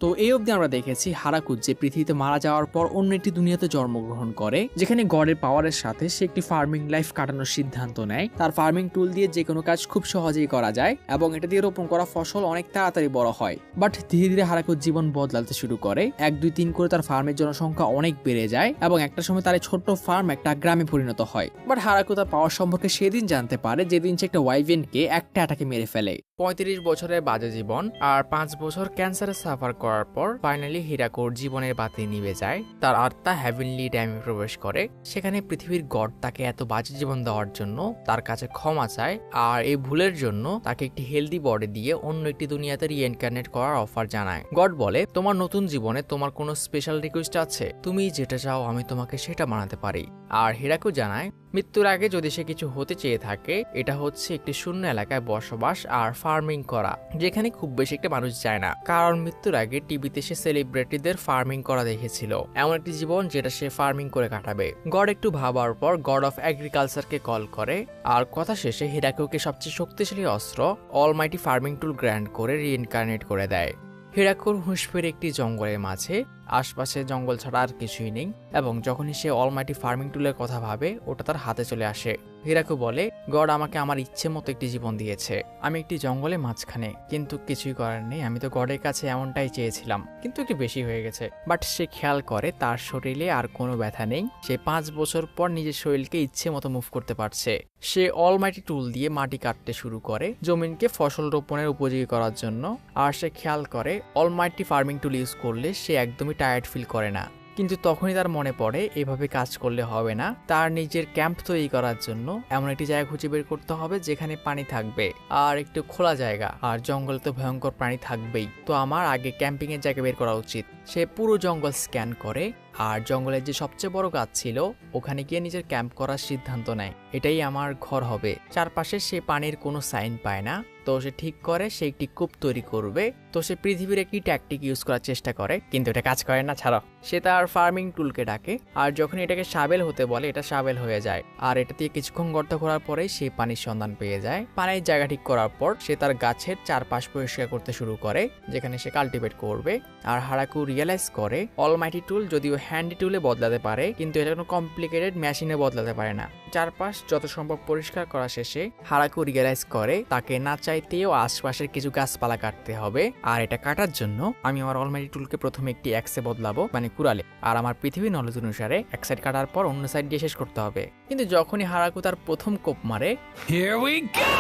তো এই অবধি আমরা দেখেছি হারাকু যে পৃথিবীতে মারা যাওয়ার পর অন্য একটি দুনিয়াতে জন্মগ্রহণ করে, যেখানে গডের পাওয়ারের সাথে সে একটি ফার্মিং লাইফ কাটানোর সিদ্ধান্ত নেয়। তার ফার্মিং টুল দিয়ে যে কোনো কাজ খুব সহজেই করা যায় এবং এটা দিয়ে রোপণ করা ফসল অনেক তাড়াতাড়ি বড় হয়। বাট ধীরে ধীরে হারাকুর জীবন বদলাতে শুরু করে। 1, 2, 3 করে তার ফার্মের জনসংখ্যা অনেক বেড়ে যায় এবং একটা সময় তার এই ছোট্ট ফার্ম একটা গ্রামে পরিণত হয়। বাট হারাকু তার পাওয়ার সম্পর্কে সেদিন জানতে পারে যেদিন সে একটা ওয়াইভেনকে একটা অ্যাটাকে মেরে ফেলে। 35 বছরের বাজে জীবন আর 5 বছর ক্যান্সারে সাফার করার পর ফাইনালি হিরাকুর জীবনের বাতি নিভে যায়। তার আত্মা হেভেনলি টাইমে প্রবেশ করে। সেখানে পৃথিবীর গড তাকে এত বাজে জীবন দেওয়ার জন্য তার কাছে ক্ষমা চায় আর এই ভুলের জন্য তাকে একটি হেলদি বডি দিয়ে অন্য একটি দুনিয়াতে রিইনকার্নেট করার অফার জানায়। গড বলে, তোমার নতুন জীবনে তোমার কোনো স্পেশাল রিকোয়েস্ট আছে? তুমি যেটা চাও আমি তোমাকে সেটা বানাতে পারি। আর হিরাকু জানায় মৃত্যুর আগে যদি সে কিছু হতে চেয়ে থাকে, এটা হচ্ছে একটি শূন্য এলাকায় বসবাস আর ফার্মিং করা, যেখানে খুব বেশি একটা মানুষ যায় না। কারণ মৃত্যুর আগে টিভিতে সে সেলিব্রিটিদের ফার্মিং করা দেখেছিল, এমন একটি জীবন যেটা সে ফার্মিং করে কাটাবে। গড একটু ভাবার পর গড অফ এগ্রিকালচারকে কল করে আর কথা শেষে হিরাকুকে সবচেয়ে শক্তিশালী অস্ত্র অলমাইটি ফার্মিং টুল গ্র্যান্ড করে রিইনকার্নেট করে দেয়। হিরাকুর হুঁশ ফিরে একটি জঙ্গলের মাঝে, আশপাশে জঙ্গল ছাড়া আর কিছুই নেই এবং যখনই সে অলমাইটি ফার্মিং টুলের কথা ভাবে ওটা তার হাতে চলে আসে। হিরাকু বলে, গড আমাকে আমার ইচ্ছে মতো একটি জীবন দিয়েছে, আমি একটি জঙ্গলের মাঝখানে, কিন্তু কিছুই করার নেই, আমি তো গডের কাছে এমনটাই চেয়েছিলাম, কিন্তু একটু বেশি হয়ে গেছে। বাট সে খেয়াল করে তার শরীরে আর কোনো ব্যথা নেই। সে 5 বছর পর নিজের শরীরকে ইচ্ছে মতো মুভ করতে পারছে। সে অলমাইটি টুল দিয়ে মাটি কাটতে শুরু করে জমিনকে ফসল রোপণের উপযোগী করার জন্য। আর সে খেয়াল করে অলমাইটি ফার্মিং টুল ইউজ করলে সে একদমই টায়ার্ড ফিল করে না। কিন্তু তখনই তার মনে পড়ে এভাবে কাজ করলে হবে না, তার নিজের ক্যাম্প তৈরি করার জন্য এমন একটি জায়গা খুঁজে বের করতে হবে যেখানে পানি থাকবে আর একটু খোলা জায়গা, আর জঙ্গলে তো ভয়ঙ্কর প্রাণী থাকবেই, তো আমার আগে ক্যাম্পিং এর জায়গা বের করা উচিত। সে পুরো জঙ্গল স্ক্যান করে আর জঙ্গলের যে সবচেয়ে বড় গাছ ছিল ওখানে গিয়ে নিজের ক্যাম্প করার সিদ্ধান্ত নেয়, এটাই আমার ঘর হবে। চারপাশে সে পানির কোনো সাইন পায় না, তো সে ঠিক করে সে একটি কূপ তৈরি করবে। তো সে পৃথিবীর একটি ট্যাকটিক ইউজ করার চেষ্টা করে, কিন্তু এটা কাজ করে না। ছাড়ো, সে তার ফার্মিং টুলকে ডাকে আর যখন এটাকে শাবেল হতে বলে এটা শাবেল হয়ে যায়। আর এটা দিয়ে কিছুক্ষণ গর্ত করার পরেই সে পানির সন্ধান পেয়ে যায়। পানির জায়গা ঠিক করার পর সে তার গাছের চারপাশ পরিষ্কার করতে শুরু করে যেখানে সে কাল্টিভেট করবে। আর হারাকু রিয়েলাইজ করে অলমাইটি টুল যদিও হ্যান্ডি টুলে বদলাতে পারে, কিন্তু এটা কোনো কমপ্লিকেটেড মেশিনে বদলাতে পারে না। চারপাশ যত সম্ভব পরিষ্কার করা শেষে হারাকু রিয়েলাইজ করে তাকে না চাইতেও আশপাশের কিছু গাছপালা কাটতে হবে। আর এটা কাটার জন্য আমি আমার অলমাইটি টুলকে প্রথমে একটি অ্যাক্সে বদলাবো, মানে কুড়ালে, আর আমার পৃথিবীর নলেজ অনুসারে এক সাইড কাটার পর অন্য সাইড দিয়ে শেষ করতে হবে। কিন্তু যখনই হারাকু তার প্রথম কোপ মারে, Here we go!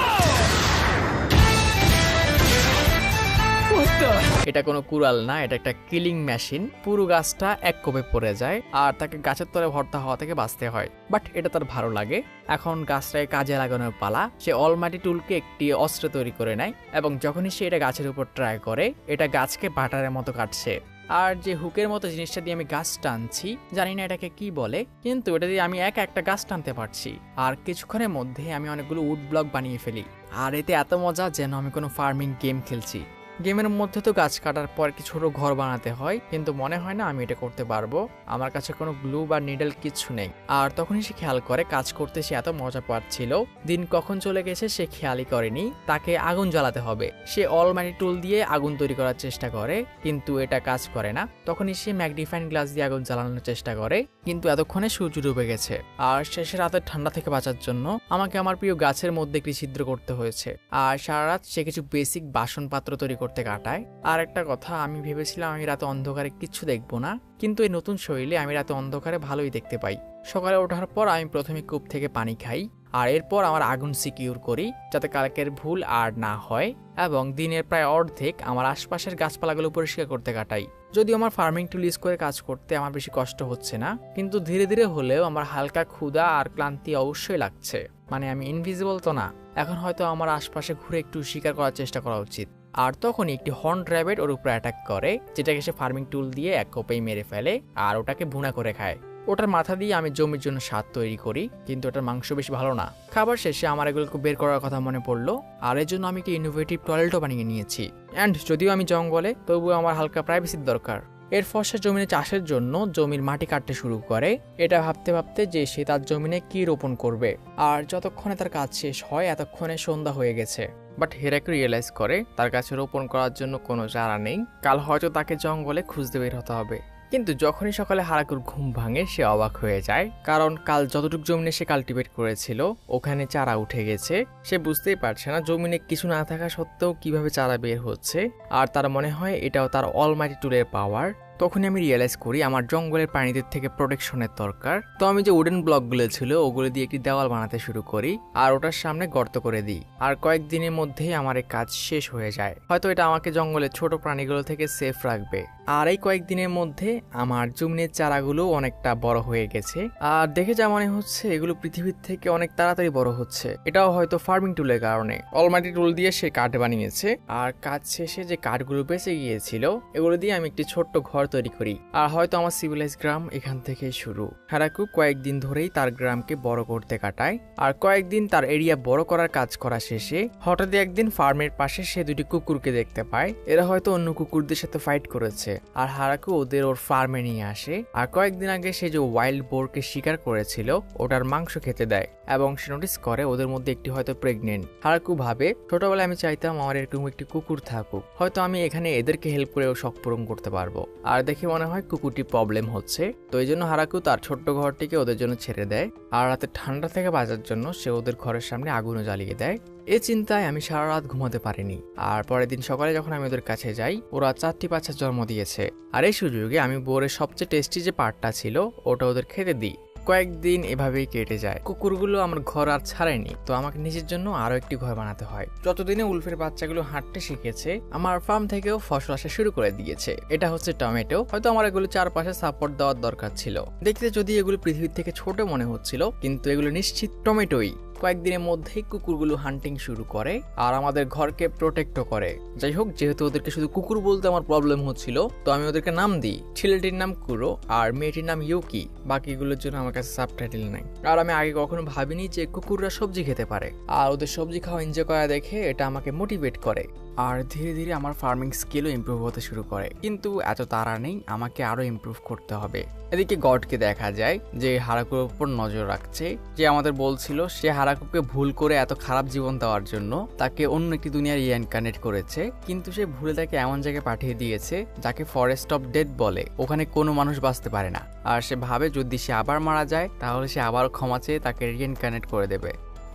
এটা কোনো কুড়াল না, এটা একটা কিলিং মেশিন। পুরো গাছটা এক কোপে পড়ে যায় আর তাকে গাছের তলে ভর্তা হওয়া থেকে বাঁচতে হয়। বাট এটা তার ভালো লাগে। এখন গাছটাকে কাজে লাগানোর পালা। সে অলমাইটি টুলকে একটি অস্ত্র তৈরি করে নেয় এবং যখনই সে এটা গাছের উপর ট্রাই করে, এটা গাছকে বাটারের মতো কাটছে। আর যে হুকের মতো জিনিসটা দিয়ে আমি গাছ টানছি, জানি না এটাকে কি বলে, কিন্তু এটা দিয়ে আমি একটা গাছ টানতে পারছি। আর কিছুক্ষণের মধ্যে আমি অনেকগুলো উড ব্লক বানিয়ে ফেলি। আর এতে এত মজা যেন আমি কোনো ফার্মিং গেম খেলছি। গেমের মধ্যে তো গাছ কাটার পর কি ছোট ঘর বানাতে হয়, কিন্তু মনে হয় না আমি এটা করতে পারবো। আমার কাছে কোনো গ্লু বা নিডল কিছু নেই। আর তখনই সে খেয়াল করে কাজ করতে সে এত মজা পাচ্ছিল, দিন কখন চলে গেছে সে খেয়ালই করেনি। তাকে আগুন জ্বালাতে হবে। সে অলমাইটি টুল দিয়ে আগুন তৈরি করার চেষ্টা করে, কিন্তু এটা কাজ করে না। তখনই সে ম্যাগনিফাইং গ্লাস দিয়ে আগুন জ্বালানোর চেষ্টা করে, কিন্তু এতক্ষণে সূর্য ডুবে গেছে। আর শেষে রাতের ঠান্ডা থেকে বাঁচার জন্য আমাকে আমার প্রিয় গাছের মধ্যে একটি ছিদ্র করতে হয়েছে। আর সারা রাত সে কিছু বেসিক বাসনপাত্র তৈরি করতে কাটায়। আর একটা কথা, আমি ভেবেছিলাম আমি রাতে অন্ধকারে কিচ্ছু দেখবো না, কিন্তু এই নতুন শরীরে আমি রাতে অন্ধকারে ভালোই দেখতে পাই। সকালে ওঠার পর আমি প্রথমে কূপ থেকে পানি খাই আর এরপর আমার আগুন সিকিউর করি যাতে কালকের ভুল আর না হয়, এবং দিনের প্রায় অর্ধেক আমার আশপাশের গাছপালাগুলো পরিষ্কার করতে কাটাই। যদিও আমার ফার্মিং টুল ইউজ করে কাজ করতে আমার বেশি কষ্ট হচ্ছে না, কিন্তু ধীরে ধীরে হলেও আমার হালকা ক্ষুধা আর ক্লান্তি অবশ্যই লাগছে। মানে আমি ইনভিজিবল তো না, এখন হয়তো আমার আশপাশে ঘুরে একটু শিকার করার চেষ্টা করা উচিত। আর তখনই একটি হর্ন র্যাবিট ওর উপরে অ্যাটাক করে, যেটাকে সে ফার্মিং টুল দিয়ে এক কোপেই মেরে ফেলে আর ওটাকে ভুনা করে খায়। ওটার মাথা দিয়ে আমি জমির জন্য স্বাদ তৈরি করি, কিন্তু ওটার মাংস বেশি ভালো না। খাবার শেষে আমার এগুলোকে বের করার কথা মনে পড়লো, আর এর জন্য আমি একটি ইনোভেটিভ টয়লেটও বানিয়ে নিয়েছি। অ্যান্ড যদিও আমি জঙ্গলে, তবুও আমার হালকা প্রাইভেসির দরকার। এরপর সে জমিনে চাষের জন্য জমির মাটি কাটতে শুরু করে, এটা ভাবতে ভাবতে যে সে তার জমিনে কি রোপণ করবে। আর যতক্ষণে তার কাজ শেষ হয় এতক্ষণে সন্ধ্যা হয়ে গেছে। বাট হিরাকু রিয়েলাইজ করে তার কাছে রোপণ করার জন্য কোনো চারা নেই, কাল হয়তো তাকে জঙ্গলে খুঁজতে বের হতে হবে। কিন্তু যখনই সকালে হারাকুর ঘুম ভাঙে সে অবাক হয়ে যায়, কারণ কাল যতটুকু জমিনে সে কাল্টিভেট করেছিল ওখানে চারা উঠে গেছে। সে বুঝতেই পারছে না জমিনে কিছু না থাকা সত্ত্বেও কিভাবে চারা বের হচ্ছে, আর তার মনে হয় এটাও তার অলমাইটি টুলের পাওয়ার। তখনই আমি রিয়েলাইজ করি আমার জঙ্গলের প্রাণীদের থেকে প্রোটেকশনের দরকার। তো আমি যে উডেন ব্লকগুলো ছিল ওগুলো দিয়ে একটি দেওয়াল বানাতে শুরু করি আর ওটার সামনে গর্ত করে দিই। আর কয়েকদিনের মধ্যেই আমার এই কাজ শেষ হয়ে যায়। হয়তো এটা আমাকে জঙ্গলের ছোট প্রাণীগুলো থেকে সেফ রাখবে। আর এই কয়েকদিনের মধ্যে আমার জমিনের চারাগুলো অনেকটা বড় হয়ে গেছে, আর দেখে যা মনে হচ্ছে এগুলো পৃথিবীর থেকে অনেক তাড়াতাড়ি বড় হচ্ছে। এটাও হয়তো ফার্মিং টুলের কারণে। অলমাইটি টুল দিয়ে সে কাঠ বানিয়েছে, আর কাজ শেষে যে কাঠগুলো বেঁচে গিয়েছিল এগুলো দিয়ে আমি একটি ছোট্ট ঘর তৈরি করি। আর হয়তো আমার সিভিলাইজ গ্রাম এখান থেকেই শুরু। হারাকু কয়েকদিন ধরেই তার গ্রামকে বড় করতে কাটায়, আর কয়েকদিন তার এরিয়া বড় করার কাজ করা শেষে হঠাৎ একদিন ফার্মের পাশে সে দুটি কুকুরকে দেখতে পায়। এরা হয়তো অন্য কুকুরদের সাথে ফাইট করেছে, আর হারাকু ওদের ওর ফার্মে নিয়ে আসে। আর কয়েকদিন আগে সে যে ওয়াইল্ড বোরকে শিকার করেছিল ওটার মাংস খেতে দেয়, এবং সে নোটিস করে ওদের মধ্যে একটি হয়তো প্রেগনেন্ট। হারাকু ভাবে ছোটবেলায় আমি চাইতাম আমার এরকম একটি কুকুর থাকুক, হয়তো আমি এখানে এদেরকে হেল্প করে শখ পূরণ করতে পারবো। আর দেখে মনে হয় কুকুরটি প্রবলেম হচ্ছে, তো এই জন্য হারাকু তার ছোট্ট ঘরটিকে ওদের জন্য ছেড়ে দেয়। আর রাতে ঠান্ডা থেকে বাঁচার জন্য সে ওদের ঘরের সামনে আগুনও জ্বালিয়ে দেয়। এ চিন্তায় আমি সারা রাত ঘুমাতে পারিনি। আর পরের দিন সকালে যখন আমি ওদের কাছে যাই ওরা 4টি বাচ্চা জন্ম দিয়েছে। আর এই সুযোগে আমি বোরের সবচেয়ে টেস্টি যে পার্টটা ছিল ওটা ওদের খেতে দিই। কয়েকদিন এভাবেই কেটে যায়। কুকুরগুলো আমার ঘর আর ছাড়েনি, তো আমাকে নিজের জন্য আরো একটি ঘর বানাতে হয়। যতদিনে উলফের বাচ্চাগুলো হাঁটতে শিখেছে আমার ফার্ম থেকেও ফসল আসা শুরু করে দিয়েছে। এটা হচ্ছে টমেটো। হয়তো আমার এগুলো চারপাশে সাপোর্ট দেওয়ার দরকার ছিল। দেখতে যদি এগুলো পৃথিবীর থেকে ছোট মনে হচ্ছিল, কিন্তু এগুলো নিশ্চিত টমেটোই। কয়েকদিনের মধ্যেই কুকুরগুলো হান্টিং শুরু করে আর আমাদের ঘরকে প্রোটেক্টও করে। যাই হোক, যেহেতু ওদেরকে শুধু কুকুর বলতে আমার প্রবলেম হচ্ছিল, তো আমি ওদেরকে নাম দিই। ছেলেটির নাম কুরো আর মেয়েটির নাম ইউকি। বাকিগুলোর জন্য আমার কাছে সাবটাইটেল নাই। আর আমি আগে কখনো ভাবিনি যে কুকুররা সবজি খেতে পারে, আর ওদের সবজি খাওয়া এনজয় করা দেখে এটা আমাকে মোটিভেট করে। আর ধীরে ধীরে আমার ফার্মিং স্কিলও ইমপ্রুভ হতে শুরু করে। কিন্তু এত তাড়া নেই, আমাকে আরো ইমপ্রুভ করতে হবে। এদিকে গডকে দেখা যায় যে হারাকুর উপর নজর রাখছে। যে আমাদের বলছিল সে হারাকুকে ভুল করে এত খারাপ জীবন দেওয়ার জন্য তাকে অন্য একটি দুনিয়ার রিইনকার্নেট করেছে, কিন্তু সে ভুলে তাকে এমন জায়গায় পাঠিয়ে দিয়েছে যাকে ফরেস্ট অফ ডেথ বলে। ওখানে কোনো মানুষ বাঁচতে পারে না। আর সে ভাবে যদি সে আবার মারা যায় তাহলে সে আবার ক্ষমা চেয়ে তাকে রিইনকার্নেট করে দেবে।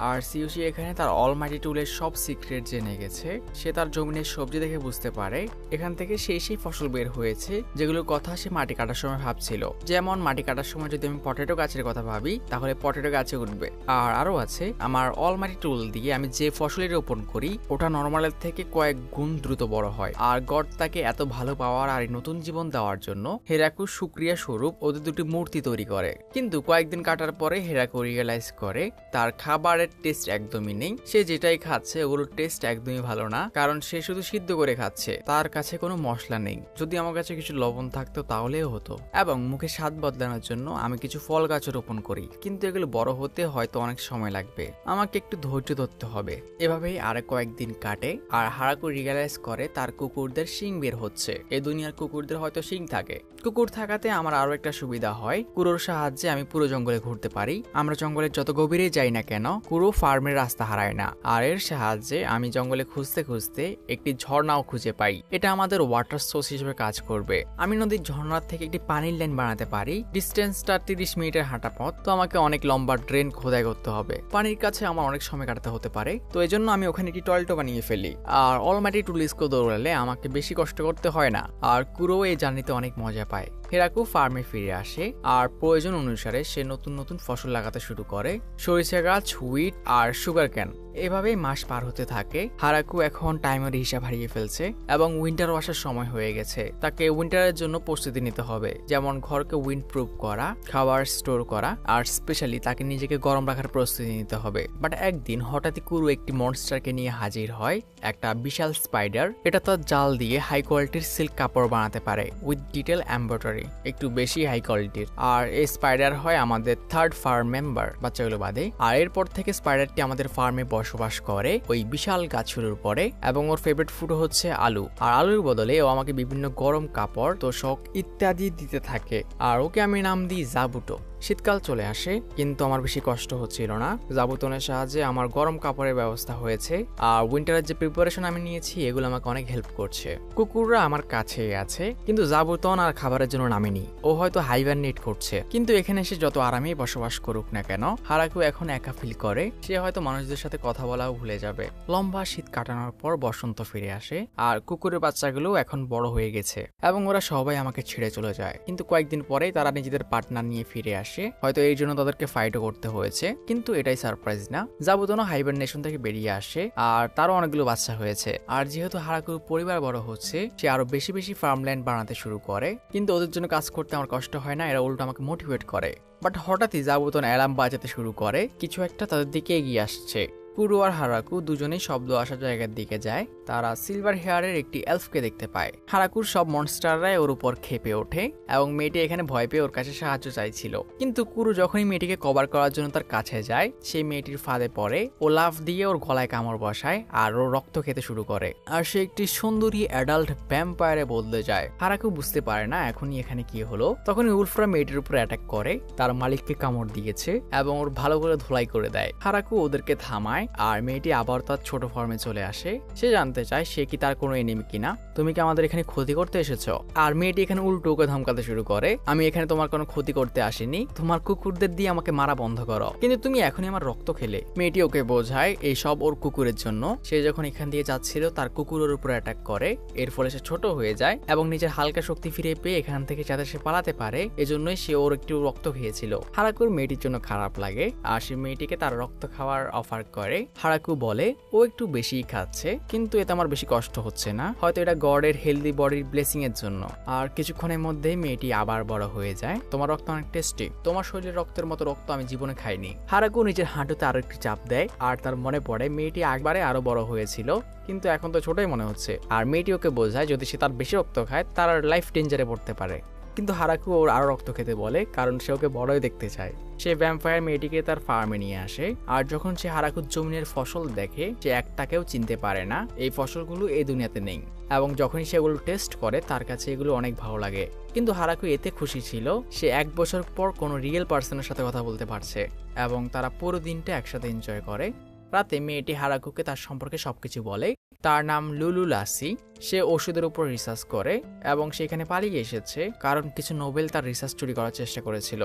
আর সিউসি এখানে তার অলমাইটি টুলের সব সিক্রেট জেনে গেছে। সে তার জমিনের সবজি দেখে বুঝতে পারে এখান থেকে সেই ফসল বের হয়েছে যেগুলোর কথা সে মাটি কাটার সময় ভাবছিল। যেমন মাটি কাটার সময় যদি আমি পটেটো গাছের কথা ভাবি তাহলে পটেটো গাছে উঠবে। আর আরো আছে, আমার অলমাইটি টুল দিয়ে আমি যে ফসলের রোপণ করি ওটা নর্মালের থেকে কয়েক গুণ দ্রুত বড় হয়। আর গড তাকে এত ভালো পাওয়ার আর নতুন জীবন দেওয়ার জন্য হেরাকু শুকরিয়া স্বরূপ ওদের দুটি মূর্তি তৈরি করে। কিন্তু কয়েকদিন কাটার পরে হেরাকু রিয়েলাইজ করে তার খাবারের টেস্ট একদমই নেই। সে যেটাই খাচ্ছে ওগুলোর টেস্ট একদমই ভালো না, কারণ সে শুধু সিদ্ধ করে খাচ্ছে। তার কাছে কোনো মশলা নেই। যদি আমার কাছে কিছু লবণ থাকতো তাহলেও হতো। এবং মুখে স্বাদ বদলানোর জন্য আমি কিছু ফল গাছ রোপণ করি, কিন্তু এগুলো বড় হতে হয়তো অনেক সময় লাগবে। আমাকে একটু ধৈর্য ধরতে হবে। এভাবেই আর কয়েকদিন কাটে আর হারাকু রিয়েলাইজ করে তার কুকুরদের শিং বের হচ্ছে। এই দুনিয়ার কুকুরদের হয়তো শিং থাকে। কুকুর থাকাতে আমার আরো একটা সুবিধা হয়, কুকুরের সাহায্যে আমি পুরো জঙ্গলে ঘুরতে পারি। আমরা জঙ্গলের যত গভীরে যাই না কেন পুরো ফার্মের রাস্তা হারায় না। আর এর সাহায্যে আমি জঙ্গলে খুঁজতে খুঁজতে একটি ঝর্ণাও খুঁজে পাই। এটা আমাদের ওয়াটার সোর্স হিসেবে কাজ করবে। আমি নদীর ঝর্ণার থেকে একটি পানির লাইন বানাতে পারি। ডিস্টেন্সটা 30 মিনিটের হাঁটা পথ, তো আমাকে অনেক লম্বা ড্রেন খোদাই করতে হবে। পানির কাছে আমার অনেক সময় কাটাতে হতে পারে, তো এই জন্য আমি ওখানে একটি টয়লেটও বানিয়ে ফেলি। আর অলমাইটি টুলিস্কো দৌড়ালে আমাকে বেশি কষ্ট করতে হয় না। আর কুরো এই জার্নিতে অনেক মজা পায়। হেরাকু ফার্মে ফিরে আসে আর প্রয়োজন অনুসারে সে নতুন নতুন ফসল লাগাতে শুরু করে। সরিষা গাছ, হুইট আর সুগার ক্যান। এভাবেই মাস পার হতে থাকে। হারাকু এখন টাইমের হিসাব হারিয়ে ফেলছে এবং উইন্টার আসার সময় হয়ে গেছে। তাকে উইন্টারের জন্য প্রস্তুতি নিতে হবে, যেমন ঘরকে উইন্ড প্রুফ করা, খাবার স্টোর করা, আর স্পেশালি তাকে নিজেকে গরম রাখার প্রস্তুতি নিতে হবে। বাট একদিন হঠাৎই কুরু একটি মনস্টারকে নিয়ে হাজির হয়, একটা বিশাল স্পাইডার। এটা তার জাল দিয়ে হাই কোয়ালিটির সিল্ক কাপড় বানাতে পারে উইথ ডিটেল এমব্রয়ডারি, একটু বেশি হাই কোয়ালিটির। আর এই স্পাইডার হয় আমাদের 3rd ফার্ম মেম্বার, বাচ্চাগুলো বাদে। আর এরপর থেকে স্পাইডারটি আমাদের ফার্মে বসবাস করে ওই বিশাল গাছগুলোর উপরে, এবং ওর ফেভারিট ফুড হচ্ছে আলু। আর আলুর বদলে ও আমাকে বিভিন্ন গরম কাপড়, তোশক ইত্যাদি দিতে থাকে। আর ওকে আমি নাম দিই জাবুটো। শীতকাল চলে আসে, কিন্তু আমার বেশি কষ্ট হচ্ছিল না। জাবুতনের সাহায্যে আমার গরম কাপড়ের ব্যবস্থা হয়েছে, আর উইন্টারের যে প্রিপারেশন আমি নিয়েছি এগুলো আমাকে অনেক হেল্প করছে। কুকুররা আমার কাছেই আছে, কিন্তু জাবুতন আর খাবারের জন্য নামেনি। ও হয়তো হাইবারনেট করছে, কিন্তু এখানে এসে যত আরামেই বসবাস করুক না কেন, হারাকু এখন একা ফিল করে। সে হয়তো মানুষদের সাথে কথা বলাও ভুলে যাবে। লম্বা শীত কাটানোর পর বসন্ত ফিরে আসে, আর কুকুরের বাচ্চাগুলো এখন বড় হয়ে গেছে এবং ওরা সবাই আমাকে ছেড়ে চলে যায়। কিন্তু কয়েকদিন পরেই তারা নিজেদের পার্টনার নিয়ে ফিরে আসে। হয়তো এই জন্য তাদেরকে ফাইটও করতে হয়েছে, কিন্তু এটাই সারপ্রাইজ না। জাবুতনও হাইবারনেশন থেকে বেরিয়ে আসে, আর তারও অনেকগুলো বাচ্চা হয়েছে। আর যেহেতু হারাকুর পরিবার বড় হচ্ছে, সে আরো বেশি বেশি ফার্মল্যান্ড বানাতে শুরু করে। কিন্তু ওদের জন্য কাজ করতে আমার কষ্ট হয় না, এরা উল্টো আমাকে মোটিভেট করে। বাট হঠাৎই জাবুতন অ্যালার্ম বাজাতে শুরু করে, কিছু একটা তাদের দিকে এগিয়ে আসছে। কুরু আর হারাকু দুজনেই শব্দ আসার জায়গার দিকে যায়। তারা সিলভার হেয়ারের একটি এলফকে দেখতে পায়। হারাকুর সব মনস্টাররাই ওর উপর খেপে ওঠে এবং মেয়েটি এখানে ভয় পেয়ে ওর কাছে সাহায্য চাইছিল। কিন্তু কুরু যখনই মেয়েটিকে কভার করার জন্য তার কাছে যায়, সেই মেয়েটির ফাঁদে পড়ে। ও লাফ দিয়ে ওর গলায় কামড় বসায় আর ও রক্ত খেতে শুরু করে, আর সে একটি সুন্দরী অ্যাডাল্ট ভ্যাম্পায়ারে বদলে যায়। হারাকু বুঝতে পারে না এখনই এখানে কি হলো। তখনই উলফরা মেয়েটির উপর অ্যাটাক করে, তার মালিককে কামড় দিয়েছে এবং ওর ভালো করে ধোলাই করে দেয়। হারাকু ওদেরকে থামায়, আর মেয়েটি আবার তার ছোট ফর্মে চলে আসে। সে জানতে চায় সে কি তার কোনো এনিমি কিনা। তুমি কি আমাদের এখানে ক্ষতি করতে এসেছো? আর মেয়েটি এখানে উল্টো ওকে ধমকাতে শুরু করে, আমি এখানে তোমার কোনো ক্ষতি করতে আসিনি, তোমার কুকুরদের দিয়ে আমাকে মারা বন্ধ করো, কিন্তু তুমি এখনই আমার রক্ত খেলে। মেয়েটি ওকে বোঝায় এই সব ওর কুকুরের জন্য। সে যখন এখান দিয়ে যাচ্ছিল, তার কুকুরের উপর অ্যাটাক করে। এর ফলে সে ছোট হয়ে যায় এবং নিজের হালকা শক্তি ফিরে পেয়ে এখান থেকে যাতে সে পালাতে পারে, এজন্যই সে ওর একটু রক্ত খেয়েছিল। হারাকুর মেয়েটির জন্য খারাপ লাগে, আর সে মেয়েটিকে তার রক্ত খাওয়ার অফার করে। হারাকু বলে ও একটু বেশি খাচ্ছে, কিন্তু এতে আমার বেশি কষ্ট হচ্ছে না, হয়তো এটা গডের হেলদি বডির ব্লেসিং এর জন্য। আর কিছুক্ষণের মধ্যে মেয়েটি আবার বড় হয়ে যায়। তোমার রক্ত অনেক টেস্টি, তোমার শরীরের রক্তের মতো রক্ত আমি জীবনে খাইনি। হারাকু নিজের হাঁটুতে আরো একটু চাপ দেয়, আর তার মনে পড়ে মেয়েটি একবারে আরো বড় হয়েছিল, কিন্তু এখন তো ছোটই মনে হচ্ছে। আর মেয়েটি ওকে বোঝায় যদি সে তার বেশি রক্ত খায় তার লাইফ ডেঞ্জারে পড়তে পারে। কিন্তু হারাকু ওর আরো রক্ত খেতে বলে, কারণ সে ওকে বড়ই দেখতে চায়। সে ভ্যাম্পায়ার মেয়েটিকে তার ফার্মে নিয়ে আসে, আর যখন সে হারাকুর জমিনের ফসল দেখে, সে একটাকেও চিনতে পারে না। এই ফসলগুলো এই দুনিয়াতে নেই, এবং যখনই সেগুলো টেস্ট করে তার কাছে এগুলো অনেক ভালো লাগে। কিন্তু হারাকু এতে খুশি ছিল, সে 1 বছর পর কোনো রিয়েল পার্সনের সাথে কথা বলতে পারছে, এবং তারা পুরো দিনটা একসাথে এনজয় করে। রাতে মেয়েটি হারাকুকে তার সম্পর্কে সবকিছু বলে। তার নাম লুলু লাসি। সে ওষুধের উপর রিসার্চ করে এবং সেখানে পালিয়ে এসেছে কারণ কিছু নোবেল তার রিসার্চ চুরি করার চেষ্টা করেছিল,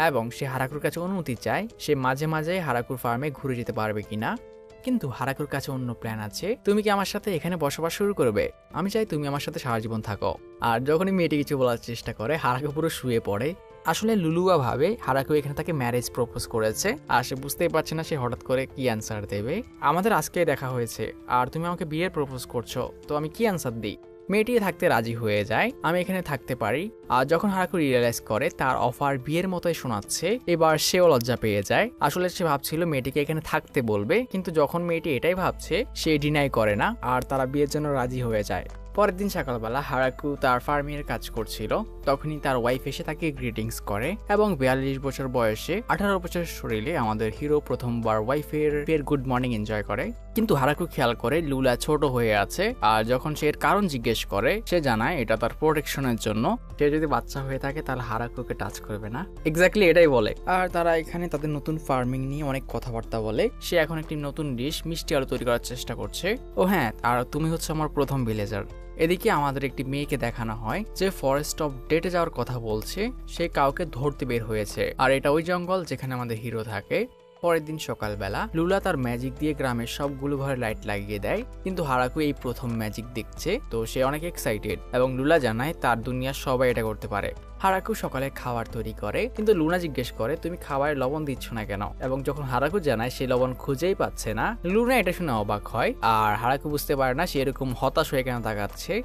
এবং সে হারাকুর কাছে অনুমতি চায় সে মাঝে মাঝে হারাকুর ফার্মে ঘুরে যেতে পারবে কিনা। কিন্তু হারাকুর কাছে অন্য প্ল্যান আছে। তুমি কি আমার সাথে এখানে বসবাস শুরু করবে? আমি চাই তুমি আমার সাথে সারা জীবন থাকো। আর যখনই মেয়েটি কিছু বলার চেষ্টা করে, হারাকু পুরো শুয়ে পড়ে। আসলে লুলুয়া ভাবে হারাকু এখানে তাকে ম্যারেজ প্রপোজ করেছে, আর সে বুঝতেই পারছে না সে হঠাৎ করে কি অ্যান্সার দেবে। আমাদের আজকে দেখা হয়েছে আর তুমি আমাকে বিয়ের প্রপোজ করছো, তো আমি কি অ্যান্সার দিই? মেয়েটি থাকতে রাজি হয়ে যায়, আমি এখানে থাকতে পারি। আর যখন হারাকু রিয়েলাইজ করে তার অফার বিয়ের মতোই শোনাচ্ছে, এবার সেও লজ্জা পেয়ে যায়। আসলে সে ভাবছিল মেয়েটিকে এখানে থাকতে বলবে, কিন্তু যখন মেয়েটি এটাই ভাবছে সে ডিনাই করে না, আর তারা বিয়ের জন্য রাজি হয়ে যায়। পরের দিন সকালবেলা হারাকু তার ফার্মের কাজ করছিল, তখনই তার ওয়াইফ এসে তাকে গ্রিটিংস করে এবং 42 বছর বয়সে 18 বছর শরীরে আমাদের হিরো প্রথমবার ওয়াইফের গুড মর্নিং এনজয় করে। কিন্তু হারাকু খেয়াল করে লুলা ছোট হয়ে আছে, আর যখন সে এর কারণ জিজ্ঞেস করে সে জানায় এটা তার প্রোটেকশনের জন্য। সে যদি বাচ্চা হয়ে থাকে তাহলে হারাকুকে টাচ করবে না, এক্স্যাক্টলি এটাই বলে। আর তারা এখানে তাদের নতুন ফার্মিং নিয়ে অনেক কথাবার্তা বলে। সে এখন একটি নতুন ডিশ মিষ্টি আলু তৈরি করার চেষ্টা করছে। ও হ্যাঁ, আর তুমি হচ্ছে আমার প্রথম ভিলেজার। এদিকে আমাদের একটি মেয়েকে দেখানো হয় যে ফরেস্ট অফ ডেটে যাওয়ার কথা বলছে, সে কাউকে ধরতে বের হয়েছে, আর এটা ওই জঙ্গল যেখানে আমাদের হিরো থাকে। পরের দিন সকালবেলা লুলা তার ম্যাজিক দিয়ে গ্রামের সবগুলো ঘরে লাইট লাগিয়ে দেয়, কিন্তু হারাকু এই প্রথম ম্যাজিক দেখছে, তো সে অনেক এক্সাইটেড এবং লুলা জানায় তার দুনিয়ার সবাই এটা করতে পারে। হারাকু সকালে খাবার তৈরি করে, কিন্তু লুনা জিজ্ঞেস করে তুমি খাবারে লবণ দিচ্ছ না কেন, এবং যখন হারাকু জানায় সে লবণ খুঁজেই পাচ্ছে না, লুনা এটা শুনে অবাক হয়। আর হারাকু বুঝতে পারে না সে এরকম হতাশ হয়ে কেন তাকাচ্ছে।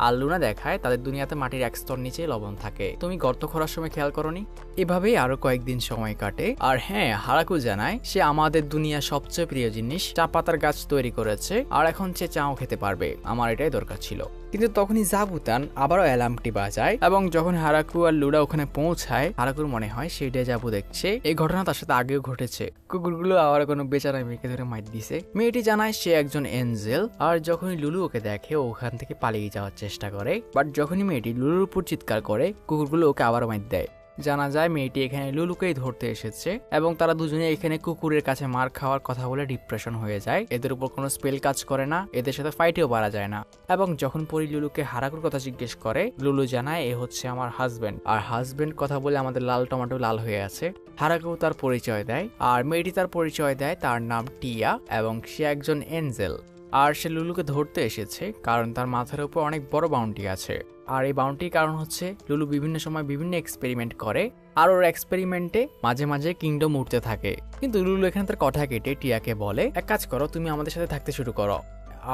আর লুনা দেখায় তাদের দুনিয়াতে মাটির এক স্তর নিচে লবণ থাকে, তুমি গর্ত খোঁড়ার সময় খেয়াল করনি? এভাবেই আরো কয়েকদিন সময় কাটে। আর হ্যাঁ, হারাকু জানায় সে আমাদের দুনিয়ার সবচেয়ে প্রিয় জিনিস চা পাতার গাছ তৈরি করেছে, আর এখন সে চাও খেতে পারবে। আমার এটাই দরকার ছিল। কিন্তু তখনই জাবুতান আবারও অ্যালার্মটি বাজায়, এবং যখন হারাকু আর লুডা ওখানে পৌঁছায়, হারাকুর মনে হয় সে ডেজাভু দেখছে। এই ঘটনা তার সাথে আগেও ঘটেছে। কুকুরগুলো আবার কোনো বেচারা মেয়েকে ধরে মাইর দিছে। মেয়েটি জানায় সে একজন এঞ্জেল, আর যখনই লুলু ওকে দেখে ওখান থেকে পালিয়ে যাওয়ার চেষ্টা করে। বাট যখনই মেয়েটি লুলুর উপর চিৎকার করে, কুকুরগুলো ওকে আবার মাইর দেয়। জানা যায় মেয়েটি এখানে লুলুকেই ধরতে এসেছে এবং তারা দুজনে এখানে কুকুরের কাছে মার খাওয়ার কথা বলে ডিপ্রেশন হয়ে যায়। এদের উপর কোনো স্পেল কাজ করে না, এদের সাথে ফাইটেও পারা যায় না। এবং যখন পরি লুলুকে হারাকুর কথা জিজ্ঞেস করে, লুলু জানায় এ হচ্ছে আমার হাজবেন্ড। আর হাজবেন্ড কথা বলে আমাদের লাল টমেটো লাল হয়ে আছে। হারাকু তার পরিচয় দেয়, আর মেয়েটি তার পরিচয় দেয় তার নাম টিয়া এবং সে একজন এঞ্জেল। আর সে লুলুকে ধরতে এসেছে কারণ তার মাথার উপর অনেক বড় বাউন্টি আছে। আর এই বাউন্টির কারণ হচ্ছে লুলু বিভিন্ন সময় বিভিন্ন এক্সপেরিমেন্ট করে, আর ওর এক্সপেরিমেন্টে মাঝে মাঝে কিংডম উঠতে থাকে। কিন্তু লুলু এখানে তার কথা কেটে টিয়াকে বলে, এক কাজ করো, তুমি আমাদের সাথে থাকতে শুরু করো।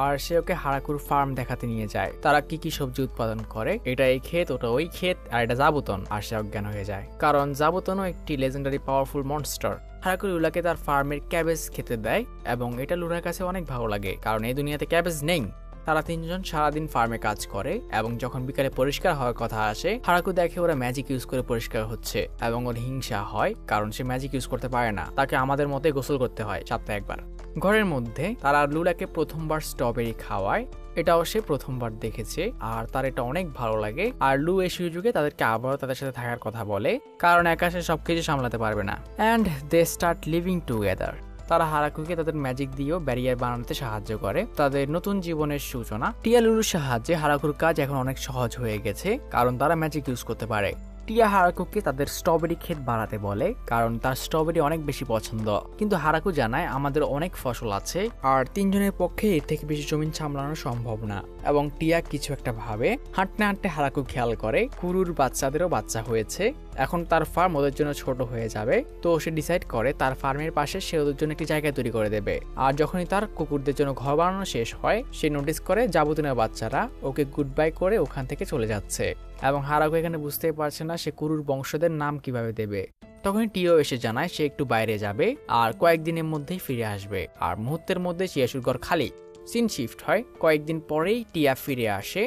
আর সে ওকে হারাকুর ফার্ম দেখাতে নিয়ে যায়, তারা কি কি সবজি উৎপাদন করে, এটা এই ক্ষেত, ওটা ওই ক্ষেত, আর এটা জাবুতন। আর সে অজ্ঞান হয়ে যায় কারণ জাবুতনও একটি লেজেন্ডারি পাওয়ারফুল মনস্টার। হারাকু লুলাকে তার ফার্মের ক্যাবেজ খেতে দেয় এবং এটা লুলার কাছে অনেক ভালো লাগে কারণ এই দুনিয়াতে ক্যাবেজ নেই। তারা তিনজন সারাদিন ফার্মে কাজ করে এবং যখন বিকালে পরিষ্কার হওয়ার কথা আসে, হারাকু দেখে ওরা ম্যাজিক ইউজ করে পরিষ্কার হচ্ছে এবং ওর হিংসা হয় কারণ সে ম্যাজিক ইউজ করতে পারে না, তাকে আমাদের মতে গোসল করতে হয় সপ্তাহে একবার। ঘরের মধ্যে তারা লুলাকে প্রথমবার স্ট্রবেরি খাওয়ায়, এটাও সে প্রথমবার দেখেছে আর তার এটা অনেক ভালো লাগে। আর লু এই সুযোগে তাদেরকে আবারও তাদের সাথে থাকার কথা বলে কারণ একা সে সবকিছু সামলাতে পারবে না। And they start living together. তারা হারাকুকে তাদের ম্যাজিক দিয়েও ব্যারিয়ার বানাতে সাহায্য করে, তাদের নতুন জীবনের সূচনা। টিয়া লুলুর সাহায্যে হারাকুর কাজ এখন অনেক সহজ হয়ে গেছে কারণ তারা ম্যাজিক ইউজ করতে পারে। টিয়া হারাকুকে তাদের স্ট্রবেরি ক্ষেত বাড়াতে বলে কারণ তার স্ট্রবেরি অনেক বেশি পছন্দ, কিন্তু হারাকু জানায় আমাদের অনেক ফসল আছে আর তিনজনের পক্ষে এর থেকে বেশি জমিন সামলানো সম্ভব না। এবং টিয়া কিছু একটা ভাবে। হাঁটতে হাঁটতে হারাকু খেয়াল করে কুকুর বাচ্চাদেরও বাচ্চা হয়েছে, এখন তার ফার্ম ওদের জন্য ছোট হয়ে যাবে। তো সে ডিসাইড করে তার ফার্মের পাশে সে ওদের জন্য একটি জায়গা তৈরি করে দেবে। আর যখনই তার কুকুরদের জন্য ঘর বানানো শেষ হয়, সে নোটিস করে জাবুতিনের বাচ্চারা ওকে গুড বাই করে ওখান থেকে চলে যাচ্ছে এবং হারাকু এখানে বুঝতেই পারছে না সে কুকুর বংশদের নাম কিভাবে দেবে। তখনই টিও এসে জানায় সে একটু বাইরে যাবে আর কয়েকদিনের মধ্যেই ফিরে আসবে। আর মুহূর্তের মধ্যে চিয়াশুর ঘর খালি। সিন শিফট হয়, কয়েকদিন পরেই টিয়া ফিরে আসে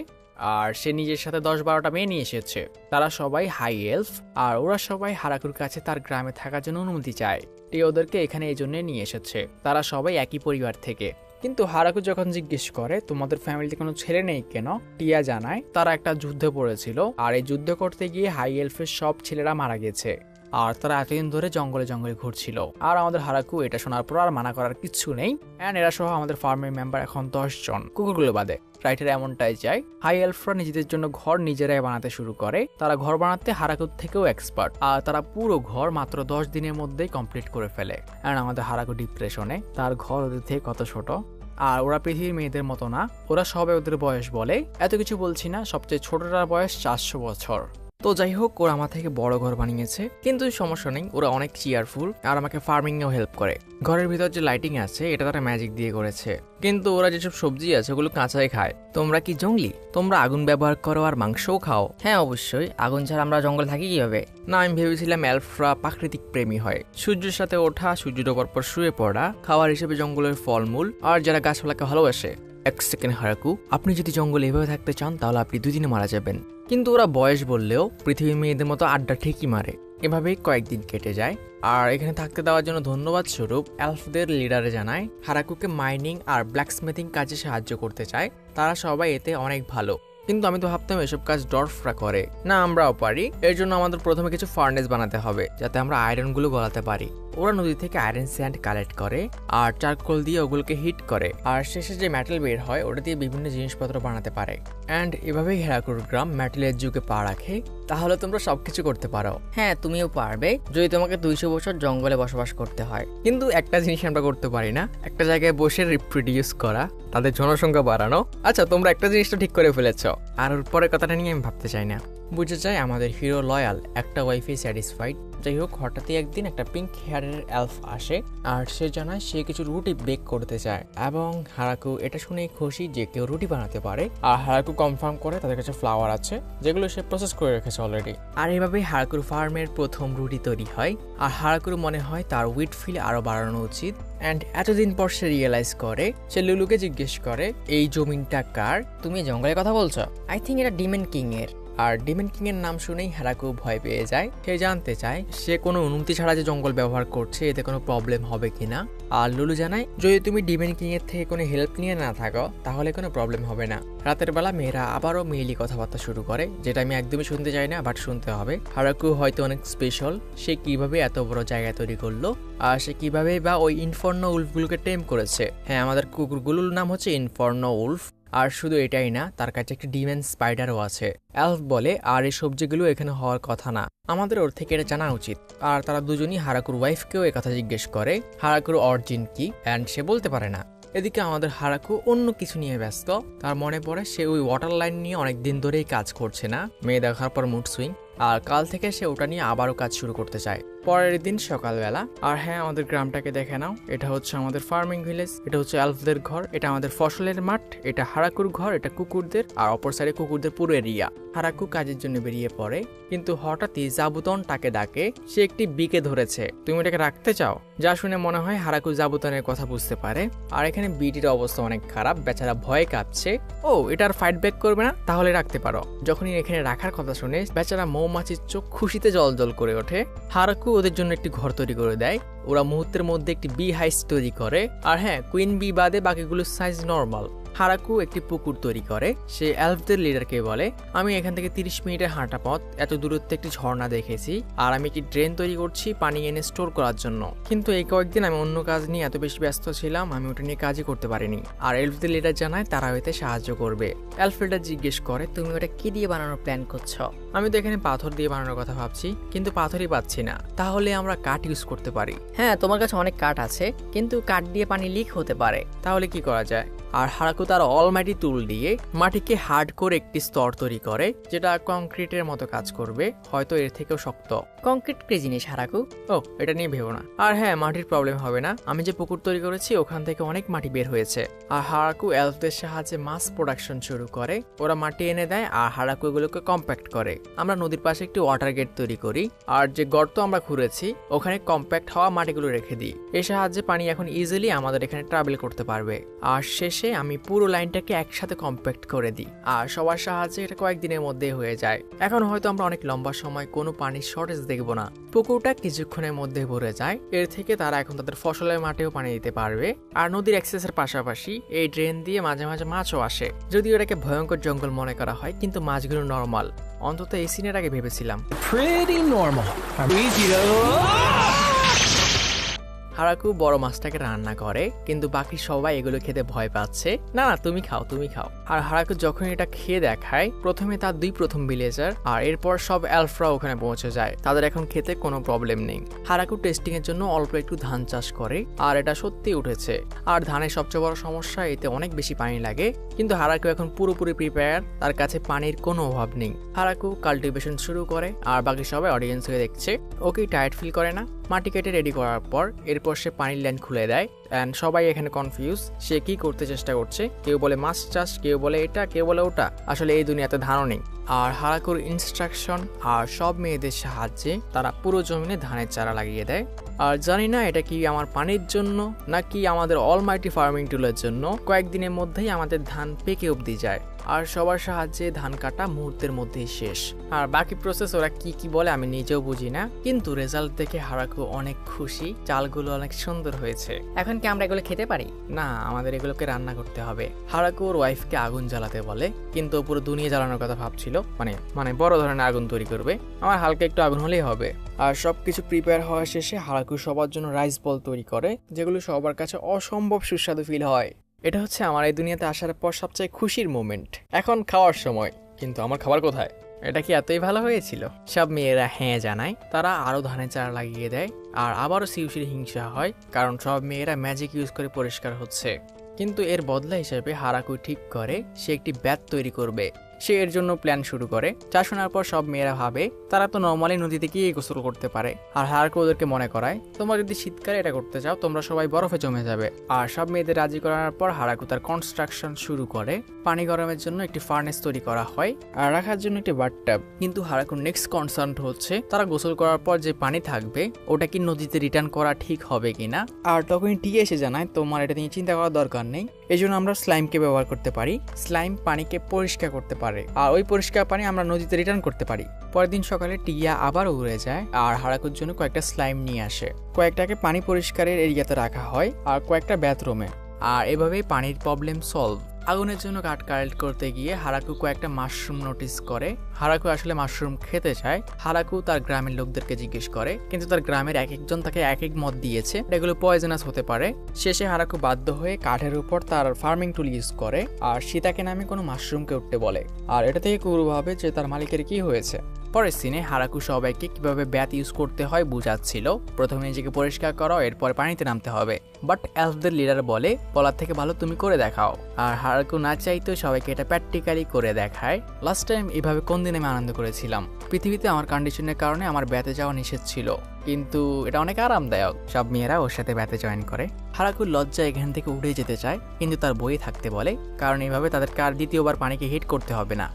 আর সে নিজের সাথে 10-12টা মেয়ে নিয়ে এসেছে। তারা সবাই হাই এলফ আর ওরা সবাই হারাকুর কাছে তার গ্রামে থাকার জন্য অনুমতি চায়। টিয়া ওদেরকে এখানে এই জন্য নিয়ে এসেছে, তারা সবাই একই পরিবার থেকে। কিন্তু হারাকু যখন জিজ্ঞেস করে তোমাদের ফ্যামিলিতে কোনো ছেলে নেই কেন, টিয়া জানায় তারা একটা যুদ্ধে পড়েছিল আর এই যুদ্ধ করতে গিয়ে হাই এলফের সব ছেলেরা মারা গেছে আর তারা এতদিন ধরে জঙ্গলে জঙ্গলে ঘুরছিল। আর আমাদের হারাকু এটা শোনার পর আর মানা করার কিছু নেই। অ্যান্ড এরা সহ আমাদের ফার্মের মেম্বার এখন 10 জন, কুকুরগুলো বাদে। রাইটার এমনটাই চায়। হাই এলফরা নিজেদের জন্য ঘর নিজেরাই বানাতে শুরু করে। তারা ঘর বানাতে হারাকুর থেকেও এক্সপার্ট আর তারা পুরো ঘর মাত্র 10 দিনের মধ্যেই কমপ্লিট করে ফেলে। অ্যান্ড আমাদের হারাকু ডিপ্রেশনে, তার ঘর ওদের থেকে কত ছোট। আর ওরা পৃথিবীর মেয়েদের মতো না, ওরা সবাই ওদের বয়স বলে। এত কিছু বলছি না, সবচেয়ে ছোটটার বয়স 400 বছর। তো যাই হোক, ওরা আমার থেকে বড় ঘর বানিয়েছে, কিন্তু সমস্যা নেই, ওরা অনেক চেয়ারফুল আর আমাকে ফার্মিং এও হেল্প করে। ঘরের ভিতর যে লাইটিং আছে এটা তারা ম্যাজিক দিয়ে করেছে, কিন্তু ওরা যেসব সবজি আছে ওগুলো কাঁচাই খায়। তোমরা কি জঙ্গলি? তোমরা আগুন ব্যবহার করো আর মাংসও খাও? হ্যাঁ অবশ্যই, আগুন ছাড়া আমরা জঙ্গলে থাকি কিভাবে? না, আমি ভেবেছিলাম এলফরা প্রাকৃতিক প্রেমী হয়, সূর্যের সাথে ওঠা, সূর্য ডোবার পর শুয়ে পড়া, খাওয়ার হিসেবে জঙ্গলের ফলমূল আর যারা গাছপালাকে ভালোবাসে। এক সেকেন্ড হারাকু, আপনি যদি জঙ্গলে এভাবে থাকতে চান তাহলে আপনি 2 দিনে মারা যাবেন। কিন্তু ওরা বয়স বললেও পৃথিবীর মেয়েদের মতো আড্ডা ঠিকই মারে। এভাবেই কয়েকদিন কেটে যায়। আর এখানে থাকতে দেওয়ার জন্য ধন্যবাদ স্বরূপ এলফদের লিডারে জানায় হারাকুকে মাইনিং আর ব্ল্যাকস্মিথিং কাজে সাহায্য করতে চায়। তারা সবাই এতে অনেক ভালো, কিন্তু আমি তো ভাবতাম এসব কাজ ডর্ফরা করে। না, আমরাও পারি। এর জন্য আমাদের প্রথমে কিছু ফার্নেস বানাতে হবে যাতে আমরা আয়রনগুলো গলাতে পারি। ওরা নদী থেকে আয়রন স্যান্ড কালেক্ট করে আর চারকোল দিয়ে ওগুলোকে হিট করে আর শেষে যে মেটাল বের হয় ওটা দিয়ে বিভিন্ন জিনিসপত্র বানাতে পারে। অ্যান্ড এভাবেই হেরাকুর গ্রাম মেটালের যুগে পা রাখে। তাহলে তোমরা সবকিছু করতে পারো। হ্যাঁ, তুমিও পারবে যদি তোমাকে 200 বছর জঙ্গলে বসবাস করতে হয়। কিন্তু একটা জিনিস আমরা করতে পারি না, একটা জায়গায় বসে রিপ্রোডিউস করা, তাদের জনসংখ্যা বাড়ানো। আচ্ছা, তোমরা একটা জিনিসটা ঠিক করে ফেলেছ, আর ওর পরের কথাটা নিয়ে আমি ভাবতে চাই না। বুঝে যায় আমাদের হিরো লয়াল, একটা ওয়াইফে স্যাটিসফাইড। যাই হোক, হঠাৎই একদিন একটা পিঙ্ক হেয়ারের এলফ আসে আর সে জানায় সে কিছু রুটি বেক করতে চায় এবং হারাকু এটা শুনেই খুশি যে কেউ রুটি বানাতে পারে। আর হারাকু কনফার্ম করে তাদের কাছে ফ্লাওয়ার আছে যেগুলো সে প্রসেস করে রেখেছে অলরেডি। আর এভাবেই হারাকুর ফার্মের প্রথম রুটি তৈরি হয়। আর হারাকুর মনে হয় তার উইট ফিল আরো বাড়ানো উচিত। অ্যান্ড এতদিন পর সে রিয়েলাইজ করে, সে লুলুকে জিজ্ঞেস করে এই জমিনটা কার? তুমি জঙ্গলের কথা বলছো? আই থিঙ্ক এটা ডিমন কিং এর। আর ডিমন কিং এর নাম শুনেই হারাকু ভয় পেয়ে যায়। সে জানতে চায় সে কোনো অনুমতি ছাড়া যে জঙ্গল ব্যবহার করছে এতে কোনো প্রবলেম হবে কিনা। আর লুলু জানায় যদি তুমি ডিমন কিং এর থেকে কোনো হেল্প নিয়ে না থাকো তাহলে কোনো প্রবলেম হবে না। রাতের বেলা মেয়েরা আবারও মেইলি কথাবার্তা শুরু করে, যেটা আমি একদমই শুনতে চাই না, বাট শুনতে হবে। হারাকু হয়তো অনেক স্পেশাল, সে কিভাবে এত বড় জায়গা তৈরি করলো আর সে কিভাবে বা ওই ইনফর্নো উলফগুলোকে টেম করেছে। হ্যাঁ, আমাদের কুকুরগুলোর নাম হচ্ছে ইনফর্নো উলফ। আর শুধু এটাই না, তার কাছে একটা ডিমেন স্পাইডারও আছে। এলফ বলে আর এই সবজিগুলো এখানে হওয়ার কথা না, আমাদের ওর থেকে এটা জানা উচিত। আর তারা দুজনই হারাকুর ওয়াইফকেও এই কথা জিজ্ঞেস করে হারাকুর অরিজিন কি, অ্যান্ড সে বলতে পারে না। এদিকে আমাদের হারাকু অন্য কিছু নিয়ে ব্যস্ত। তার মনে পড়ে সে ওই ওয়াটার লাইন নিয়ে অনেকদিন ধরেই কাজ করছে না, মেয়ে দেখার পর মুড সুইং। আর কাল থেকে সে ওটা নিয়ে আবারও কাজ শুরু করতে চায়। পরের দিন সকালবেলা, আর হ্যাঁ, আমাদের গ্রামটাকে দেখে নাও। এটা হচ্ছে আমাদের ফার্মিং ভিলেজ, এটা হচ্ছে এলফদের ঘর, এটা আমাদের ফসলের মাঠ, এটা হারাকুর ঘর, এটা কুকুরদের, আর অপর সাইডে কুকুরদের পুরো এরিয়া। হারাকু কাজের জন্য বেরিয়ে পড়ে, কিন্তু হঠাৎই জাবুতন তাকে ডাকে। সে একটি বিকে ধরেছে, তুমি এটাকে রাখতে চাও? যা শুনে মনে হয় হারাকু জাবুতনের কথা বুঝতে পারে। আর এখানে বিটির অবস্থা অনেক খারাপ, বেচারা ভয়ে কাঁপছে। ও, এটা আর ফাইট ব্যাক করবে না, তাহলে রাখতে পারো। যখনই এখানে রাখার কথা শুনে বেচারা মৌমাছির চোখ খুশিতে জল করে ওঠে। হারাকু ওদের জন্য একটি ঘর তৈরি করে দেয়। ওরা মুহূর্তের মধ্যে একটি বি হাইস তৈরি করে। আর হ্যাঁ, কুইন বি বাদে বাকিগুলোর সাইজ নর্মাল। হারাকু একটি পুকুর তৈরি করে। সে এলফদের লিডারকে বলে, আমি এখান থেকে 30 মিনিটের হাঁটা পথ, এত দূরত্বে একটি ঝর্ণা দেখেছি, আর আমি একটি ড্রেন তৈরি করছি পানি এনে স্টোর করার জন্য। কিন্তু এই কয়েকদিন আমি অন্য কাজ নিয়ে এত বেশি ব্যস্ত ছিলাম, আমি ওটা নিয়ে কাজই করতে পারিনি। আর এলফদের লিডার জানায় তারা এতে সাহায্য করবে। এলফ লিডার জিজ্ঞেস করে, তুমি ওটা কি দিয়ে বানানোর প্ল্যান করছো? আমি তো এখানে পাথর দিয়ে বানানোর কথা ভাবছি, কিন্তু পাথরই পাচ্ছি না। তাহলে আমরা কাঠ ইউজ করতে পারি। হ্যাঁ, তোমার কাছে অনেক কাঠ আছে, কিন্তু কাঠ দিয়ে পানি লিক হতে পারে। তাহলে কি করা যায়? আর হারাকু তার অলমাইটি টুল দিয়ে মাটিকে হার্ড করে একটি স্তর তৈরি করে, যেটা কংক্রিটের মতো কাজ করবে, হয়তো এর থেকেও শক্ত। কংক্রিট কি জিনিস হারাকু? ও, এটা নিয়ে ভেবো না। আর হ্যাঁ, মাটির প্রবলেম হবে না। আমি যে পুকুর তৈরি করেছি ওখান থেকে অনেক মাটি বের হয়েছে। আর হারাকু এলফদের সাহায্যে মাস প্রোডাকশন শুরু করে। ওরা মাটি এনে দেয় আর হারাকু এগুলোকে কম্প্যাক্ট করে। আমরা নদীর পাশে একটি ওয়াটার গেট তৈরি করি, আর যে গর্ত আমরা খুঁড়েছি ওখানে কম্প্যাক্ট হওয়া মাটিগুলো রেখে দিই। এর সাহায্যে পানি এখন ইজিলি আমাদের এখানে ট্রাভেল করতে পারবে। আর শেষে আমি পুরো লাইনটাকে একসাথে কম্প্যাক্ট করে দিই, আর সবার সাহায্যে এটা কয়েকদিনের মধ্যেই হয়ে যায়। এখন হয়তো আমরা অনেক লম্বা সময় কোনো পানির শর্টেজ দেখবো না। পুকুরটা কিছুক্ষণের মধ্যে ভরে যায়। এর থেকে তারা এখন তাদের ফসলের মাঠেও পানি দিতে পারবে। আর নদীর অ্যাক্সেসের পাশাপাশি এই ড্রেন দিয়ে মাঝে মাঝে মাছও আসে। যদিও এটাকে ভয়ঙ্কর জঙ্গল মনে করা হয়, কিন্তু মাছগুলো নর্মাল। অন্তত এই সিনের আগে ভেবেছিলাম। হারাকু বড় মাছটাকে রান্না করে, কিন্তু বাকি সবাই এগুলো খেতে ভয় পাচ্ছে। না না, তুমি খাও, তুমি খাও। আর হারাকু যখন এটা খেয়ে দেখায়, প্রথমে তার প্রথম ভিলেজার আর এরপর সব এলফরা ওখানে পৌঁছে যায়। তাদের এখন খেতে কোনো প্রবলেম নেই। হারাকু টেস্টিং এর জন্য অল্প একটু ধান চাষ করে, আর এটা সত্যি উঠেছে। আর ধানের সবচেয়ে বড় সমস্যা, এতে অনেক বেশি পানি লাগে। কিন্তু হারাকু এখন পুরোপুরি প্রিপেয়ার, তার কাছে পানির কোনো অভাব নেই। হারাকু কাল্টিভেশন শুরু করে, আর বাকি সবাই অডিয়েন্স হয়ে দেখছে। ওকে টায়ার্ড ফিল করে না। মাটি কেটে রেডি করার পর এরপর সে পানির লাইন খুলে দেয়। অ্যান্ড সবাই এখানে কনফিউজ, সে কি করতে চেষ্টা করছে। কেউ বলে মাছ চাষ, কেউ বলে এটা, কেউ বলে ওটা। আসলে এই দুনিয়াতে ধানও নেই। আর হারাকুর ইনস্ট্রাকশন আর সব মেয়েদের সাহায্যে তারা পুরো জমিনে ধানের চারা লাগিয়ে দেয়। আর জানি না এটা কি আমার পানির জন্য নাকি আমাদের অলমাইটি ফার্মিং টুলের জন্য, কয়েকদিনের মধ্যেই আমাদের ধান পেকে অবধি যায়। আর সবার সাহায্যে ধান কাটা মুহূর্তের মধ্যেই শেষ। আর বাকি প্রসেস ওরা কি বলে আমি নিজেও বুঝি না, কিন্তু রেজাল্ট দেখে হারাকু অনেক খুশি। চালগুলো অনেক সুন্দর হয়েছে। এখন কি আমরা এগুলো খেতে পারি? না, আমাদের এগুলোকে রান্না করতে হবে। হারাকু ওর ওয়াইফকে আগুন জ্বালাতে বলে, কিন্তু পুরো দুনিয়া জ্বালানোর কথা ভাবছিল। মানে বড় ধরনের আগুন তৈরি করবে। আমার হালকা একটু আগুন হলেই হবে। আর সবকিছু প্রিপেয়ার হওয়া শেষে হারাকু সবার জন্য রাইস বল তৈরি করে, যেগুলো সবার কাছে অসম্ভব সুস্বাদু ফিল হয়। এটা হচ্ছে আমার এই দুনিয়াতে আসার পর সবচেয়ে খুশির মোমেন্ট। এখন খাওয়ার সময়। কিন্তু আমার খাবার কোথায়? এটা কি এতই ভালো হয়েছিল? সব মেয়েরা হ্যাঁ জানায়। তারা আরো ধানের চারা লাগিয়ে দেয়। আর আবারও সিউসির হিংসা হয়, কারণ সব মেয়েরা ম্যাজিক ইউজ করে পরিষ্কার হচ্ছে। কিন্তু এর বদলা হিসেবে হারাকু ঠিক করে সে একটি ব্যাত তৈরি করবে। সে এর জন্য প্ল্যান শুরু করে। যা শোনার পর সব মেয়েরা ভাবে তারা তো নর্মালি নদীতে গিয়ে গোসল করতে পারে। আর হারাকু ওদেরকে মনে করায়, তোমরা যদি শীতকালে এটা করতে চাও তোমরা সবাই বরফে জমে যাবে। আর সব মেয়েদের রাজি করানোর পর হারাকু তার কনস্ট্রাকশন শুরু করে। পানি গরমের জন্য একটি ফার্নেস তৈরি করা হয়, আর রাখার জন্য একটি বাথটাব। কিন্তু হারাকুর নেক্সট কনসার্ন হচ্ছে তারা গোসল করার পর যে পানি থাকবে ওটা কি নদীতে রিটার্ন করা ঠিক হবে কিনা। আর তখনই টিকে এসে জানায়, তোমার এটা নিয়ে চিন্তা করার দরকার নেই। এই জন্য আমরা স্লাইমকে ব্যবহার করতে পারি। স্লাইম পানিকে পরিষ্কার করতে পারে। পারে, আর ওই পরিষ্কার পানি আমরা নদীতে রিটার্ন করতে পারি। পরের দিন সকালে টিয়া আবার উড়ে যায় আর হারাকুর জন্য কয়েকটা স্লাইম নিয়ে আসে। কয়েকটাকে পানি পরিষ্কারের এরিয়াতে রাখা হয় আর কয়েকটা বাথরুমে। আর এভাবেই পানির প্রবলেম সলভ। আগুনের জন্য কাঠ কালেক্ট করতে গিয়ে হারাকু কয়েকটা মাশরুম নোটিস করে। হারাকু আসলে মাশরুম খেতে চায়। হারাকু তার গ্রামের লোকদেরকে জিজ্ঞেস করে, কিন্তু তার গ্রামের এক একজন তাকে এক এক মত দিয়েছে, এগুলো পয়জনাস হতে পারে। শেষে হারাকু বাধ্য হয়ে কাঠের উপর তার ফার্মিং টুল ইউজ করে আর সীতাকে নামে কোনো মাশরুমকে উঠতে বলে। আর এটা থেকে কুরু ভাবে যে তার মালিকের কি হয়েছে। পরের সিনে হারাকু সবাইকে কিভাবে ব্যাথ ইউজ করতে হয় বুঝাচ্ছিল। প্রথমে নিজেকে পরিষ্কার করো, এরপর পানিতে নামতে হবে। বাট এলফদের লিডার বলার থেকে ভালো তুমি করে দেখাও। আর হারাকু না চাইতো সবাইকে এটা প্র্যাকটিক্যালি করে দেখায়। লাস্ট টাইম এভাবে কোন দিন আমি আনন্দ করেছিলাম। পৃথিবীতে আমার কন্ডিশনের কারণে আমার ব্যাথে যাওয়া নিষেধ ছিল, কিন্তু এটা অনেক আরামদায়ক। সব মেয়েরা ওর সাথে ব্যাথে জয়েন করে। হারাকুর লজ্জা এখান থেকে উঠে যেতে চায়, কিন্তু তার বইয়ে থাকতে বলে, কারণ এইভাবে তাদেরকে আর দ্বিতীয়বার পানিকে হিট করতে হবে না।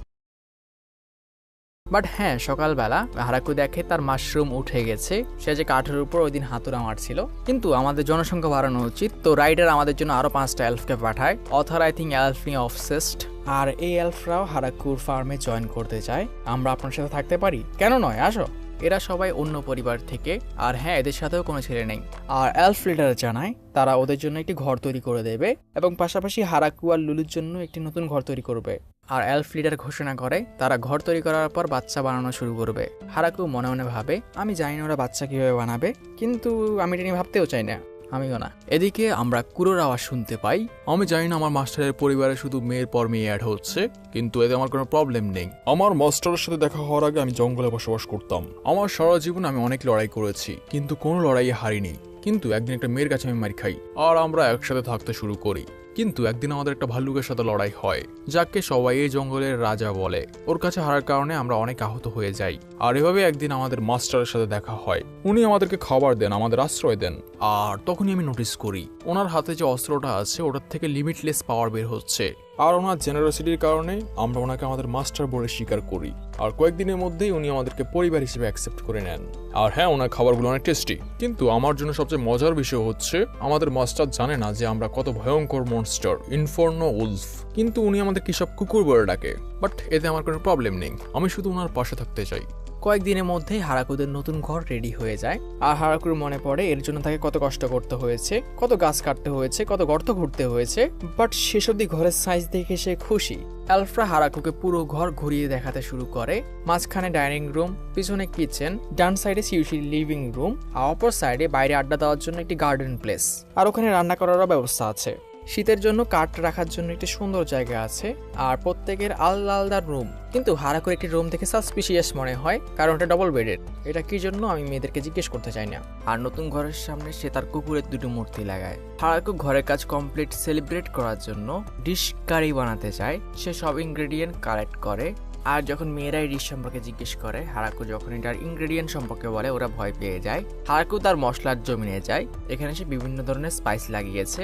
বাট হ্যাঁ, সকালবেলা হারাকু দেখে তার মাশরুম উঠে গেছে। সে যে কাঠের উপর ওই দিন হাতুড়া মারছিল। কিন্তু আমাদের জনসংখ্যা বাড়ানো উচিত, তো রাইডার আমাদের জন্য আরো 5টা এলফকে পাঠায়। অথর আই থিঙ্ক এলফ নিয়ে অবসেসড। আর এই এলফরাও হারাকুর ফার্মে জয়েন করতে চায়। আমরা আপনার সাথে থাকতে পারি? কেন নয়, আসো। এরা সবাই অন্য পরিবার থেকে, আর হ্যাঁ, এদের সাথেও কোনো ছেলে নেই। আর এলফ লিডার জানায় তারা ওদের জন্য একটি ঘর তৈরি করে দেবে এবং পাশাপাশি হারাকু আর লুলুর জন্য একটি নতুন ঘর তৈরি করবে। আর এলফ লিডার ঘোষণা করে তারা ঘর তৈরি করার পর বাচ্চা বানানো শুরু করবে। হারাকু মনে মনে ভাবে, আমি জানি না ওরা বাচ্চা কিভাবে বানাবে, কিন্তু আমি এটা নিয়ে ভাবতেও চাই না, আমিও না। এদিকে আমরা কুরোর আওয়াজ শুনতে পাই। আমি জানি না আমার মাস্টারের পরিবারে শুধু মেয়ের পর মেয়ে অ্যাড হচ্ছে, কিন্তু এতে আমার কোনো প্রবলেম নেই। আমার মাস্টারের সাথে দেখা হওয়ার আগে আমি জঙ্গলে বসবাস করতাম। আমার সারা জীবন আমি অনেক লড়াই করেছি, কিন্তু কোনো লড়াইয়ে হারিনি। কিন্তু একদিন একটা মেয়ের কাছে আমি মার খাই আর আমরা একসাথে থাকতে শুরু করি। কিন্তু একদিন আমাদের একটা ভাল্লুকের সাথে লড়াই হয়, যাকে সবাই এই জঙ্গলের রাজা বলে। ওর কাছে হারার কারণে আমরা অনেক আহত হয়ে যাই। আর এভাবে একদিন আমাদের মাস্টারের সাথে দেখা হয়। উনি আমাদেরকে খাবার দেন, আমাদের আশ্রয় দেন। আর তখনই আমি নোটিস করি ওনার হাতে যে অস্ত্রটা আছে ওটার থেকে লিমিটলেস পাওয়ার বের হচ্ছে। আর ওনার জেনারসিটির কারণে আমরা ওনাকে আমাদের মাস্টার বলে স্বীকার করি। আর কয়েকদিনের মধ্যেই উনি আমাদেরকে পরিবার হিসেবে অ্যাকসেপ্ট করে নেন। আর হ্যাঁ, ওনার খাবারগুলো অনেক টেস্টি। কিন্তু আমার জন্য সবচেয়ে মজার বিষয় হচ্ছে আমাদের মাস্টার জানে না যে আমরা কত ভয়ঙ্কর মনস্টার, ইনফার্নো উলফ। কিন্তু উনি আমাদের কি সব কুকুর বলে ডাকে। বাট এতে আমার কোনো প্রবলেম নেই, আমি শুধু ওনার পাশে থাকতে চাই। কয়েকদিনের মধ্যেই হারাকুদের নতুন ঘর রেডি হয়ে যায়। আর হারাকুর মনে পড়ে এর জন্য তাকে কত কষ্ট করতে হয়েছে, কত গাছ কাটতে হয়েছে, কত গর্ত ঘুরতে হয়েছে। বাট শেষ অব্দি ঘরের সাইজ দেখে সে খুশি। এলফরা হারাকুকে পুরো ঘর ঘুরিয়ে দেখাতে শুরু করে। মাঝখানে ডাইনিং রুম, পিছনে কিচেন, ডান সাইডে সিউসি লিভিং রুম, আর অপর সাইডে বাইরে আড্ডা দেওয়ার জন্য একটি গার্ডেন প্লেস। আর ওখানে রান্না করারও ব্যবস্থা আছে। শীতের জন্য কাঠ রাখার জন্য একটি সুন্দর জায়গা আছে। আর প্রত্যেকের আলাদা আলাদা রুম। কিন্তু হারাকুর একটি রুম থেকে সাসপিশিয়াস মনে হয়, কারণ এটা ডবল বেডের। এটা কি জন্য আমি মেয়েদেরকে জিজ্ঞেস করতে চাই না। আর নতুন ঘরের সামনে সে তার কুকুরের দুটো মূর্তি লাগায়। হারাকু ঘরের কাজ কমপ্লিট সেলিব্রেট করার জন্য ডিশ কারি বানাতে চায়। সে সব ইনগ্রেডিয়েন্ট কালেক্ট করে। আর যখন মেয়েরা এই ডিশ সম্পর্কে জিজ্ঞেস করে, হারাকু যখন এটার ইনগ্রেডিয়েন্ট সম্পর্কে বলে, ওরা ভয় পেয়ে যায়। হারাকু তার মশলার জমিনে যায়। এখানে সে বিভিন্ন ধরনের স্পাইস লাগিয়েছে।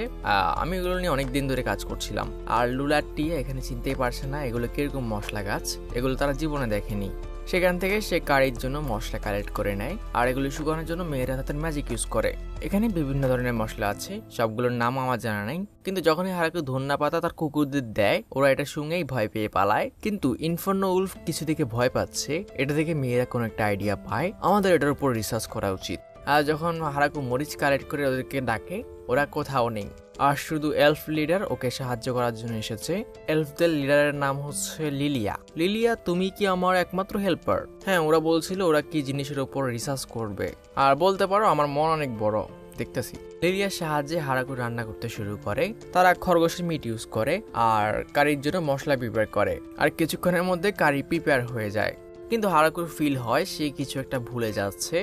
আমি এগুলো নিয়ে অনেক দিন ধরে কাজ করছিলাম। আর লুলার টিয়া এখানে চিনতেই পারছে না এগুলো কিরকম মশলা গাছ, এগুলো তারা জীবনে দেখেনি। সেখান থেকে সে কারির জন্য মশলা কালেক্ট করে নেয়। আর এগুলো শুকানোর জন্য মেয়েরা তাদের ম্যাজিক ইউজ করে। এখানে বিভিন্ন ধরনের মশলা আছে, সবগুলোর নাম আমার জানা নেই। কিন্তু যখনই হারাকু ধন্যা পাতা তার কুকুরদের দেয়, ওরা এটা শুনেই ভয় পেয়ে পালায়। কিন্তু ইনফার্নো উলফ কিছু দিকে ভয় পাচ্ছে, এটা থেকে মেয়েরা কোনো একটা আইডিয়া পায়, আমাদের এটার উপর রিসার্চ করা উচিত। আর যখন হারাকু মরিচ কালেক্ট করে ওদেরকে ডাকে, ওরা কোথাও নেই। আর শুধু এলফ লিডার ওকে সাহায্য করার জন্য এসেছে। এলফদের লিডারের নাম হচ্ছে লিলিয়া। লিলিয়া, তুমি কি আমার একমাত্র হেল্পার? হ্যাঁ, ওরা বলছিল ওরা কি জিনিসের উপর রিসার্চ করবে। আর বলতে পারো আমার মন অনেক বড়, দেখতেছি। লিলিয়ার সাহায্যে হারাকু রান্না করতে শুরু করে। তারা খরগোশের মিট ইউজ করে আর কারির জন্য মশলা প্রিপেয়ার করে। আর কিছুক্ষণের মধ্যে কারি প্রিপেয়ার হয়ে যায়। কিন্তু হারাকুর ফিল হয় সে কিছু একটা ভুলে যাচ্ছে।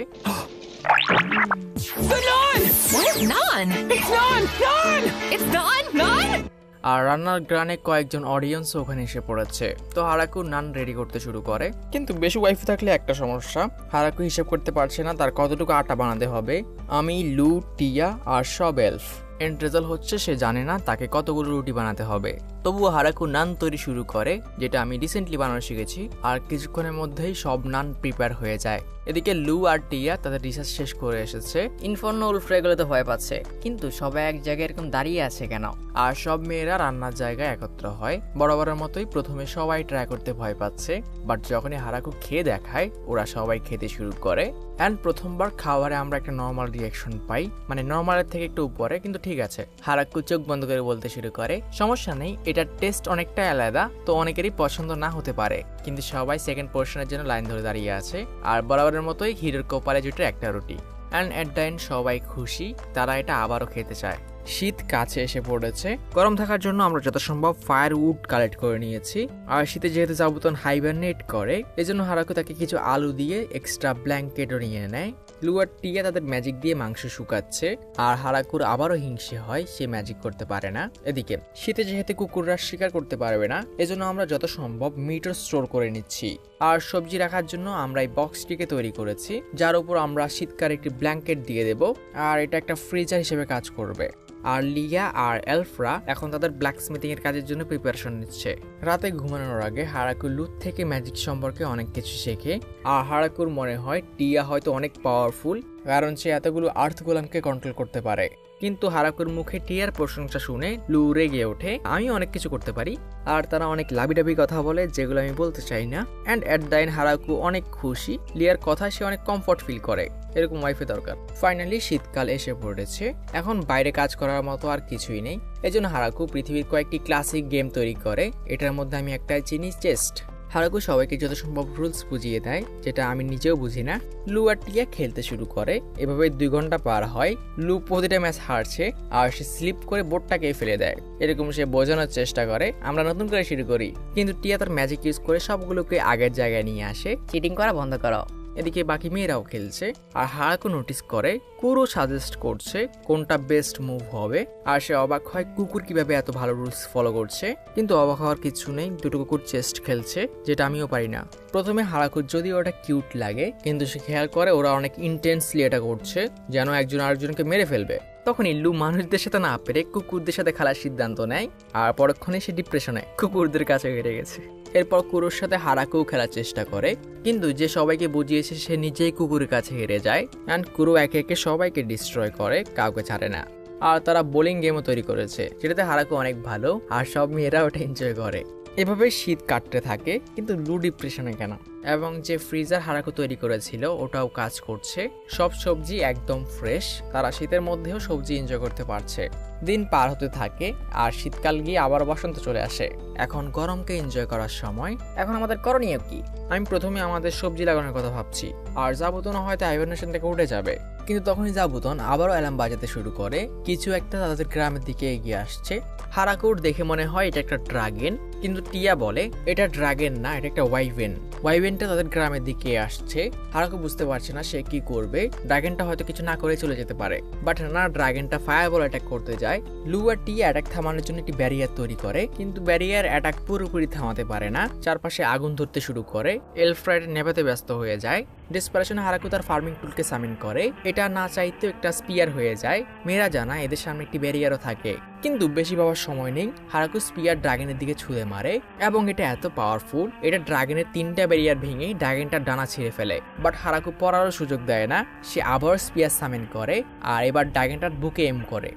আর রান্নার গ্রানে কয়েকজন অডিয়েন্স ওখানে এসে পড়েছে। তো হারাকু নান রেডি করতে শুরু করে। কিন্তু বেশি ওয়াইফ থাকলে একটা সমস্যা, হারাকু হিসেব করতে পারছে না তার কতটুকু আটা বানাতে হবে। আমি, লু, টিয়া আর সব এলফ এন্ড রেজাল্ট হচ্ছে সে জানে না তাকে কতগুলো রুটি বানাতে হবে। তবুও হারাকু নান তৈরি শুরু করে, যেটা আমি রিসেন্টলি বানানো শিখেছি, আর কিছুক্ষণের মধ্যেই সব নান প্রিপেয়ার হয়ে যায়। এদিকে লু আর টিয়া তাদের রিসার্চ শেষ করে এসেছে। ইনফর্নো উলফরা এগুলো তো ভয় পাচ্ছে, কিন্তু সবাই এক জায়গায় এরকম দাঁড়িয়ে আছে কেন? আর সব মেয়েরা রান্নার জায়গায় একত্র হয়। বরাবরের মতোই প্রথমে সবাই ট্রাই করতে ভয় পাচ্ছে, বাট যখনই হারাকু খেয়ে দেখায় ওরা সবাই খেতে শুরু করে। অ্যান্ড প্রথমবার খাবারে আমরা একটা নর্মাল রিয়াকশন পাই, মানে নর্মালের থেকে একটু উপরে, কিন্তু ঠিক আছে। হারাকু চোখ বন্ধ করে বলতে শুরু করে, সমস্যা নেই, এটার টেস্ট অনেকটা আলাদা, তো অনেকেরই পছন্দ না হতে পারে। কিন্তু সবাই সেকেন্ড পোর্শনের জন্য লাইন ধরে দাঁড়িয়ে আছে। আর বরাবরের মতোই হিরোর কপালে জুটে একটা রুটি। অ্যান্ড এট দ্য এন্ড সবাই খুশি, তারা এটা আবারও খেতে চায়। শীত কাছে এসে পড়েছে, গরম থাকার জন্য আমরা যথাসম্ভব ফায়ার উড কালেক্ট করে নিয়েছি। আর শীতে যেহেতু জাবুতন হাইবারনেট করে, এজন্য হারাকু তাকে কিছু আলু দিয়ে এক্সট্রা ব্ল্যাঙ্কেটও নিয়ে নেয়। লু আর টিয়া তাদের ম্যাজিক দিয়ে মাংস শুকাচ্ছে, আর হারাকুর আবারও হিংসে হয়, সে ম্যাজিক করতে পারে না। এদিকে শীতে যেহেতু কুকুররা শিকার করতে পারবে না, এজন্য আমরা যত সম্ভব মিটও স্টোর করে নিচ্ছি। আর সবজি রাখার জন্য আমরা এই বক্সটিকে তৈরি করেছি, যার উপর আমরা শীতকালে একটি ব্ল্যাঙ্কেট দিয়ে দেব, আর এটা একটা ফ্রিজার হিসেবে কাজ করবে। আর লিয়া আর এলফরা এখন তাদের ব্ল্যাক স্মিথিং এর কাজের জন্য প্রিপারেশন নিচ্ছে। রাতে ঘুমানোর আগে হারাকু লুথ থেকে ম্যাজিক সম্পর্কে অনেক কিছু শেখে। আর হারাকুর মনে হয় টিয়া হয়তো অনেক পাওয়ারফুল, কারণ সে এতগুলো আর্থ গোলামকে কন্ট্রোল করতে পারে। কিন্তু হারাকুর মুখে টিয়ার প্রশংসা শুনে লু রেগে ওঠে, আমি অনেক কিছু করতে পারি। আর তারা অনেক লাবিডাবি কথা বলে, যেগুলো আমি বলতে চাই না। অ্যান্ড এট দ্য এন্ড হারাকু অনেক খুশি, লিয়ার কথায় সে অনেক কমফর্ট ফিল করে, এরকম ওয়াইফে দরকার। ফাইনালি শীতকাল এসে পড়েছে, এখন বাইরে কাজ করার মতো আর কিছুই নেই। এজন্য হারাকু পৃথিবীর কয়েকটি ক্লাসিক গেম তৈরি করে। এটার মধ্যে আমি একটাই চিনি, চেস্ট। হারাকু সবাইকে যত সম্ভব রুলস বুঝিয়ে দেয়, যেটা আমি নিজেও বুঝি না। লু আর টিয়া খেলতে শুরু করে, এভাবে 2 ঘন্টা পার হয়। লু প্রতিটা ম্যাচ হারছে, আর সে স্লিপ করে বোর্ডটাকে ফেলে দেয়, এরকম সে বোঝানোর চেষ্টা করে আমরা নতুন করে শুরু করি। কিন্তু টিয়া তার ম্যাজিক ইউজ করে সবগুলোকে আগের জায়গায় নিয়ে আসে। চিটিং করা বন্ধ করো। এদিকে বাকি মেয়েরাও খেলছে, আর হারাকু নোটিস করে কুরো সাজেস্ট করছে কোনটা বেস্ট মুভ হবে। আর সে অবাক হয় কুকুর কিভাবে এত ভালো রুলস ফলো করছে। কিন্তু অবাক হওয়ার কিছু নেই, দুটো কুকুর চেস্ট খেলছে, যেটা আমিও পারি না। প্রথমে হারাকুর যদিও ওটা কিউট লাগে, কিন্তু সে খেয়াল করে ওরা অনেক ইন্টেন্সলি এটা করছে, যেন একজন আরেকজনকে মেরে ফেলবে। তখনই লু মানুষদের সাথে না পেরে কুকুরদের সাথে খেলার সিদ্ধান্ত নেয়, আর পরক্ষণে সে ডিপ্রেশনে কুকুরদের কাছে হেরে গেছে। এরপর কুকুরের সাথে হারাকুও খেলার চেষ্টা করে, কিন্তু যে সবাইকে বুঝিয়েছে সে নিজেই কুকুরের কাছে হেরে যায়। অ্যান্ড কুরু একে একে সবাইকে ডিস্ট্রয় করে, কাউকে ছাড়ে না। আর তারা বোলিং গেমও তৈরি করেছে, যেটাতে হারাকু অনেক ভালো, আর সব মেয়েরা ওটা এনজয় করে। এভাবে শীত কাটতে থাকে, কিন্তু লু ডিপ্রেশনে কেন? এবং যে ফ্রিজার হারাকু তৈরি করেছিল ওটাও কাজ করছে, সব সবজি একদম ফ্রেশ, তারা শীতের মধ্যেও সবজি এনজয় করতে পারছে। দিন পার হতে থাকে, আর শীতকাল গিয়ে আবার বসন্ত চলে আসে। এখন গরমকে এনজয় করার সময়। এখন আমাদের করণীয় কি? আমি প্রথমে আমাদের সবজি লাগানোর কথা ভাবছি, আর জাবুতন হয়তো হাইবারনেশন থেকে উঠে যাবে। কিন্তু তখনই জাবুতন আবারও অ্যালার্ম বাজাতে শুরু করে, কিছু একটা তাদের গ্রামের দিকে এগিয়ে আসছে। হারাকুর দেখে মনে হয় এটা একটা ড্রাগন, কিন্তু টিয়া বলে এটা ড্রাগন না, এটা একটা ওয়াইভেন। ওয়াইভেনটা তাদের গ্রামের দিকে আসছে। হারাকু বুঝতে পারছে না সে কি করবে। ড্রাগনটা হয়তো কিছু না করে চলে যেতে পারে, বাট না, ড্রাগনটা ফায়ারবল অ্যাটাক করতে যায়। লু আর টিয়া অ্যাটাক থামানোর জন্য একটি ব্যারিয়ার তৈরি করে, কিন্তু ব্যারিয়ার অ্যাটাক পুরোপুরি থামাতে পারে না। চারপাশে আগুন ধরতে শুরু করে, এলফ্রেড নেভাতে ব্যস্ত হয়ে যায়। ডেসপারেশনে হারাকু তার ফার্মিং টুলকে সামিন করে, এটা না চাইতেও একটা স্পিয়ার হয়ে যায়। মেয়েরা জানায় এদের সামনে একটি ব্যারিয়ারও থাকে, কিন্তু বেশি পাওয়ার সময় নেই। হারাকু স্পিয়ার ড্রাগনের দিকে ছুঁড়ে মারে, এবং এটা এত পাওয়ারফুল, এটা ড্রাগনের 3টা ব্যারিয়ার ভেঙে ড্রাগনটার ডানা ছিঁড়ে ফেলে। বাট হারাকু পড়ারও সুযোগ দেয় না, সে আবার স্পিয়ার সামিন করে, আর এবার ড্রাগনটার বুকে এম করে।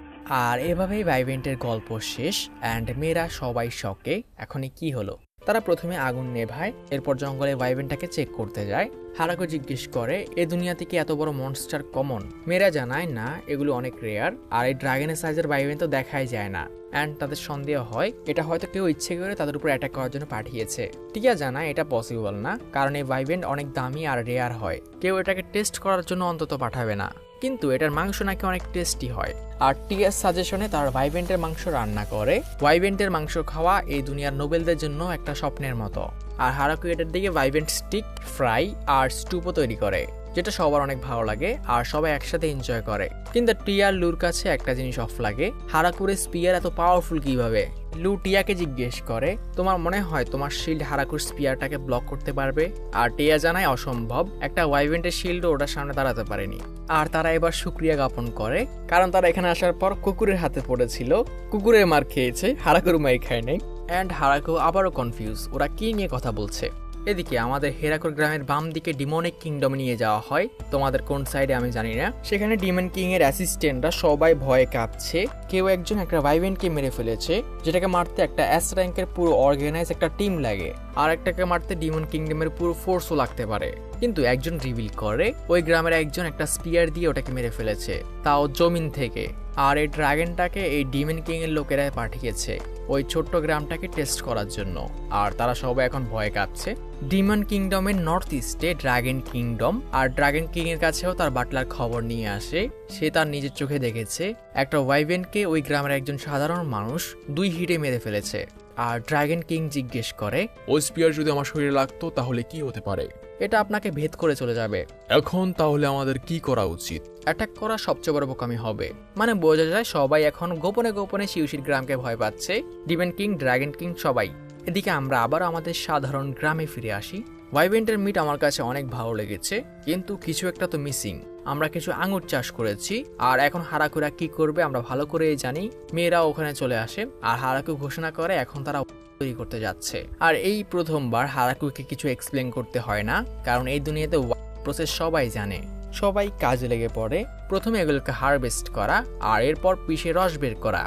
আর এভাবেই ভাইভেন্টের গল্প শেষ। অ্যান্ড মেয়েরা সবাই শকে, এখনই কি হলো? তারা প্রথমে আগুন নেভায়, এরপর জঙ্গলে ভাইভেন্টটাকে চেক করতে যায়। হারাকু জিজ্ঞেস করে এ দুনিয়াতে কি এত বড় মনস্টার কমন? মেয়েরা জানায় না, এগুলো অনেক রেয়ার, আর এই ড্রাগনের সাইজের ভাইভেন্ট তো দেখাই যায় না। অ্যান্ড তাদের সন্দেহ হয় এটা হয়তো কেউ ইচ্ছে করে তাদের উপর অ্যাটাক করার জন্য পাঠিয়েছে। টিয়া জানায় এটা পসিবল না, কারণ এই ভাইভেন্ট অনেক দামি আর রেয়ার হয়, কেউ এটাকে টেস্ট করার জন্য অন্তত পাঠাবে না। কিন্তু এটার মাংস নাকি অনেক টেস্টি হয়। আর টিয়ার সাজেশনে তার ভাইভেন্টের মাংস রান্না করে। ভাইভেন্টের মাংস খাওয়া এই দুনিয়ার নোবেলদের জন্য একটা স্বপ্নের মতো। আর হারাকু এটার দিকে ভাইভেন্ট স্টিক, ফ্রাই আর স্টুপও তৈরি করে। যেটা সবার অনেক ভালো লাগে আর সবাই একসাথে এনজয় করে। কিন্তু টিয়া আর লুর কাছে একটা জিনিস অফ লাগে, হারাকুরের স্পিয়ার এত পাওয়ারফুল কিভাবে। লু টিয়াকে জিজ্ঞেস করে, তোমার মনে হয় তোমার শিল্ড হারাকুর স্পিয়ারটাকে ব্লক করতে পারবে? আর টিয়া জানায় অসম্ভব, একটা ওয়াইভেন্টের শিল্ডও ওটার সামনে দাঁড়াতে পারেনি। আর তারা এবার শুকরিয়া জ্ঞাপন করে, কারণ তারা এখানে আসার পর কুকুরের হাতে পড়েছিল, কুকুরের মার খেয়েছে, হারাকুর মাই খায় নাই। অ্যান্ড হারাকু আবারও কনফিউজ, ওরা কি নিয়ে কথা বলছে। এদিকে আমাদের হেরাকুর গ্রামের বাম দিকে ডিমনিক কিংডমে নিয়ে যাওয়া হয়, তোমাদের কোন সাইডে আমি জানি না। সেখানে ডিমন কিং এর অ্যাসিস্ট্যান্টরা সবাই ভয়ে কাঁপছে। কেউ একজন একটা ভাইভেন্টকে মেরে ফেলেছে, যেটাকে মারতে একটা এস র্যাঙ্কের পুরো অর্গানাইজ একটা টিম লাগে, আর একটাকে মারতে ডিমন কিংডমের পুরো ফোর্সও লাগতে পারে। কিন্তু একজন রিভিল করে ওই গ্রামের একজন একটা স্পিয়ার দিয়ে ওটাকে মেরে ফেলেছে, তাও জমিন থেকে। আর এই ড্রাগনটাকে এই ডিমন কিং এর লোকেরা পাঠিয়েছে ওই ছোট্ট গ্রামটাকে টেস্ট করার জন্য, আর তারা সবাই এখন ভয়ে কাঁপছে। ডিমন কিংডমের নর্থ ইস্টে ড্রাগন কিংডম, আর ড্রাগন কিং এর কাছেও তার বাটলার খবর নিয়ে আসে। সে তার নিজের চোখে দেখেছে একটা ওয়াইভেনকে ওই গ্রামের একজন সাধারণ মানুষ 2 হিটে মেরে ফেলেছে। আর ড্রাগন কিং জিজ্ঞেস করে, ওই স্পিয়ার যদি আমার শরীরে লাগতো তাহলে কি হতে পারে? এটা আপনাকে ভেদ করে চলে যাবে। এখন তাহলে আমাদের কি করা উচিত? অ্যাটাক করা সবচেয়ে বড় বোকামি হবে। মানে বোঝা যায় সবাই এখন গোপনে গোপনে শিউশির গ্রামকে ভয় পাচ্ছে, ডিমন কিং, ড্রাগন কিং সবাই। এদিকে আমরা আবার আমাদের সাধারণ গ্রামে ফিরে আসি। ওয়াইভেন্টের মিট আমার কাছে অনেক ভালো লেগেছে, কিন্তু কিছু একটা তো মিসিং। আমরা কিছু আঙুর চাষ করেছি, আর এখন হারাকুরা কি করবে আমরা ভালো করেই জানি। মেয়েরা ওখানে চলে আসে, আর হারাকু ঘোষণা করে এখন তারা তৈরি করতে যাচ্ছে। আর এই প্রথমবার হারাকুকে কিছু এক্সপ্লেন করতে হয় না, কারণ এই দুনিয়াতে প্রসেস সবাই জানে। সবাই কাজে লেগে পড়ে। প্রথমে এগুলোকে হারভেস্ট করা, আর এরপর পিষে রস বের করা।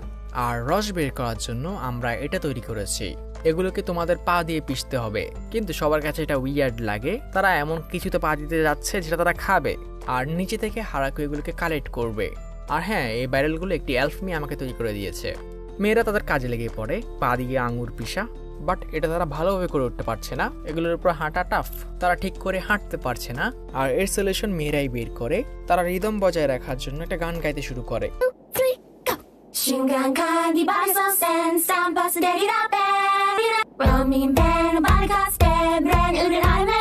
আর রস বের করার জন্য আমরা এটা তৈরি করেছি, এগুলোকে তোমাদের পা দিয়ে পিষতে হবে। কিন্তু সবার কাছে এটা উইয়ার্ড লাগে, তারা এমন কিছুতে পা দিতে যাচ্ছে যেটা তারা খাবে। আর নিচে থেকে হারাকু এগুলোকে কালেক্ট করবে। আর হ্যাঁ, এই ব্যারেলগুলো একটি এলফমি আমাকে তৈরি করে দিয়েছে। মেয়েরা তাদের কাজে লেগে পড়ে, পা দিয়ে আঙুর পিষা। বাট এটা তারা ভালোভাবে করে উঠতে পারছে না, এগুলোর উপর হাঁটা টাফ, তারা ঠিক করে হাঁটতে পারছে না। আর এর সলিউশন মেয়েরাই বের করে। তারা রিদম বজায় রাখার জন্য একটা গান গাইতে শুরু করে। 신강간이 발소센 쌈버스 데리다 뱀 러밍 뱀 바리카스 뱀 랭 으르라르메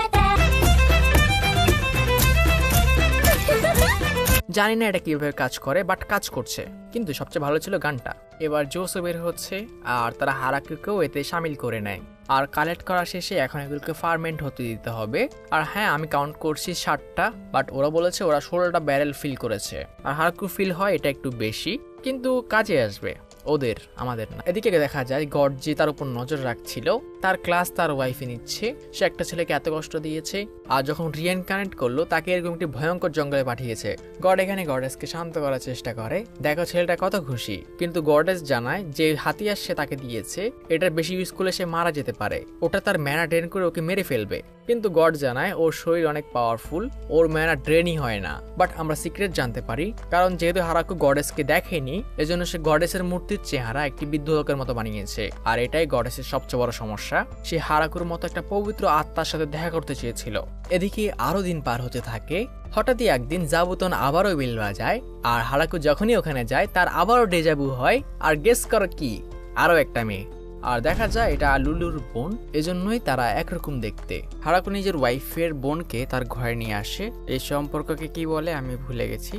জানি না এটা কিভাবে কাজ করে, বাট কাজ করছে। কিন্তু সবচেয়ে ভালো ছিল গানটা। এবার জোসও বের হচ্ছে, আর তারা হারাকুকেও এতে সামিল করে নেয়। আর কালেক্ট করা শেষে এখন এগুলোকে ফার্মেন্ট হতে দিতে হবে। আর হ্যাঁ, আমি কাউন্ট করছি 60টা, বাট ওরা বলেছে ওরা 16টা ব্যারেল ফিল করেছে। আর হারাকু ফিল হয় এটা একটু বেশি, কিন্তু কাজে আসবে ওদের, আমাদের না। এদিকে দেখা যায় গড যে তার উপর নজর রাখছিল, তার ক্লাস তার ওয়াইফে নিচ্ছে। সে একটা ছেলেকে এত কষ্ট দিয়েছে, আর যখন রিএনকানেক্ট করলো তাকে এরকম একটি ভয়ঙ্কর জঙ্গলে পাঠিয়েছে। গড এখানে গডেসকে শান্ত করার চেষ্টা করে, দেখো ছেলেটা কত খুশি। কিন্তু গডেস জানায় যে হাতিয়ার সে তাকে দিয়েছে এটার বেশি ইউজ করলে সে মারা যেতে পারে, ওটা তার ম্যানা ড্রেন করে ওকে মেরে ফেলবে। কিন্তু গড জানায় ওর শরীর অনেক পাওয়ারফুল, ওর ম্যানা ড্রেনই হয় না। বাট আমরা সিক্রেট জানতে পারি, কারণ যেহেতু হারাকু গডেসকে দেখেনি, এজন্য সে গডেসের মূর্তির চেহারা একটি বৃদ্ধ লোকের মতো বানিয়েছে। আর এটাই গডেসের সবচেয়ে বড় সমস্যা, সে হারাকুর মতো একটা পবিত্র আত্মার সাথে দেখা করতে চেয়েছিল। এদিকে আরো দিন পার হতে থাকে। হঠাৎই একদিন জাবুতন আবারও বেল বাজায়, আর হারাকু যখনই ওখানে যায় তার আবারও ডেজাবু হয়। আর গেস করো কি, আরো একটা মেয়ে। আর দেখা যায় এটা লুলুর বোন, এজন্যই তারা একরকম দেখতে। হারাকু নিজের ওয়াইফের বোনকে তার ঘরে নিয়ে আসে। এই সম্পর্ককে কি বলে আমি ভুলে গেছি।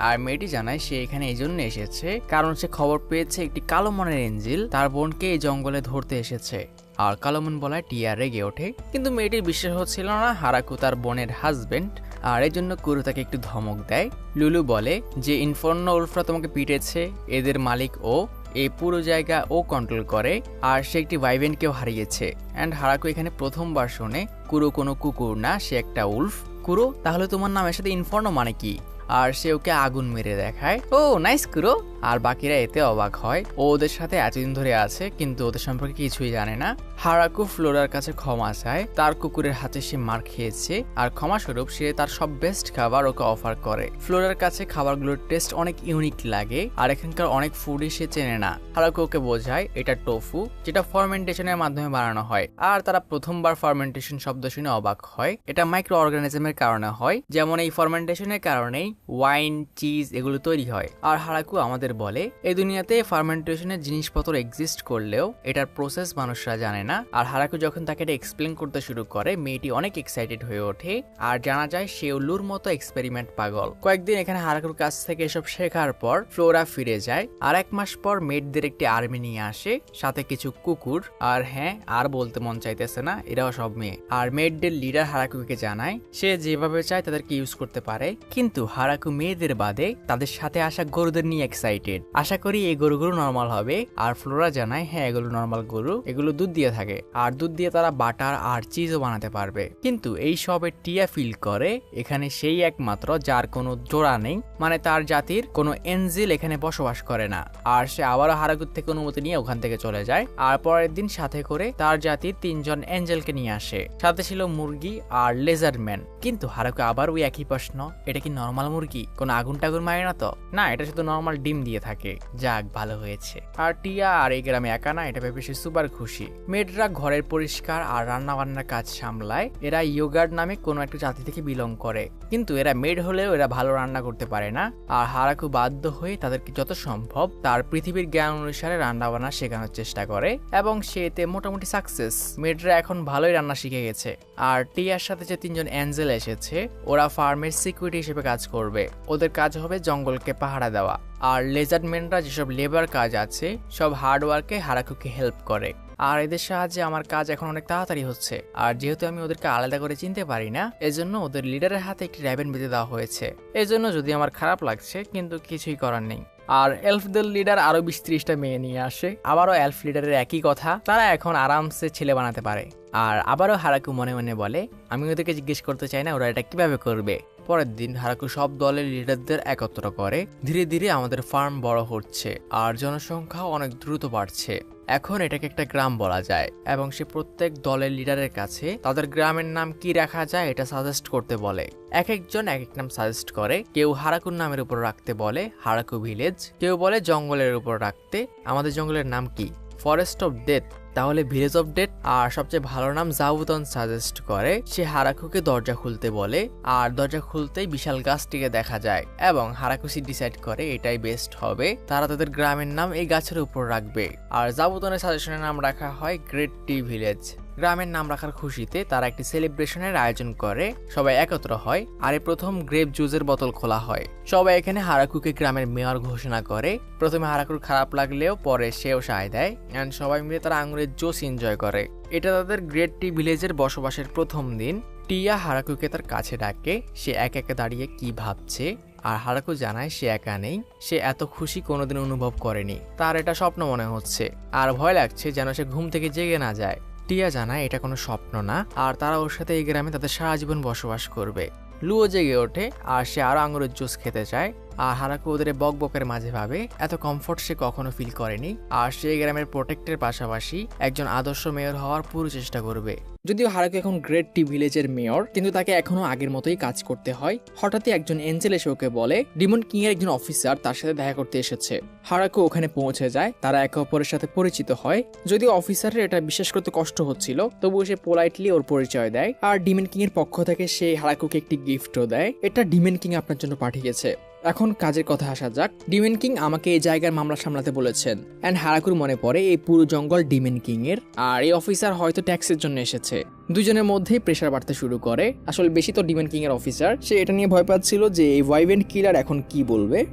আর মেয়েটি জানায় সে এখানে এই জন্য এসেছে কারণ সে খবর পেয়েছে একটি কালো মনের এঞ্জেল তার বোনকে এই জঙ্গলে ধরতে এসেছে। আর কালোমন বলায় টিয়া রেগে ওঠে, কিন্তু মেয়েটির বিশ্বাস হচ্ছিল না হারাকু তার বোনের হাজবেন্ড। আর এই জন্য কুরু তাকে একটু ধমক দেয়। লুলু বলে যে ইনফর্নো উলফরা তোমাকে পিটেছে, এদের মালিক ও, এই পুরো জায়গা ও কন্ট্রোল করে, আর সে একটি ভাইভেনকেও হারিয়েছে। অ্যান্ড হারাকু এখানে প্রথমবার শোনে কুরু কোনো কুকুর না, সে একটা উলফ। কুরু, তাহলে তোমার নামের সাথে ইনফর্নো মানে কি? আর সে ওকে আগুন মেরে দেখায়। ও নাইস কুরো। আর বাকিরা এতে অবাক হয়, ও ওদের সাথে এতদিন ধরে আছে কিন্তু ওদের সম্পর্কে কিছুই জানে না। হারাকু ফ্লোরার কাছে ক্ষমা চায়, তার কুকুরের হাতে সে মার খেয়েছে, আর ক্ষমা স্বরূপ সে তার সব বেস্ট খাবার ওকে অফার করে। ফ্লোরার কাছে খাবারগুলোর টেস্ট অনেক ইউনিক লাগে, আর এখানকার অনেক ফুডই সে চেনে না। হারাকু ওকে বোঝায় এটা টোফু, যেটা ফার্মেন্টেশনের মাধ্যমে বানানো হয়। আর তারা প্রথমবার ফার্মেন্টেশন শব্দ শুনে অবাক হয়। এটা মাইক্রো অর্গানিজমের কারণে হয়, যেমন এই ফার্মেন্টেশনের কারণেই ওয়াইন, চিজ এগুলো তৈরি হয়। আর হারাকু আমাদের ওদের বলে এই দুনিয়াতে ফার্মেন্টেশনের জিনিসপত্র এক্সিস্ট করলেও এটার প্রসেস মানুষরা জানে না। আর হারাকু যখন তাকে এটা এক্সপ্লেন করতে শুরু করে মেয়েটি অনেক এক্সাইটেড হয়ে ওঠে আর জানা যায় সে উল্লুর মতো এক্সপেরিমেন্ট পাগল। কয়েকদিন এখানে হারাকুর কাছ থেকে এসব শেখার পর ফ্লোরা ফিরে যায় আর 1 মাস পর মেয়েদের একটি আর্মি নিয়ে আসে, সাথে কিছু কুকুর। আর হ্যাঁ, আর বলতে মন চাইতেছে না, এরাও সব মেয়ে। আর মেয়েদের লিডার হারাকুকে জানায় সে যেভাবে চায় তাদেরকে ইউজ করতে পারে, কিন্তু হারাকু মেয়েদের বাদে তাদের সাথে আসা গরুদের নিয়ে এক্সাইটেড। আশা করি এই গরুগুলো নর্মাল হবে। আর ফ্লোরা জানায় হ্যাঁ, এগুলো নর্মাল গরু, এগুলো দুধ দিয়ে থাকে আর দুধ দিয়ে তারা বাটার আর চিজও বানাতে পারবে। কিন্তু এই সবে টিয়া ফিল করে এখানে সেই একমাত্র যার কোনো জোড়া নেই, মানে তার জাতির কোনো এঞ্জেল এখানে বসবাস করে না। আর সে আবারও হারাকুর থেকে অনুমতি নিয়ে ওখান থেকে চলে যায়। আর পরের দিন সাথে করে তার জাতির 3 জন এঞ্জেলকে নিয়ে আসে, সাথে ছিল মুরগি আর লেজারম্যান। কিন্তু হারাকু আবার ওই একই প্রশ্ন, এটা কি নর্মাল মুরগি? কোনো আগুন টাগুন মারে না তো? না, এটা শুধু নর্মাল ডিম দিয়ে থাকে। যাক, ভালো হয়েছে। আর টিয়া আর এই গ্রামে একা না, এটা ভেবে সে সুপার খুশি। মেয়েরা ঘরের পরিষ্কার আর রান্না বান্নার কাজ সামলায়। এরা ইয়োগার্ড নামে কোনো একটা জাতি থেকে বিলং করে, কিন্তু এরা মেড হলেও এরা ভালো রান্না করতে পারে না। আর হারাকু বাধ্য হয়ে তাদেরকে যত সম্ভব তার পৃথিবীর জ্ঞান অনুসারে রান্না বান্না শেখানোর চেষ্টা করে এবং সে এতে মোটামুটি সাকসেস। মেয়েরা এখন ভালোই রান্না শিখে গেছে। আর টিয়ার সাথে যে 3 জন এঞ্জেল এসেছে ওরা ফার্মের সিকিউরিটি হিসেবে কাজ করবে। ওদের কাজ হবে জঙ্গলকে পাহারা দেওয়া। আর লেজারম্যানরা যেসব লেবার কাজ আছে সব হার্ডওয়ার্কে হারাকুকে হেল্প করে। আর এদের সাহায্যে আমার কাজ এখন অনেক তাড়াতাড়ি হচ্ছে। আর যেহেতু আমি ওদেরকে আলাদা করে চিনতে পারি না, এজন্য ওদের লিডারের হাতে একটি র্যাবেন বেঁধে দেওয়া হয়েছে। এজন্য যদি আমার খারাপ লাগছে, কিন্তু কিছুই করার নেই। আর এলফদের লিডার আরো 20-30টা মেয়ে নিয়ে আসে। আবারও এলফ লিডারের একই কথা, তারা এখন আরামসে ছেলে বানাতে পারে। আর আবারও হারাকু মনে মনে বলে আমি ওদেরকে জিজ্ঞেস করতে চাই না ওরা এটা কিভাবে করবে। পরের দিন হারাকু সব দলের লিডারদের একত্র করে। ধীরে ধীরে আমাদের ফার্ম বড় হচ্ছে আর জনসংখ্যাও অনেক দ্রুত বাড়ছে। এখন এটাকে একটা গ্রাম বলা যায় এবং সে প্রত্যেক দলের লিডারের কাছে তাদের গ্রামের নাম কি রাখা যায় এটা সাজেস্ট করতে বলে। এক একজন এক এক নাম সাজেস্ট করে। কেউ হারাকুর নামের উপর রাখতে বলে হারাকু ভিলেজ, কেউ বলে জঙ্গলের উপর রাখতে। আমাদের জঙ্গলের নাম কি? ফরেস্ট অফ ডেথ, তাহলে ভিলেজ অফ ডেথ। আর সবচেয়ে ভালো নাম জাবুতন সাজেস্ট করে। সে হারাকুকে দরজা খুলতে বলে আর দরজা খুলতেই বিশাল গাছটিকে দেখা যায় এবং হারাকুসি ডিসাইড করে এটাই বেস্ট হবে, তারা তাদের গ্রামের নাম এই গাছের উপর রাখবে। আর জাবুতনের সাজেশনের নাম রাখা হয় গ্রেট টি ভিলেজ। গ্রামের নাম রাখার খুশিতে তারা একটি সেলিব্রেশনের আয়োজন করে, সবাই একত্র হয় আর এই প্রথম গ্রেপ জুসের বোতল খোলা হয়। সবাই এখানে হারাকুকে গ্রামের মেয়র ঘোষণা করে। প্রথমে হারাকুর খারাপ লাগলেও পরে সেও সায় দেয় এন্ড সবাই মিলে তারা আঙুরের জুস এনজয় করে। এটা তাদের গ্রেট টি ভিলেজের বসবাসের প্রথম দিন। টিয়া হারাকুকে তার কাছে ডাকে। সে এক একে দাঁড়িয়ে কি ভাবছে আর হারাকু জানায় সে একা নেই, সে এত খুশি কোনোদিন অনুভব করেনি। তার এটা স্বপ্ন মনে হচ্ছে আর ভয় লাগছে যেন সে ঘুম থেকে জেগে না যায়। টিয়া জানায় এটা কোনো স্বপ্ন না আর তারা ওর সাথে এই গ্রামে তাদের সারা জীবন বসবাস করবে। লুও জেগে ওঠে আর সে আরো আঙুরের জুস খেতে চায়। আর হারাকু ওদের বক বকের মাঝে ভাবে এত কমফোর্ট সে কখনো ফিল করেনি। আর সে গ্রামের প্রোটেক্টের পাশাপাশি একজন আদর্শ মেয়র হওয়ার পুরো চেষ্টা করবে। যদিও হারাকু এখন গ্রেট টি ভিলেজের মেয়র, কিন্তু তাকে এখনো আগের মতোই কাজ করতে হয়। হঠাৎই একজন এঞ্জেল এসে ওকে বলে ডিমন কিং এর একজন অফিসার তার সাথে দেখা করতে এসেছে। হারাকু ওখানে পৌঁছে যায়, তারা একে অপরের সাথে পরিচিত হয়। যদিও অফিসারের এটা বিশ্বাস করতে কষ্ট হচ্ছিল, তবুও সে পোলাইটলি ওর পরিচয় দেয়। আর ডিমন কিং এর পক্ষ থেকে সে হারাকুকে একটি গিফটও দেয়। এটা ডিমন কিং আপনার জন্য পাঠিয়েছে। এখন কাজের কথা আসা যাক। ডিমেন কিং আমাকে এই জায়গার মামলা সামলাতে বলেছেন। এন্ড হারাকুর মনে পড়ে এই পুরো জঙ্গল ডিমেন কিং এর, আর এই অফিসার হয়তো ট্যাক্সের জন্য এসেছে। দুজনের মধ্যেই প্রেসার বাড়তে শুরু করে। আসলে বেশি তো ডিমেন কিং এর অফিসার, সে এটা নিয়ে ভয় পাচ্ছিল যে এই ওয়াইভেন্ট কিলার এখন কি বলবে।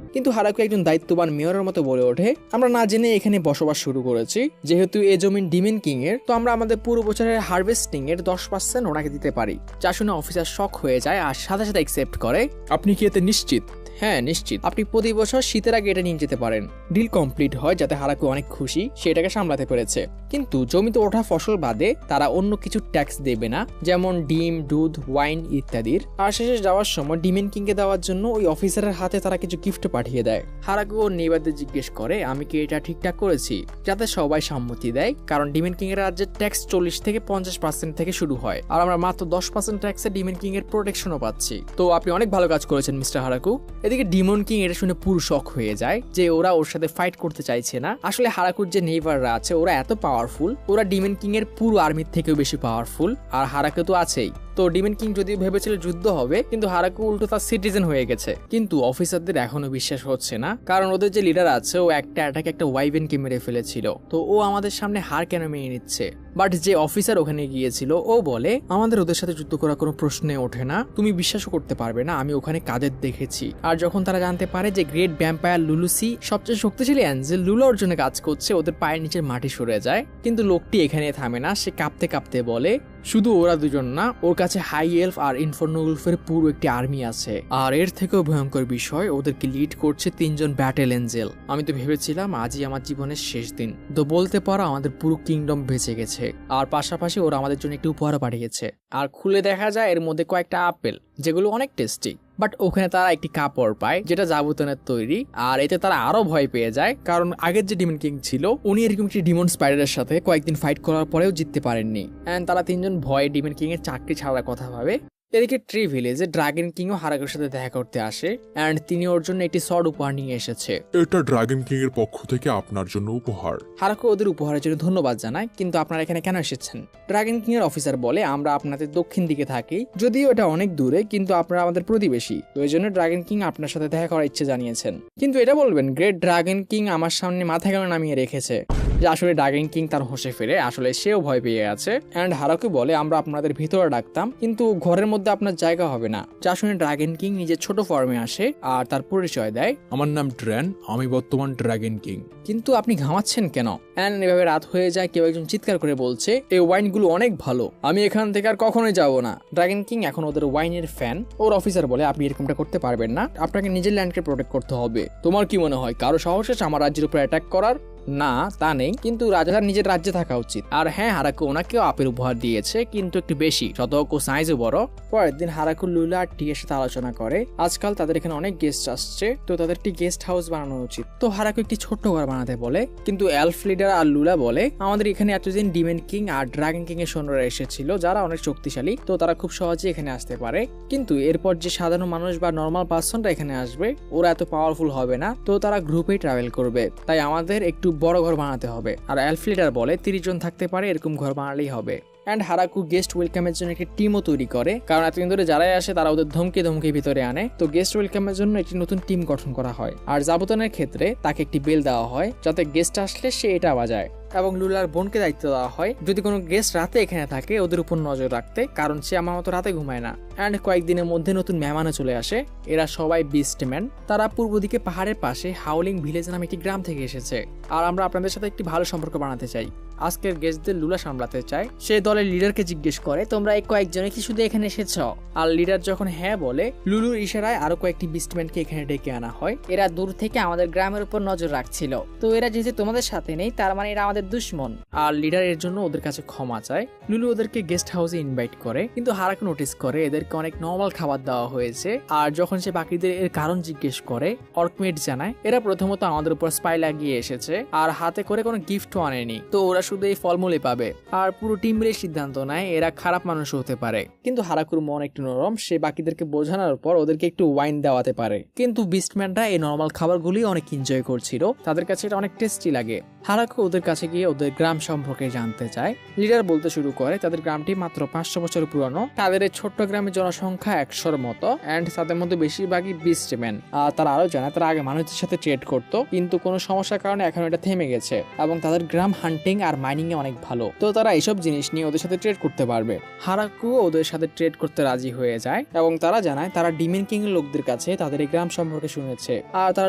কিন্তু হারাকু একজন দায়িত্ববান মেয়রের মতো বলে ওঠে আমরা না জেনে এখানে বসবাস শুরু করেছি, যেহেতু এই জমিন ডিমেন কিং এর, তো আমরা আমাদের পুরো বছরের হারভেস্টিং এর 10% ওনাকে দিতে পারি। যা শুনে অফিসার শক হয়ে যায় আর সাথে সাথে অ্যাকসেপ্ট করে। আপনি কি এতে নিশ্চিত? হ্যাঁ নিশ্চিত, আপনি প্রতি বছর শীতের আগে এটা নিয়ে যেতে পারেন। ডিল কমপ্লিট হয়, যাতে হারাকু অনেক খুশি, সেটাকে সামলাতে পেরেছে। কিন্তু জমিতে ওঠা ফসল বাদে তারা অন্য কিছু ট্যাক্স দেবে না, যেমন ডিম, দুধ, ওয়াইন ইত্যাদির। আর শেষে যাওয়ার সময় ডিমেন কিংকে দেওয়ার জন্য ওই অফিসারের হাতে তারা কিছু গিফট পাঠিয়ে দেয়। হারাকু ওর নেইবারদের জিজ্ঞেস করে আমি কি এটা ঠিকঠাক করেছি, যাতে সবাই সম্মতি দেয়। কারণ ডিমেন কিং এর রাজ্যের ট্যাক্স 40 থেকে 50% থেকে শুরু হয়, আর আমরা মাত্র 10% ট্যাক্সে ডিমেন কিং এর প্রোটেকশনও পাচ্ছি। তো আপনি অনেক ভালো কাজ করেছেন মিস্টার হারাকু। এদিকে ডিমন কিং এটা শুনে পুরো শক হয়ে যায় যে ওরা ওর সাথে ফাইট করতে চাইছে না। আসলে হারাকুর যে নেইবাররা আছে ওরা এত পাওয়ারফুল, ওরা ডিমন কিং এর পুরো আর্মির থেকেও বেশি পাওয়ারফুল। আর হারাকু তো আছেই, তো ডিমন কিং যদিও ভেবেছিল যুদ্ধ হবে, কিন্তু হারাকু উল্টো তার সিটিজেন হয়ে গেছে। কিন্তু অফিসারদের এখনো বিশ্বাস হচ্ছে না, কারণ ওদের যে লিডার আছে ও একটা অ্যাটাকে একটা ওয়াইভেনকে মেরে ফেলেছিল। তো ও আমাদের সামনে হার কেন মেনে নিচ্ছে? বাট যে অফিসার ওখানে গিয়েছিল ও বলে আমাদের ওদের সাথে যুদ্ধ করার কোনো প্রশ্নে ওঠে না, তুমি বিশ্বাসও করতে পারবে না আমি ওখানে কাদের দেখেছি। আর যখন তারা জানতে পারে যে গ্রেট ভ্যাম্পায়ার লুলুসি সবচেয়ে শক্তিশালী অ্যাঞ্জেল লুলোর জন্য কাজ করছে, ওদের পায়ের নিচের মাটি সরে যায়। কিন্তু লোকটি এখানে থামে না, সে কাঁপতে কাঁপতে বলে শুধু ওরা দুজন না, ওর কাছে হাই এলফ আর ইনফার্নো উলফের পুরো একটি আর্মি আছে। আর এর থেকেও ভয়ঙ্কর বিষয়, ওদেরকে লিড করছে 3 জন ব্যাটেল এঞ্জেল। আমি তো ভেবেছিলাম আজই আমার জীবনের শেষ দিন। তো বলতে পারো আমাদের পুরো কিংডম বেঁচে গেছে। আর পাশাপাশি ওরা আমাদের জন্য একটি উপহার পাঠিয়েছে। আর খুলে দেখা যায় এর মধ্যে কয়েকটা আপেল, যেগুলো অনেক টেস্টি। বাট ওখানে তারা একটি কাপড় পায় যেটা জাবুতনের তৈরি, আর এতে তারা আরো ভয় পেয়ে যায়, কারণ আগের যে ডিমন কিং ছিল উনি এরকম একটি ডিমন স্পাইডারের সাথে কয়েকদিন ফাইট করার পরেও জিততে পারেননি। এন্ড তারা 3 জন ভয়ে ডিমন কিং এর চাকরি ছাড়ার কথা ভাবে। এদিকে ট্রি ভিলেজে ড্রাগন কিংও হারাকুর সাথে দেখা করতে আসে, এন্ড তিনি ওর জন্য একটি সর্ড উপহার নিয়ে এসেছে। এটা ড্রাগন কিং এর পক্ষ থেকে আপনার জন্য উপহার। হারাকু ওদের উপহারের জন্য ধন্যবাদ জানায়, কিন্তু আপনারা এখানে কেন এসেছেন? ড্রাগন কিং এর অফিসার বলে আমরা আপনাদের দক্ষিণ দিকে থাকি, যদিও এটা অনেক দূরে, কিন্তু আপনারা আমাদের প্রতিবেশী, তো এই জন্য ড্রাগন কিং আপনার সাথে দেখা করার ইচ্ছে জানিয়েছেন। কিন্তু এটা বলবেন গ্রেট ড্রাগন কিং আমার সামনে মাথা কেন নামিয়ে রেখেছে, যে আসলে ড্রাগন কিং তার হোশে ফেরে, আসলে সেও ভয় পেয়ে আছে। এন্ড হারাকু বলে আমরা আপনাদের ভিতরে ডাকতাম, কিন্তু ঘরের মধ্যে আপনার জায়গা হবে না। যা শুনে ড্রাগন কিং নিজের ছোট ফর্মে আসে আর তার পরিচয় দেয়, আমার নাম ড্র্যান, আমি বর্তমান ড্রাগন কিং। কিন্তু আপনি ঘামাচ্ছেন কেন? এন্ড এভাবে রাত হয়ে যায়, কেউ একজন চিৎকার করে বলছে এই ওয়াইনগুলো অনেক ভালো, আমি এখান থেকে আর কখনোই যাব না। ড্রাগন কিং এখন ওদের ওয়াইনের ফ্যান। ওর অফিসার বলে আপনি এরকমটা করতে পারবেন না, আপনাকে নিজের ল্যান্ডকে প্রোটেক্ট করতে হবে। তোমার কি মনে হয় কারো সাহস আছে আমার রাজ্যের উপর অ্যাটাক করার? না, তা নেই, কিন্তু রাজার নিজের রাজ্যে থাকা উচিত। আর হ্যাঁ, হারাকু ওনাকেও আপেল উপহার দিয়েছে, কিন্তু একটু বেশি, শতক ও সাইজও বড়। পরের দিন হারাকু লুলা আর টিয়ের সাথে আলোচনা করে আজকাল তাদের এখানে অনেক গেস্ট আসছে, তো তাদের একটি গেস্ট হাউস বানানো উচিত। তো হারাকু একটি ছোট্ট ঘর বানাতে বলে, কিন্তু এলফ লিডার আর লুলা বলে আমাদের এখানে এতদিন ডিমন কিং আর ড্রাগন কিং এর সৈন্যরা এসেছিল যারা অনেক শক্তিশালী, তো তারা খুব সহজে এখানে আসতে পারে। কিন্তু এরপর যে সাধারণ মানুষ বা নর্মাল পার্সনরা এখানে আসবে ওরা এত পাওয়ারফুল হবে না, তো তারা গ্রুপেই ট্রাভেল করবে, তাই আমাদের একটু বড় ঘর বানাতে হবে। আর এলফ লিডার বলে 30 জন থাকতে পারে, এরকম ঘর বানালেই হবে। এন্ড হারাকু গেস্ট ওয়েলকামের জন্য একটি টিমও তৈরি করে, কারণ এতদিন ধরে যারাই আসে তারা ওদের ধমকে ধমকে ভিতরে আনে। তো গেস্ট ওয়েলকামের জন্য একটি নতুন টিম গঠন করা হয়, আর জাবুতনের ক্ষেত্রে তাকে একটি বেল দেওয়া হয় যাতে গেস্ট আসলে সে এটা বাজায়। এবং লুলার বোনকে দায়িত্ব দেওয়া হয় যদি কোনো গেস্ট রাতে এখানে থাকে ওদের উপর নজর রাখতে, কারণ সে আমার মতো রাতে ঘুমায় না। এন্ড কয়েকদিনের মধ্যে নতুন মেহমানও চলে আসে, এরা সবাই বিস্টম্যান। তারা পূর্ব দিকে পাহাড়ের পাশে হাউলিং ভিলেজ নামে একটি গ্রাম থেকে এসেছে, আর আমরা আপনাদের সাথে একটি ভালো সম্পর্ক বানাতে চাই। আজকের গেস্টদের লুলা সামলাতে চায়। সে দলের লিডারকে জিজ্ঞেস করে তোমরা এই কয়েকজনে কি শুধু এখানে এসেছ? আর লিডার যখন হ্যাঁ বলে, লুলুর ইশারায় আরো কয়েকটি বিস্টম্যানকে এখানে ডেকে আনা হয়। এরা দূর থেকে আমাদের গ্রামের উপর নজর রাখছিল, তো এরা যেহেতু তোমাদের সাথে নেই তার মানে এরা আমাদের দুশ্মন। আর লিডার এর জন্য ওদের কাছে ক্ষমা চায়। লুলু ওদেরকে গেস্ট হাউসে ইনভাইট করে, কিন্তু হারাকু নোটিস করে এদেরকে অনেক নর্মাল খাবার দেওয়া হয়েছে। আর যখন সে বাকিদের এর কারণ জিজ্ঞেস করে, অর্কমেট জানায় এরা প্রথমত আমাদের উপর স্পাই লাগিয়ে এসেছে আর হাতে করে কোনো গিফটও আনেনি, তো ওরা শুধু এই ফলমূলই পাবে। আর পুরো টিম মিলে সিদ্ধান্ত নেয় এরা খারাপ মানুষ হতে পারে। কিন্তু হারাকুর মন একটু নরম, সে বাকিদেরকে বোঝানোর পর ওদেরকে একটু ওয়াইন দেওয়াতে পারে। কিন্তু বিস্টম্যানরা এই নর্মাল খাবারগুলি অনেক এনজয় করছিল, তাদের কাছে এটা অনেক টেস্টি লাগে। হারাকু ওদের কাছে গিয়ে ওদের গ্রাম সম্পর্কে জানতে চায়। লিডার বলতে শুরু করে তাদের গ্রামটি মাত্র 500 বছর পুরানো, তাদের এই ছোট্ট গ্রামের জনসংখ্যা 100-র মতো, এন্ড তাদের মধ্যে বেশিরভাগই বিস্টম্যান। আর তারা আরো জানায় তারা আগে মানুষদের সাথে ট্রেড করতো, কিন্তু কোনো সমস্যার কারণে এখন এটা থেমে গেছে, এবং তাদের গ্রাম হান্টিং আর মাইনিং এ অনেক ভালো, তো তারা এইসব জিনিস নিয়ে ওদের সাথে ট্রেড করতে পারবে। হারাকু ওদের সাথে ট্রেড করতে রাজি হয়ে যায়, এবং তারা জানায় তারা ডিমন কিং এর লোকদের কাছে তাদের এই গ্রাম সম্পর্কে শুনেছে, আর তারা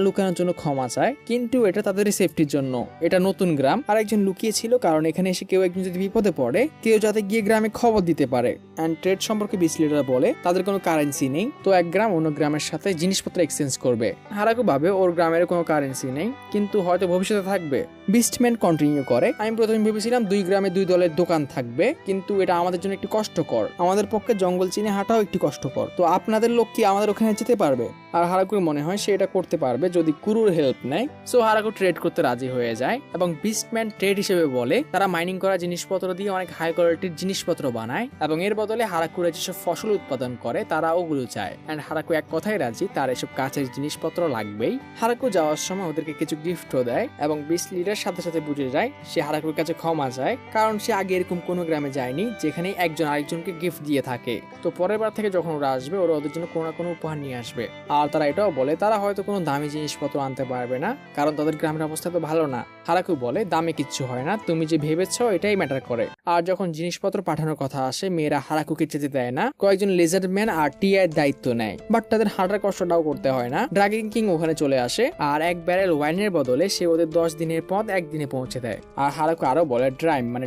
লুকানোর জন্য ক্ষমা চায়, কিন্তু এটা তাদের সেফটির জন্য। এটা নতুন গ্রাম, আর একজন লুকিয়ে ছিল, কারণ এখানে এসে কেউ একজন যদি বিপদে পড়ে কেউ যাতে গিয়ে গ্রামে খবর দিতে পারে। এন্ড ট্রেড সম্পর্কে বিসলিডার বলে তাদের কোনো কারেন্সি নেই, তো এক গ্রাম অন্য গ্রামের সাথে জিনিসপত্র এক্সচেঞ্জ করবে। হারাকু ভাবে ওর গ্রামের কোনো কারেন্সি নেই, কিন্তু হয়তো ভবিষ্যতে থাকবে। বিস্টম্যান কন্টিনিউ করে, আমি প্রথমে ভেবেছিলাম 2 গ্রামে 2 দলের দোকান থাকবে, কিন্তু এটা আমাদের জন্য একটু কষ্টকর, আমাদের পক্ষে জঙ্গল চিনে হাঁটাও একটু কষ্টকর, তো আপনাদের লোক কি আমাদের ওখানে যেতে পারবে? আর হারাকুর মনে হয় সে এটা করতে পারবে যদি কুরুর হেল্প নেয়। সো হারাকু ট্রেড করতে রাজি হয়ে যায় এবং বিস্টম্যান ট্রেড হিসেবে বলে তারা মাইনিং করা জিনিসপত্র দিয়ে অনেক হাই কোয়ালিটির জিনিসপত্র বানায় এবং এর বদলে হারাকুরা যেসব ফসল উৎপাদন করে তারা ওগুলো চায়। এন্ড হারাকু এক কথায় রাজি, তার এসব কাছের জিনিসপত্র লাগবেই। হারাকু যাওয়ার সময় ওদেরকে কিছু গিফটও দেয় এবং বিস্ট লিডার সাথে সাথে বুঝে যায় সে হারাকুর কাছে ক্ষমা চায়, কারণ সে আগে এরকম কোনো গ্রামে যায়নি যেখানে একজন আরেকজনকে গিফট দিয়ে থাকে। তো পরের বার থেকে যখন ওরা আসবে ওরা ওদের জন্য কোনো না কোনো উপহার নিয়ে আসবে। আর তারা এটাও বলে তারা হয়তো কোনো দামি জিনিসপত্র আনতে পারবে না, কারণ তাদের গ্রামের অবস্থা তো ভালো না। হারাকু বলে দামে কিচ্ছু হয় না, তুমি যে ভেবেছো এটাই ম্যাটার করে। আর যখন জিনিসপত্র পাঠানোর কথা আসে মেয়েরা হারাকুকে যেতে দেয় না, কয়েকজন লেজারম্যান আর টিআই দায়িত্ব নেয়, বাট তাদের হাঁটার কষ্টটাও করতে হয় না। ড্রাগন কিং ওখানে চলে আসে আর এক ব্যারেল ওয়াইনের বদলে সে ওদের 10 দিনের পথ একদিনে পৌঁছে দেয়। আর হারাকু আরো বলে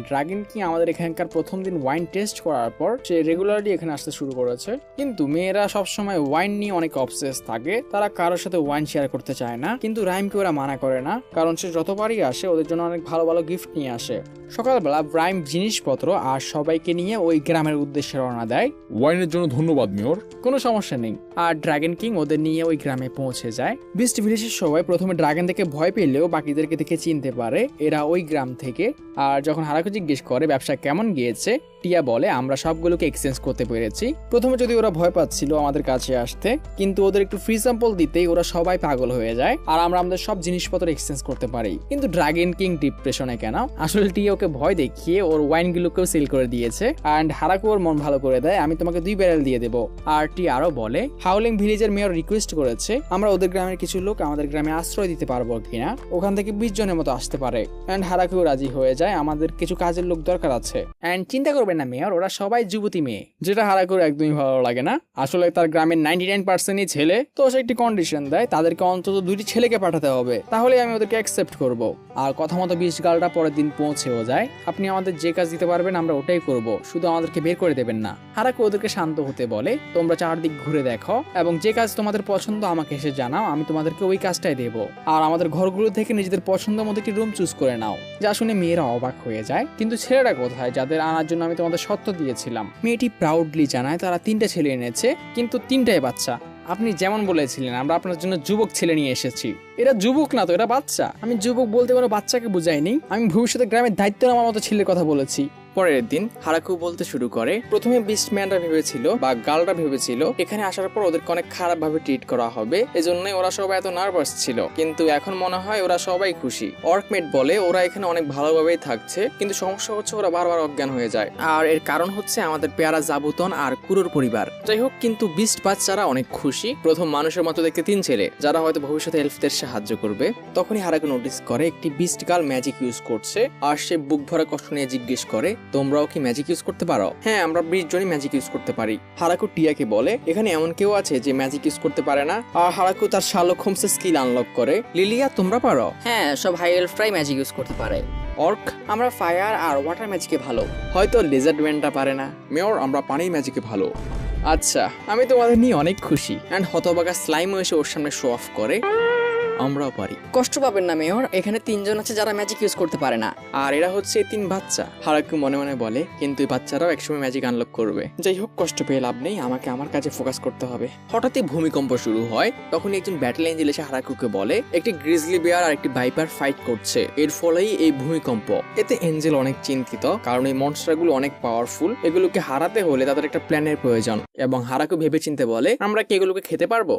ড্রাগন কিং আমাদের এখানকার প্রথম দিন ওয়াইন টেস্ট করার পর সে রেগুলারলি এখানে আসতে শুরু করেছে। কিন্তু মেয়েরা সবসময় ওয়াইন নিয়ে অনেক অবসেস থাকে, তারা কারোর সাথে ওয়াইন শেয়ার করতে চায় না। কিন্তু রাইমকে ওরা মানা করে না, কারণ সে যতবারই আসে ওদের জন্য অনেক ভালো ভালো গিফট নিয়ে আসে। সকালবেলা রাইম জিনিসপত্র আর সবাইকে নিয়ে ওই গ্রামের উদ্দেশ্যে রওনা দেয়। ওয়াইনের জন্য ধন্যবাদ মেয়র। কোনো সমস্যা নেই। আর ড্রাগন কিং ওদের নিয়ে ওই গ্রামে পৌঁছে যায়। বিস্ট ভিলেজের সবাই প্রথমে ড্রাগন দেখে ভয় পেলেও বাকিদেরকে দেখে চিনতে পারে এরা ওই গ্রাম থেকে। আর যখন হারাকু জিজ্ঞেস করে ব্যবসা কেমন গিয়েছে, টিয়া বলে আমরা সবগুলোকে এক্সচেঞ্জ করতে পেরেছি। প্রথমে যদি ওরা ভয় পাচ্ছিল আমাদের কাছে আসতে, কিন্তু ওদের একটু ফ্রি স্যাম্পল দিতেই ওরা সবাই পাগল হয়ে যায় আর আমরা আমাদের সব জিনিসপত্র এক্সচেঞ্জ করতে পারি। কিন্তু ড্রাগন কিং ডিপ্রেশনে কেন? আসলে টিয়া ওকে ভয় দেখিয়ে ওর ওয়াইনগুলোকেও সেল করে দিয়েছে। অ্যান্ড হারাকু ওর মন ভালো করে দেয়, আমি তোমাকে 2 ব্যারেল দিয়ে দেবো। আর টি আরো বলে হাউলিং ভিলেজের মেয়র রিকোয়েস্ট করেছে আমরা ওদের গ্রামের কিছু লোক আমাদের গ্রামে আশ্রয় দিতে পারবো কিনা, ওখান থেকে 20 জনের মতো আসতে পারে। অ্যান্ড হারাকু রাজি হয়ে যায়, আমাদের কিছু কাজের লোক দরকার আছে। অ্যান্ড চিন্তা করবেন না মেয়র, ওরা সবাই যুবতী মেয়ে, যেটা হারাকুর একদমই ভালো লাগে না। আসলে তার গ্রামের 99%ই ছেলে, তো সে একটি কন্ডিশন দেয় তাদেরকে অন্তত 2টি ছেলেকে পাঠাতে হবে, তাহলে আমি ওদেরকে অ্যাকসেপ্ট করব। আর কথা মতো 20 গালটা পরের দিন পৌঁছেও যায়। আপনি আমাদের যে কাজ দিতে পারবেন আমরা ওটাই করব, শুধু আমাদেরকে বের করে দেবেন না। হারাকু ওদেরকে শান্ত হতে বলে, তোমরা চারদিক ঘুরে দেখো এবং যে কাজ তোমাদের পছন্দ আমাকে এসে জানাও, আমি তোমাদেরকে ওই কাজটাই দেবো। আর আমাদের ঘরগুলো থেকে নিজেদের পছন্দ মতো একটি রুম চুজ করে নাও। যা শুনে মেয়েরা অবাক হয়ে যায়, কিন্তু ছেলেরা কোথায় যাদের আনার জন্য আমি তোমাদের সত্য দিয়েছিলাম? মেয়েটি প্রাউডলি জানায় তারা 3টে ছেলে এনেছে, কিন্তু 3টাই বাচ্চা। আপনি যেমন বলেছিলেন আমরা আপনার জন্য যুবক ছেলে নিয়ে এসেছি। এরা যুবক না তো, এরা বাচ্চা। আমি যুবক বলতে কোনো বাচ্চাকে বুঝাইনি, আমি ভবিষ্যতে গ্রামের দায়িত্ব নেওয়ার মতো ছেলের কথা বলেছি। পরের দিন হারাকু বলতে শুরু করে, প্রথমে বিস্টম্যানরা ভেবেছিল বা গার্লরা ভেবেছিল এখানে আসার পর ওদেরকে অনেক খারাপ ভাবে ট্রিট করা হবে, এজন্যই ওরা সবাই এত নার্ভাস ছিল, কিন্তু এখন মনে হয় ওরা সবাই খুশি। অর্কমেট বলে ওরা এখানে অনেক ভালোভাবেই থাকছে, কিন্তু সমস্যা হচ্ছে ওরা বারবার অজ্ঞান হয়ে যায়। আর এর কারণ হচ্ছে আমাদের পেয়ারা জাবুতন আর কুরুর পরিবার। যাই হোক, কিন্তু বিস্ট বাচ্চারা অনেক খুশি। প্রথম মানুষের মতো দেখতে 3 ছেলে, যারা হয়তো ভবিষ্যতে এলফদের সাহায্য করবে। তখনই হারাকু নোটিস করে একটি বিস্ট গার্ল ম্যাজিক ইউজ করছে, আর সে বুক ভরা কষ্ট নিয়ে জিজ্ঞেস করে তোমরাও কি ম্যাজিক ইউজ করতে পারো? হ্যাঁ, আমরা 20 জনই ম্যাজিক ইউজ করতে পারি। হারাকু টিয়াকে বলে এখানে এমন কেউ আছে যে ম্যাজিক ইউজ করতে পারে না? আর হারাকু তার শার্লক হোমসের স্কিল আনলক করে। লিলিয়া, তোমরা পারো? হ্যাঁ, সব হাই এলফরাই ম্যাজিক ইউজ করতে পারে। অর্ক, আমরা ফায়ার আর ওয়াটার ম্যাজিকে ভালো, হয়তো লেজার্ড ম্যানটা পারে না। মেয়র, আমরা পানির ম্যাজিকে ভালো। আচ্ছা, আমি তোমাদের নিয়ে অনেক খুশি। অ্যান্ড হতবাগা স্লাইমও এসে ওর সামনে শো অফ করে, আমরাও পারি। কষ্ট পাবেন না মেয়র, এখানে 3 জন আছে যারা ম্যাজিক ইউজ করতে পারে না। আর এরা হচ্ছে 3 বাচ্চা। হারাকু মনে মনে বলে, কিন্তু এই বাচ্চারাও একসময় ম্যাজিক আনলক করবে। যাই হোক, কষ্ট পেয়ে লাভ নেই, আমাকে আমার কাজে ফোকাস করতে হবে। হঠাৎই ভূমিকম্প শুরু হয়। তখন একজন ব্যাটল এঞ্জেল এসে হারাকুকে বলে একটি গ্রিজলি বেয়ার আর একটি ভাইপার ফাইট করছে, এর ফলেই এই ভূমিকম্প। এতে এঞ্জেল অনেক চিন্তিত, কারণ এই মনস্টারগুলো অনেক পাওয়ারফুল, এগুলোকে হারাতে হলে তাদের একটা প্ল্যানের প্রয়োজন। এবং হারাকু ভেবে চিন্তে বলে, আমরা কি এগুলোকে খেতে পারবো?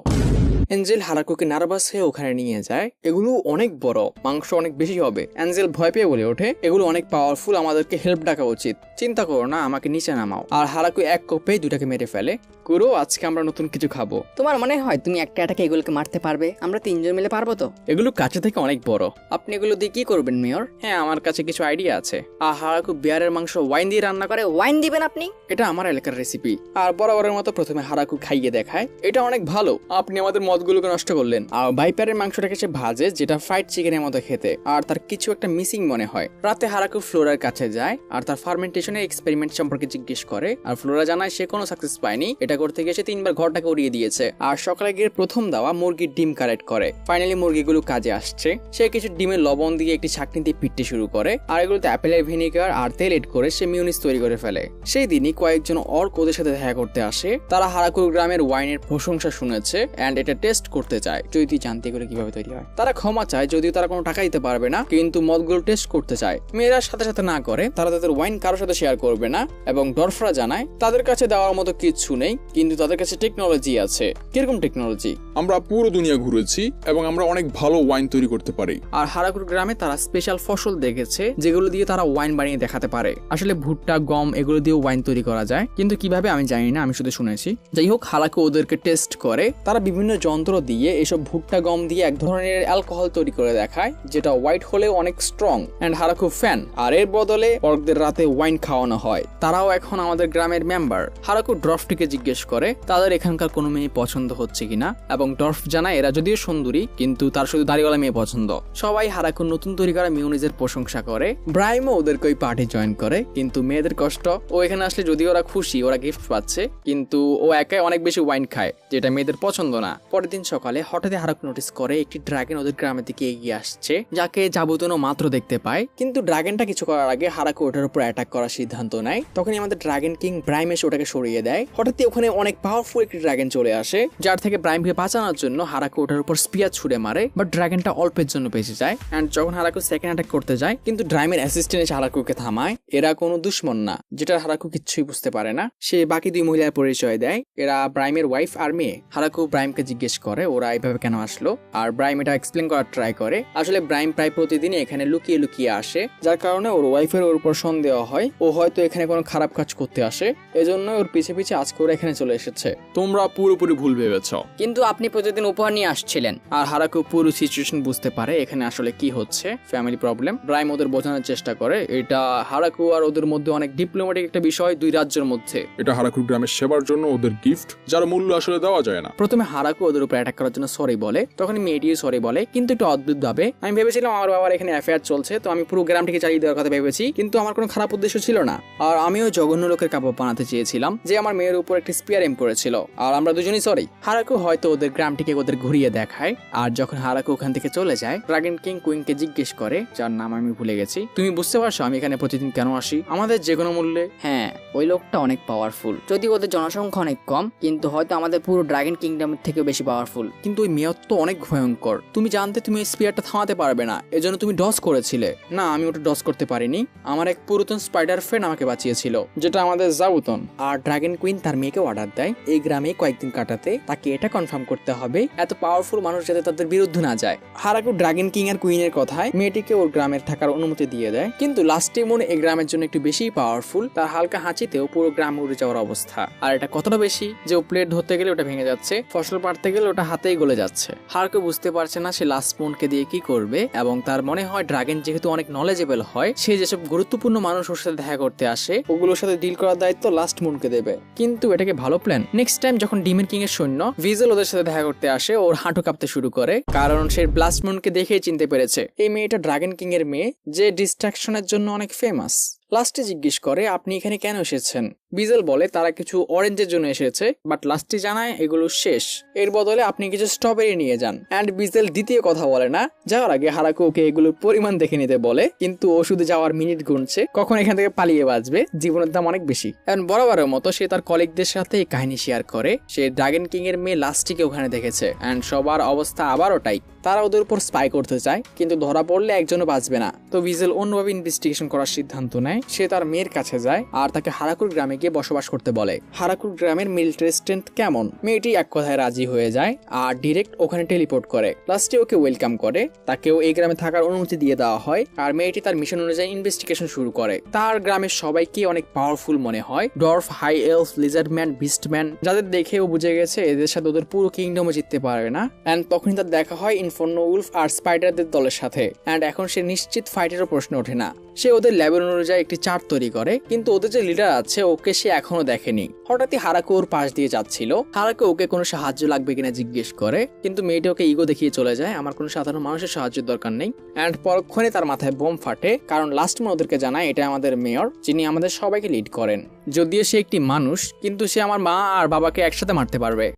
এঞ্জেল হারাকুকে নার্ভাস হয়ে ওখানে নিয়ে যায়। এগুলো অনেক বড়, মাংস অনেক বেশি হবে। এঞ্জেল ভয় পেয়ে বলে ওঠে, এগুলো অনেক পাওয়ারফুল, আমাদেরকে হেল্প ডাকা উচিত। চিন্তা করো না, আমাকে নিচে নামাও। আর হারাকু এক কোপেই 2টাকে মেরে ফেলে। কুরো, আজকে আমরা নতুন কিছু খাবো। তোমার মনে হয় তুমি একটা অ্যাটাকে এগুলোকে মারতে পারবে? আমরা 3 জন মিলে পারবো তো? এগুলো কাছে থেকে অনেক বড়। আপনি এগুলো দিয়ে কি করবেন মেয়র? হ্যাঁ, আমার কাছে কিছু আইডিয়া আছে। আর হারাকু বিয়ারের মাংস ওয়াইন দিয়ে রান্না করে। ওয়াইন দিবেন আপনি? এটা আমার এলাকার রেসিপি। আর বরাবরের মতো প্রথমে হারাকু খাইয়ে দেখায়, এটা অনেক ভালো, আপনি আমাদের মদগুলোকে নষ্ট করলেন। আর ভাইপারের মাংসটাকে সে ভাজে, যেটা ফ্রাইড চিকেনের মতো খেতে। আর তার কিছু একটা মিসিং মনে হয়। রাতে হারাকু ফ্লোরার কাছে যায় আর তার ফার্মেন্টেশনের এক্সপেরিমেন্ট সম্পর্কে জিজ্ঞেস করে। আর ফ্লোরা জানায় সে কোনো সাকসেস পায়নি, এটা এটা করতে গিয়ে সে 3বার ঘরটাকে উড়িয়ে দিয়েছে। আর সকালে গিয়ে প্রথম দেওয়া মুরগির ডিম কালেক্ট করে। ফাইনালি মুরগিগুলো কাজে আসছে। সে কিছু ডিমের লবণ দিয়ে একটি ছাঁকনি দিয়ে পিটতে শুরু করে, আর এগুলোতে অ্যাপেলের ভিনেগার আর তেল এড করে সে মিউনিস তৈরি করে ফেলে। সেই দিনই কয়েকজন অর্ক ওদের সাথে দেখা করতে আসে। তারা হারাকুর গ্রামের ওয়াইনের প্রশংসা শুনেছে এন্ড এটা টেস্ট করতে চায়, যদি তুই জানতে এগুলো কিভাবে তৈরি হয়। তারা ক্ষমা চায়, যদিও তারা কোনো টাকা দিতে পারবে না, কিন্তু মদগুলো টেস্ট করতে চায়। মেয়েরা সাথে সাথে না করে, তারা তাদের ওয়াইন কারোর সাথে শেয়ার করবে না, এবং ডরফরা জানায় তাদের কাছে দেওয়ার মতো কিছু নেই, কিন্তু তাদের কাছে টেকনোলজি আছে। কিরকম টেকনোলজি? আমরা পুরো দুনিয়া ঘুরেছি এবং আমরা অনেক ভালো ওয়াইন তৈরি করতে পারি। আর হারাকুর গ্রামে তারা স্পেশাল ফসল দেখেছে যেগুলো দিয়ে তারা ওয়াইন বানিয়ে দেখাতে পারে। আসলে ভুট্টা, গম এগুলো দিয়ে ওয়াইন তৈরি করা যায়, কিন্তু কিভাবে আমি জানি না, আমি শুধু শুনেছি। যাই হোক, হারাকু ওদেরকে টেস্ট করে। তারা বিভিন্ন যন্ত্র দিয়ে এসব ভুট্টা, গম দিয়ে এক ধরনের অ্যালকোহল তৈরি করে দেখায়, যেটা হোয়াইট হলেও অনেক স্ট্রং। এন্ড হারাকু ফ্যান, আর এর বদলে অর্কদের রাতে ওয়াইন খাওয়ানো হয়। তারাও এখন আমাদের গ্রামের মেম্বার। হারাকু ড্রফটিকে জিজ্ঞেস করে তাদের এখানকার কোনো মেয়ে পছন্দ হচ্ছে কিনা, এবং ডর্ফ জানায় এরা যদিও সুন্দরী, কিন্তু তার শুধু দাড়িওয়ালা মেয়ে পছন্দ। সবাই হারাকুর নতুন তৈরি করা মিউনিজের প্রশংসা করে। ব্রাইমও ওদেরকে ওই পার্টি জয়েন করে, কিন্তু মেয়েদের কষ্ট, ও এখানে আসলে যদিও ওরা খুশি, ওরা গিফট পাচ্ছে, কিন্তু ও একাই অনেক বেশি ওয়াইন খায়, যেটা মেয়েদের পছন্দ না। পরের দিন সকালে হঠাৎই হারাকু নোটিস করে একটি ড্রাগন ওদের গ্রামের দিকে এগিয়ে আসছে, যাকে জাবুতনো মাত্র দেখতে পায়। কিন্তু ড্রাগনটা কিছু করার আগে হারাকু ওটার উপর অ্যাটাক করার সিদ্ধান্ত নেয়। তখনই আমাদের ড্রাগন কিং ব্রাইম এসে ওটাকে সরিয়ে দেয়। হঠাৎই ওখানে অনেক পাওয়ারফুল একটি ড্রাগন চলে আসে, যার থেকে ব্রাইমকে বাঁচানোর জন্য হারাকু ওটার উপর স্পিয়ার ছুড়ে মারে, বাট ড্রাগনটা অল্পের জন্য বেঁচে যায়। এন্ড যখন হারাকু সেকেন্ড অ্যাটাক করতে যায়, কিন্তু ড্রাইমের অ্যাসিস্ট্যান্ট এসে হারাকুকে থামায়। এরা কোনো দুশ্মন না, যেটা হারাকু কিচ্ছুই বুঝতে পারে না। সে বাকি 2 মহিলার পরিচয় দেয়, এরা ব্রাইমের ওয়াইফ আর মেয়ে। হারাকু ব্রাইমকে জিজ্ঞেস করে ওরা এইভাবে কেন আসলো, আর ব্রাইম এটা এক্সপ্লেন করার ট্রাই করে। আসলে ব্রাইম প্রায় প্রতিদিনই এখানে লুকিয়ে লুকিয়ে আসে, যার কারণে ওর ওয়াইফের ওর উপর সন্দেহ হয় ও হয়তো এখানে কোনো খারাপ কাজ করতে আসে, এজন্য ওর পিছে পিছে আজকে ওরা এখানে চলে এসেছে। তোমরা পুরোপুরি ভুল ভেবেছ। কিন্তু আপনি প্রতিদিন উপহার নিয়ে আসছিলেন। আর হারাকু পুরো সিচুয়েশন বুঝতে পারে এখানে আসলে কি হচ্ছে, ফ্যামিলি প্রবলেম। ব্রাইম ওদের বোঝানোর চেষ্টা করে এটা হারাকু আর ওদের মধ্যে অনেক ডিপ্লোম্যাটিক একটা বিষয় 2 রাজ্যের মধ্যে। এটা হারাকুর গ্রামের সেবার জন্য ওদের গিফট, যার মূল্য আসলে দেওয়া যায় না। প্রথমে হারাকু ওদের উপর অ্যাটাক করার জন্য সরি বলে, তখন মেয়েটিও সরি বলে, কিন্তু একটু অদ্ভুত ভাবে। আমি ভেবেছিলাম আমার বাবার এখানে অ্যাফেয়ার চলছে, তো আমি পুরো গ্রামটিকে চালিয়ে দেওয়ার কথা ভেবেছি, কিন্তু আমার কোনো খারাপ উদ্দেশ্য ছিল না। আর আমিও জঘন্য লোকের কাপড় বানাতে চেয়েছিলাম, যে আমার মেয়ের উপর একটি স্পিয়ার এম করেছিল, আর আমরা দুজনই সরি। হারাকু হয়তো ওদের গ্রামটিকে ওদের ঘুরিয়ে দেখায়। আর যখন হারাকু ওখান থেকে চলে যায়, ড্রাগন কিং কুইনকে জিজ্ঞেস করে, যার নাম আমি ভুলে গেছি, তুমি বুঝতে পারছো আমি এখানে প্রতিদিন কেন আসি, আমাদের যে কোনো মূল্যে? হ্যাঁ, ওই লোকটা অনেক পাওয়ারফুল। যদি ওদের জনসংখ্যা অনেক কম, কিন্তু হয়তো আমাদের পুরো ড্রাগন কিংডমের থেকেও বেশি পাওয়ারফুল। কিন্তু ওই মেয়র তো অনেক ভয়ঙ্কর। তুমি জানতে তুমি এই স্পিয়ারটা থামাতে পারবে না, এজন্য তুমি ডস করেছিলে। না, আমি ওটা ডস করতে পারিনি, আমার এক পুরাতন স্পাইডার ফ্রেন্ড আমাকে বাঁচিয়েছিল, যেটা আমাদের জাবুতন। আর ড্রাগন কুইন তার মেয়েকে অর্ডার দেয় এই গ্রামে কয়েকদিন কাটাতে, তাকে এটা কনফার্ম করতে হবে এত পাওয়ারফুল মানুষ যাতে তাদের বিরুদ্ধে না যায়। হারাকু ড্রাগন কিং আর কুইনের কথায় মেয়েটিকে ওর গ্রামের থাকার অনুমতি দিয়ে দেয়, কিন্তু লাস্টে মনে এই গ্রামের জন্য একটু বেশি পাওয়ারফুল। তার হালকা হাঁচিতেও পুরো গ্রাম উড়ে যাওয়ার অবস্থা। আর এটা কতটা বেশি যে ও প্লেট ধরতে গেলে ওটা ভেঙে যাচ্ছে, ফসল পাড়তে গেলে ওটা হাতেই গলে যাচ্ছে। হারাকু বুঝতে পারছে না সে লাস্ট মুনকে দিয়ে কি করবে, এবং তার মনে হয় ড্রাগন যেহেতু অনেক নলেজেবল হয়, সে যেসব গুরুত্বপূর্ণ মানুষ ওর সাথে দেখা করতে আসে ওগুলোর সাথে ডিল করার দায়িত্ব লাস্ট মুনকে দেবে। কিন্তু এটাকে ভালো প্ল্যান। নেক্সট টাইম যখন ডিমের কিং এর সৈন্য ভিজেল ওদের সাথে দেখা করতে আসে, ওর হাঁটু কাঁপতে শুরু করে, কারণ সে ব্লাস্ট মুনকে দেখেই চিনতে পেরেছে এই মেয়েটা ড্রাগন কিং এর মেয়ে, যে ডিস্ট্রাকশনের জন্য অনেক ফেমাস। লাস্টে জিজ্ঞেস করে আপনি এখানে কেন এসেছেন। বিজেল বলে তারা কিছু অরেঞ্জের জন্য এসেছে, বাট লাস্টে জানায় এগুলো শেষ, এর বদলে আপনি কিছু স্ট্রবেরি নিয়ে যান। এন্ড বিজেল দ্বিতীয় কথা বলে না, যাওয়ার আগে হারাকু ওকে এগুলোর পরিমাণ দেখে নিতে বলে, কিন্তু ও শুধু যাওয়ার মিনিট গুনছে কখন এখান থেকে পালিয়ে বাঁচবে, জীবনের দাম অনেক বেশি। এন্ড বরাবরের মতো সে তার কলিগদের সাথে এই কাহিনী শেয়ার করে, সে ড্রাগন কিং এর মেয়ে লাস্টিকে ওখানে দেখেছে। এন্ড সবার অবস্থা আবার ওটাই, তারা ওদের উপর স্পাই করতে চায়, কিন্তু ধরা পড়লে একজনও বাঁচবে না। তো বিজেল অন্যভাবে ইনভেস্টিগেশন করার সিদ্ধান্ত নেয়, সে তার মেয়ের কাছে যায় আর তাকে হারাকুর গ্রামে গিয়ে বসবাস করতে বলে। হারাকুর গ্রামের মিলিটারি স্ট্রেংথ কেমন, মেয়েটি এক কথায় রাজি হয়ে যায় আর ডিরেক্ট ওখানে টেলিপোর্ট করে। লাস্টে ওকে ওয়েলকাম করে, তাকেও এই গ্রামে থাকার অনুমতি দিয়ে দেওয়া হয়, আর মেয়েটি তার মিশন অনুযায়ী ইনভেস্টিগেশন শুরু করে। তার গ্রামের সবাইকে অনেক পাওয়ারফুল মনে হয়, ডর্ফ, হাই এলফ, লিজার্ডম্যান, বিস্টম্যান, যাদের দেখে ও বুঝে গেছে এদের সাথে ওদের পুরো কিংডমও জিততে পারবে না। এন্ড তখনই তার দেখা হয় স্বনামধন্য উলফ আর স্পাইডারদের দলের সাথে। অ্যান্ড এখন সে নিশ্চিত ফাইটেরও প্রশ্ন ওঠে না। সে ওদের লেভেল অনুযায়ী একটি চার্ট তৈরি করে, কিন্তু ওদের যে লিডার আছে ওকে সে এখনো দেখেনি। হঠাৎই হারাকু ওর পাশ দিয়ে যাচ্ছিল। হারাকু ওকে কোনো সাহায্য লাগবে কিনা জিজ্ঞেস করে, কিন্তু মেয়েটি ওকে ইগো দেখিয়ে চলে যায়, আমার কোনো সাধারণ মানুষের সাহায্যের দরকার নেই। অ্যান্ড পরক্ষণে তার মাথায় বোম ফাটে, কারণ লাস্ট মান ওদেরকে জানায় এটা আমাদের মেয়র, যিনি আমাদের সবাইকে লিড করেন। যদিও সে একটি মানুষ, কিন্তু সে আমার মা আর বাবাকে একসাথে মারতে পারবে।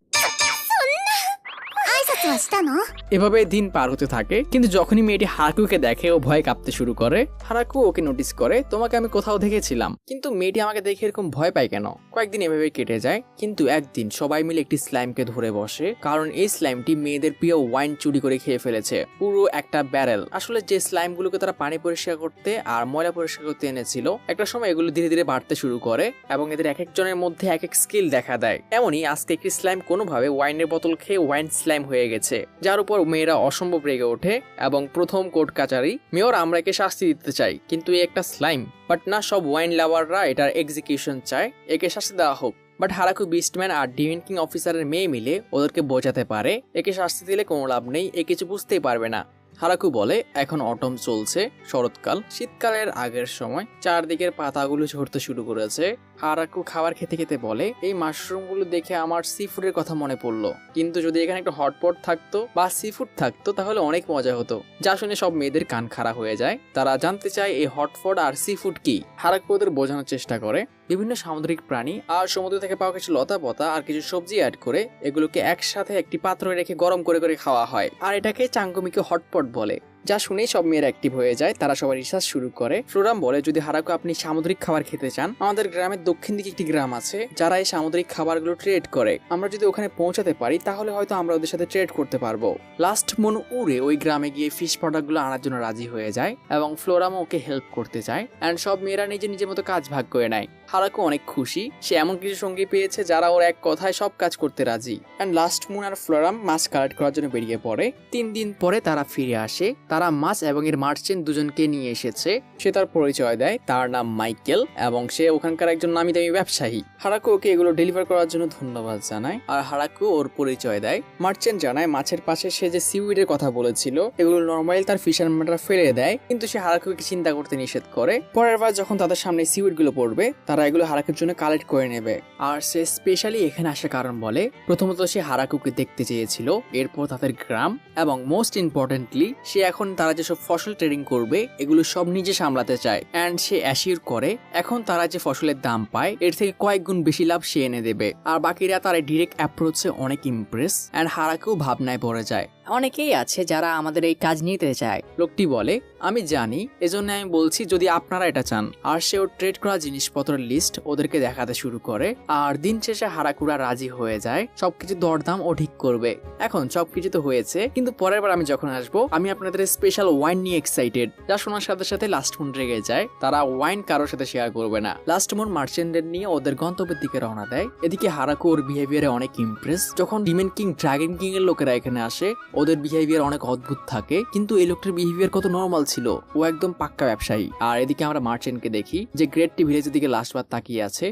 এভাবে দিন পার হতে থাকে, কিন্তু যখনই মেয়েটি হারাকুকে দেখে ও ভয় কাঁপতে শুরু করে। হারাকু ওকে নোটিস করে, তোমাকে আমি কোথাও দেখেছিলাম, কিন্তু মেয়েটি আমাকে দেখে এরকম ভয় পায় কেন? কয়েকদিন এভাবে কেটে যায়, কিন্তু একদিন সবাই মিলে একটি স্লাইমকে ধরে বসে, কারণ এই স্লাইমটি মেয়েদের প্রিয় ওয়াইন চুরি করে খেয়ে ফেলেছে, পুরো একটা ব্যারেল। আসলে যে স্লাইম গুলোকে তারা পানি পরিষ্কার করতে আর ময়লা পরিষ্কার করতে এনেছিল, একটা সময় এগুলো ধীরে ধীরে বাড়তে শুরু করে এবং এদের এক একজনের মধ্যে এক এক স্কিল দেখা দেয়। এমনই আজকে একটি স্লাইম কোনোভাবে ওয়াইনের বোতল খেয়ে ওয়াইন স্লাইম হয়ে গেছে, যার উপর মেয়েরা অসম্ভব রেগে ওঠে এবং প্রথম কোর্ট কাচারি, মেয়র আমরা একে শাস্তি দিতে চাই, কিন্তু এই একটা স্লাইম। বাট না, সব ওয়াইন লাভাররা এটার এক্সিকিউশন চায়, একে শাস্তি দেওয়া হোক। বাট হারাকু বিস্টম্যান আর ডিভিন কিং অফিসারের মেয়ে মিলে ওদেরকে বোঝাতে পারে একে শাস্তি দিলে কোনো লাভ নেই, এ কিছু বুঝতেই পারবে না। হারাকু বলে এখন অটম চলছে, শরৎকাল, শীতকালের আগের সময়, চারদিকের পাতাগুলো ঝরতে শুরু করেছে। হারাকু খাবার খেতে খেতে বলে এই মাশরুমগুলো দেখে আমার সি ফুডের কথা মনে পড়লো, কিন্তু যদি এখানে একটা হটপট থাকতো বা সি ফুড থাকতো তাহলে অনেক মজা হতো। যা শুনে সব মেয়েদের কান খাড়া হয়ে যায়, তারা জানতে চায় এই হটপট আর সি ফুড কি। হারাকু ওদের বোঝানোর চেষ্টা করে বিভিন্ন সামুদ্রিক প্রাণী আর সমুদ্র থেকে পাওয়া কিছু লতা পাতা আর কিছু সবজি অ্যাড করে এগুলোকে একসাথে একটি পাত্রে রেখে গরম করে করে খাওয়া হয়, আর এটাকে চাঙ্গুমিকে হটপট বলে। যা শুনেই সব মেয়েরা অ্যাক্টিভ হয়ে যায়, তারা সবাই রিসার্চ শুরু করে। ফ্লোরাম বলে যদি হারাকু আপনি সামুদ্রিক খাবার খেতে চান, আমাদের গ্রামের দক্ষিণ দিকে একটি গ্রাম আছে যারা এই সামুদ্রিক খাবারগুলো ট্রেড করে, আমরা যদি ওখানে পৌঁছাতে পারি তাহলে হয়তো আমরা ওদের সাথে ট্রেড করতে পারবো। লাস্ট মন উড়ে ওই গ্রামে গিয়ে ফিশ প্রোডাক্টগুলো আনার জন্য রাজি হয়ে যায় এবং ফ্লোরামও ওকে হেল্প করতে চায়, অ্যান্ড সব মেয়েরা নিজের মতো কাজ ভাগ করে নেয়। হারাকু অনেক খুশি, সে এমন কিছু সঙ্গী পেয়েছে যারা ওর এক কথায় সব কাজ করতে রাজি। অ্যান্ড লাস্ট মুন আর ফ্লোরাম মাছ কালেক্ট করার জন্য বেরিয়ে পড়ে। 3 দিন পরে তারা ফিরে আসে, তারা মাছ এবং এর মার্চেন্ট দুজনকে নিয়ে এসেছে। সে তার পরিচয় দেয়, তার নাম মাইকেল এবং সে ওখানকার একজন নামি দামি ব্যবসায়ী। হারাকু ওকে এগুলো ডেলিভার করার জন্য ধন্যবাদ জানায়, আর হারাকু ওর পরিচয় দেয়। মার্চেন্ট জানায় মাছের পাশে সে যে সিউইডের কথা বলেছিল এগুলো নর্মালি তার ফিশারম্যানরা ফেলে দেয়, কিন্তু সে হারাকুকে চিন্তা করতে নিষেধ করে। পরের বার যখন তাদের সামনে সিউইড গুলো পড়বে তারা এগুলো হারাকুর জন্য কালেক্ট করে নেবে। আর সে স্পেশালি এখানে আসার কারণ বলে, প্রথমত সে হারাকুকে দেখতে চেয়েছিল, এরপর তাদের গ্রাম, এবং মোস্ট ইম্পর্টেন্টলি সে এখন তারা যেসব ফসল ট্রেডিং করবে এগুলো সব নিজে সামলাতে চায়। অ্যান্ড সে অ্যাসিওর করে এখন তারা যে ফসলের দাম পায় এর থেকে কয়েক গুণ বেশি লাভ সে এনে দেবে। আর বাকিরা তার ডিরেক্ট অ্যাপ্রোচে অনেক ইমপ্রেস, অ্যান্ড হারাকুও ভাবনায় পড়ে যায়। অনেকেই আছে যারা আমাদের এই কাজ নিতে চায়। লোকটি বলে আমি জানি, এজন্য আমি বলছি যদি আপনারা এটা চান। আর সে ওর ট্রেড করা জিনিসপত্রের লিস্ট ওদেরকে দেখাতে শুরু করে, আর দিন শেষে হারাকুরা রাজি হয়ে যায় সবকিছু দরদাম ও ঠিক করবে। এখন সবকিছু তো হয়েছে, কিন্তু পরের বার আমি যখন আসবো আমি আপনাদের স্পেশাল ওয়াইন নিয়ে এক্সাইটেড। যা শোনার সাথে সাথে লাস্ট মুন রেগে যায়, তারা ওয়াইন কারোর সাথে শেয়ার করবে না। লাস্ট মুন মার্চেন্টের নিয়ে ওদের গন্তব্যের দিকে রওনা দেয়। এদিকে হারাকু ওর বিহেভিয়ারে অনেক ইমপ্রেস। যখন ডিমেন কিং ড্রাগন কিং এর লোকেরা এখানে আসে ওদের বিহেভিয়ার অনেক অদ্ভুত থাকে, কিন্তু এই লোকটার বিহেভিয়ার কত নর্মাল ছিল, ও একদম পাক্কা ব্যবসায়ী। আর এদিকে আমরা মার্চেন্টকে দেখি যে গ্রেট টি ভিলেজের দিকে লাস্টবার তাকিয়ে আছে।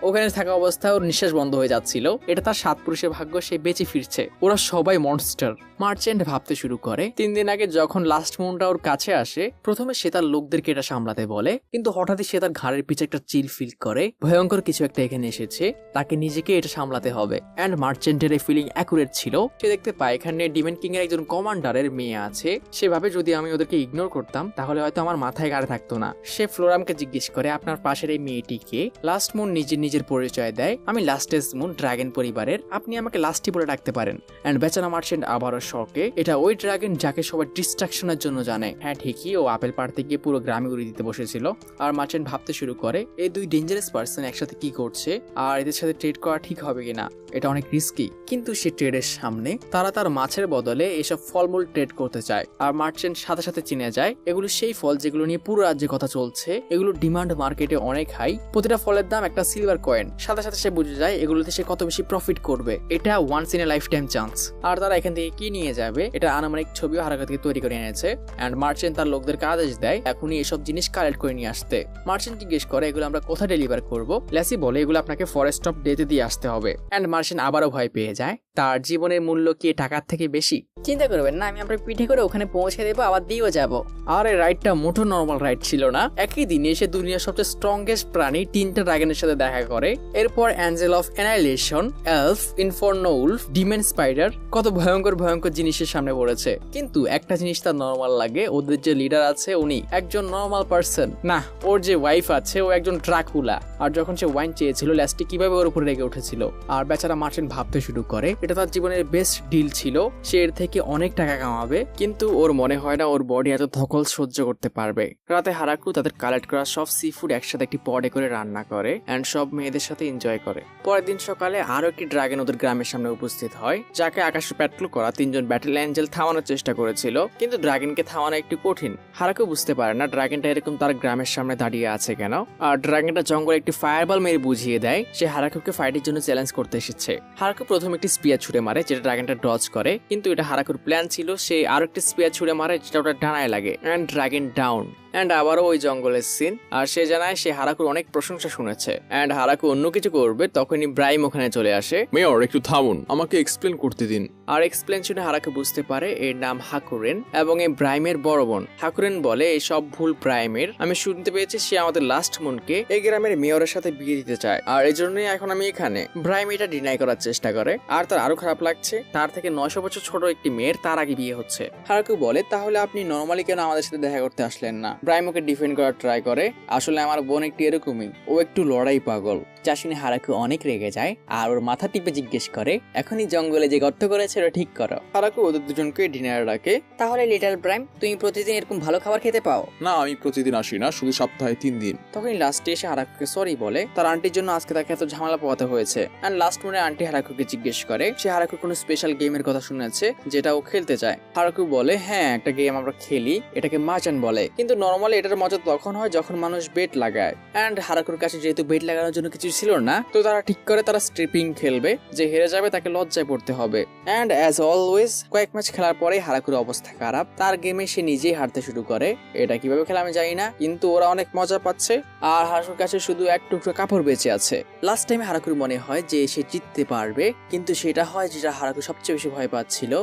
ওখানে থাকা অবস্থায় ওর নিঃশ্বাস বন্ধ হয়ে যাচ্ছিল। এটা তার 7 পুরুষের ভাগ্য, সে বেঁচে ফিরছে। ওরা সবাই মনস্টার। মার্চেন্ট ভাবতে শুরু করে 3 দিন আগে যখন লাস্ট মুনটা ওর কাছে আসে, প্রথমে সে তার লোকদেরকে এটা সামলাতে বলে, কিন্তু হঠাৎই সে তার ঘাড়ের পিছে একটা চিল ফিল করে, ভয়ঙ্কর কিছু একটা এখানে এসেছে, তাকে নিজেকে এটা সামলাতে হবে। অ্যান্ড মার্চেন্টের এই ফিলিং অ্যাকুরেট ছিল। সে দেখতে পায় এখানে ডিমেন কিং এর একজন কমান্ডারের মেয়ে আছে। সে ভাবে যদি আমি ওদেরকে ইগনোর করতাম তাহলে হয়তো আমার মাথায় গাড়ে থাকতো না। সে ফ্লোরামকে জিজ্ঞেস করে আপনার পাশের এই মেয়েটিকে। লাস্ট মুন নিজের পরিচয় দেয়, আমি লাস্টেস মুন ড্রাগন পরিবারের, আপনি আমাকে লাস্টি বলে ডাকতে পারেন। অ্যান্ড বেচারা মার্চেন্ট আবারও শকে, এটা ওই ড্রাগন যাকে সবাই ডিস্ট্রাকশনের জন্য জানে। হ্যাঁ ঠিকই, ও আপেল পাড়তে গিয়ে পুরো গ্রামে উড়িয়ে দিতে বসেছিল। আর মার্চেন্ট ভাবতে শুরু করে এই 2 ডেঞ্জারাস পার্সন একসাথে কি করছে, আর এদের সাথে ট্রেড করা ঠিক হবে কিনা, এটা অনেক রিস্কি। কিন্তু সে ট্রেডের সামনে তারা তার মাছের বদলে এসব ফলমূল ট্রেড করতে চায়। আর মার্চেন্ট সাথে সাথে চিনে যায় এগুলো সেই ফল যেগুলো নিয়ে পুরো রাজ্যে কথা চলছে। এগুলো ডিমান্ড মার্কেটে অনেক হাই, প্রতিটা ফলের দাম একটা সিলভার কয়েন। সাথে সাথে সে বুঝে যায় এগুলোতে সে কত বেশি প্রফিট করবে, এটা once in a lifetime chance. আর তারা এখান থেকে কি নিয়ে যাবে এটা আনুমানিক ছবিও হারাকা থেকে তৈরি করে এনেছে। অ্যান্ড মার্চেন্ট তার লোকদেরকে আদেশ দেয় এখনই এসব জিনিস কালেক্ট করে নিয়ে আসতে। মার্চেন্ট জিজ্ঞেস করে এগুলো আমরা কোথায় ডেলিভার করবো। ল্যাসি বলে এগুলো আপনাকে ফরেস্ট অফ ডেতে দিয়ে আসতে হবে। অ্যান্ড মার্চেন্ট আবারও ভয় পেয়ে যায়, তার জীবনের মূল্য কি টাকার থেকে বেশি? চিন্তা করবেন না, আমি আপনার পিঠে করে ওখানে পৌঁছে দেবো, আবার দিয়েও যাব। আর এই রাইডটা মোটো নর্মাল রাইড ছিল না। একই দিনে এসে দুনিয়ার সবচেয়ে স্ট্রংগেস্ট প্রাণী 3টা ড্রাগনের সাথে দেখা করে। এরপর angel of annihilation, elf, inferno wolf, demon spider, কত ভয়ঙ্কর ভয়ঙ্কর জিনিসের সামনে পড়েছে। কিন্তু একটা জিনিস তার নর্মাল লাগে, ওদের যে লিডার আছে উনি একজন নর্মাল পার্সন না, ওর যে ওয়াইফ আছে ও একজন ড্রাকুলা। আর যখন সে ওয়াইন চেয়েছিল ল্যাস্টি কিভাবে ওর উপরে রেগে উঠেছিল। আর বেচারা মার্চেন্ট ভাবতে শুরু করে এটা তার জীবনের বেস্ট ডিল ছিল, সে এর থেকে অনেক টাকা কামাবে। কিন্তু ওর মনে হয় না ওর বডি এত ধকল সহ্য করতে পারবে। রাতে হারাকু তাদের কালেক্ট করা সব সি ফুড একসাথে একটি পডে করে রান্না করে এন্ড সব মেয়েদের সাথে এনজয় করে। পরের দিন সকালে আরো একটি ড্রাগন ওদের গ্রামের সামনে উপস্থিত হয়, যাকে আকাশে প্যাট্রোল করা 3জন ব্যাটেল অ্যাঞ্জেল থামানোর চেষ্টা করেছিল। কিন্তু ড্রাগনকে থামানো একটু কঠিন। হারাকু বুঝতে পারে না ড্রাগনটা এরকম তার গ্রামের সামনে দাঁড়িয়ে আছে কেন। আর ড্রাগনটা জঙ্গলে একটি ফায়ারবল মেরে বুঝিয়ে দেয় সে হারাকুকে ফাইটের জন্য চ্যালেঞ্জ করতে এসেছে। হারাকু প্রথম একটি স্পিয়ার ছুড়ে মারে যেটা ড্রাগনটা ডজ করে, কিন্তু এটা হারাকুর প্ল্যান ছিল সে আরো একটি স্পিয়ার ছুড়ে মারে যেটা ওটা ডানায় লাগে এন্ড ড্রাগন ডাউন। এন্ড আবারও ওই জঙ্গলের সিন। আর সে জানায় সে হারাকুর অনেক প্রশংসা শুনেছে এন্ড হারাকু অন্য কিছু করবে, তখনই ব্রাইম ওখানে চলে আসে। মেয়র একটু থামুন, আমাকে এক্সপ্লেন করতে দিন। আর এক্সপ্লেন শুনে হারাকু বুঝতে পারে এর নাম হাকুরেন এবং এই ব্রাইমের বড় বোন। হাকুরেন বলে এই সব ভুল ব্রাইমের, আমি শুনতে পেয়েছি সে আমাদের লাস্ট মুনকে এই গ্রামের মেয়রের সাথে বিয়ে দিতে চায়, আর এই জন্যই এখন আমি এখানে। ব্রাইম এটা ডিনাই করার চেষ্টা করে আর তার আরো খারাপ লাগছে তার থেকে 900 বছর ছোট একটি মেয়ের তার আগে বিয়ে হচ্ছে। হারাকু বলে তাহলে আপনি নর্মালি কেন আমাদের সাথে দেখা করতে আসলেন না? ব্রাইম ওকে ডিফেন্ড করার ট্রাই করে, আসলে আমার বোন একটু এরকমই, ও একটু লড়াই পাগল। যা শুনে হারাকু অনেক রেগে যায় আর ওর মাথা টিপে জিজ্ঞেস করে এখনই জঙ্গলে যে গর্ত করেছে ওটা ঠিক করো। হারাকু ওদের দুজনকে ডিনারে ডাকে। তাহলে লিটল ব্রাইম তুমি প্রতিদিন এরকম ভালো খাবার খেতে পাও? না, আমি প্রতিদিন আসি না, শুধু সপ্তাহে 3 দিন। তখনই লাস্টে এসে হারাকুকে সরি বলে, তার আন্টির জন্য আজকে তাকে এত ঝামেলা পোহাতে হয়েছে। এন্ড লাস্ট মনে আন্টি হারাকুকে জিজ্ঞেস করে সে হারাকুর কোনো স্পেশাল গেমের কথা শুনেছে যেটা ও খেলতে চায়। হারাকু বলে হ্যাঁ একটা গেম আমরা খেলি, এটাকে মার্চেন্ট বলে, কিন্তু নর্মালি এটার মজা তখন হয় যখন মানুষ বেট লাগায়। এন্ড হারাকুর কাছে যেহেতু বেট লাগানোর জন্য কিছু ছিল না, তো তারা ঠিক করে তারা স্ট্রিপিং খেলবে, যে হেরে যাবে তাকে লজ্জায় পড়তে হবে। এন্ড অ্যাজ অলওয়েজ কয়েক ম্যাচ খেলার পরে হারাকুর অবস্থা খারাপ, তার গেমে সে নিজেই হারতে শুরু করে। এটা কিভাবে খেলা আমি জানি না, কিন্তু ওরা অনেক মজা পাচ্ছে আর হারাকুর কাছে শুধু এক টুকরো কাপড় বেঁচে আছে। লাস্ট টাইমে হারাকুর মনে হয় যে সে জিততে পারবে, কিন্তু সেটা হয় যেটা হারাকু সবচেয়ে বেশি ভয় পাচ্ছিল।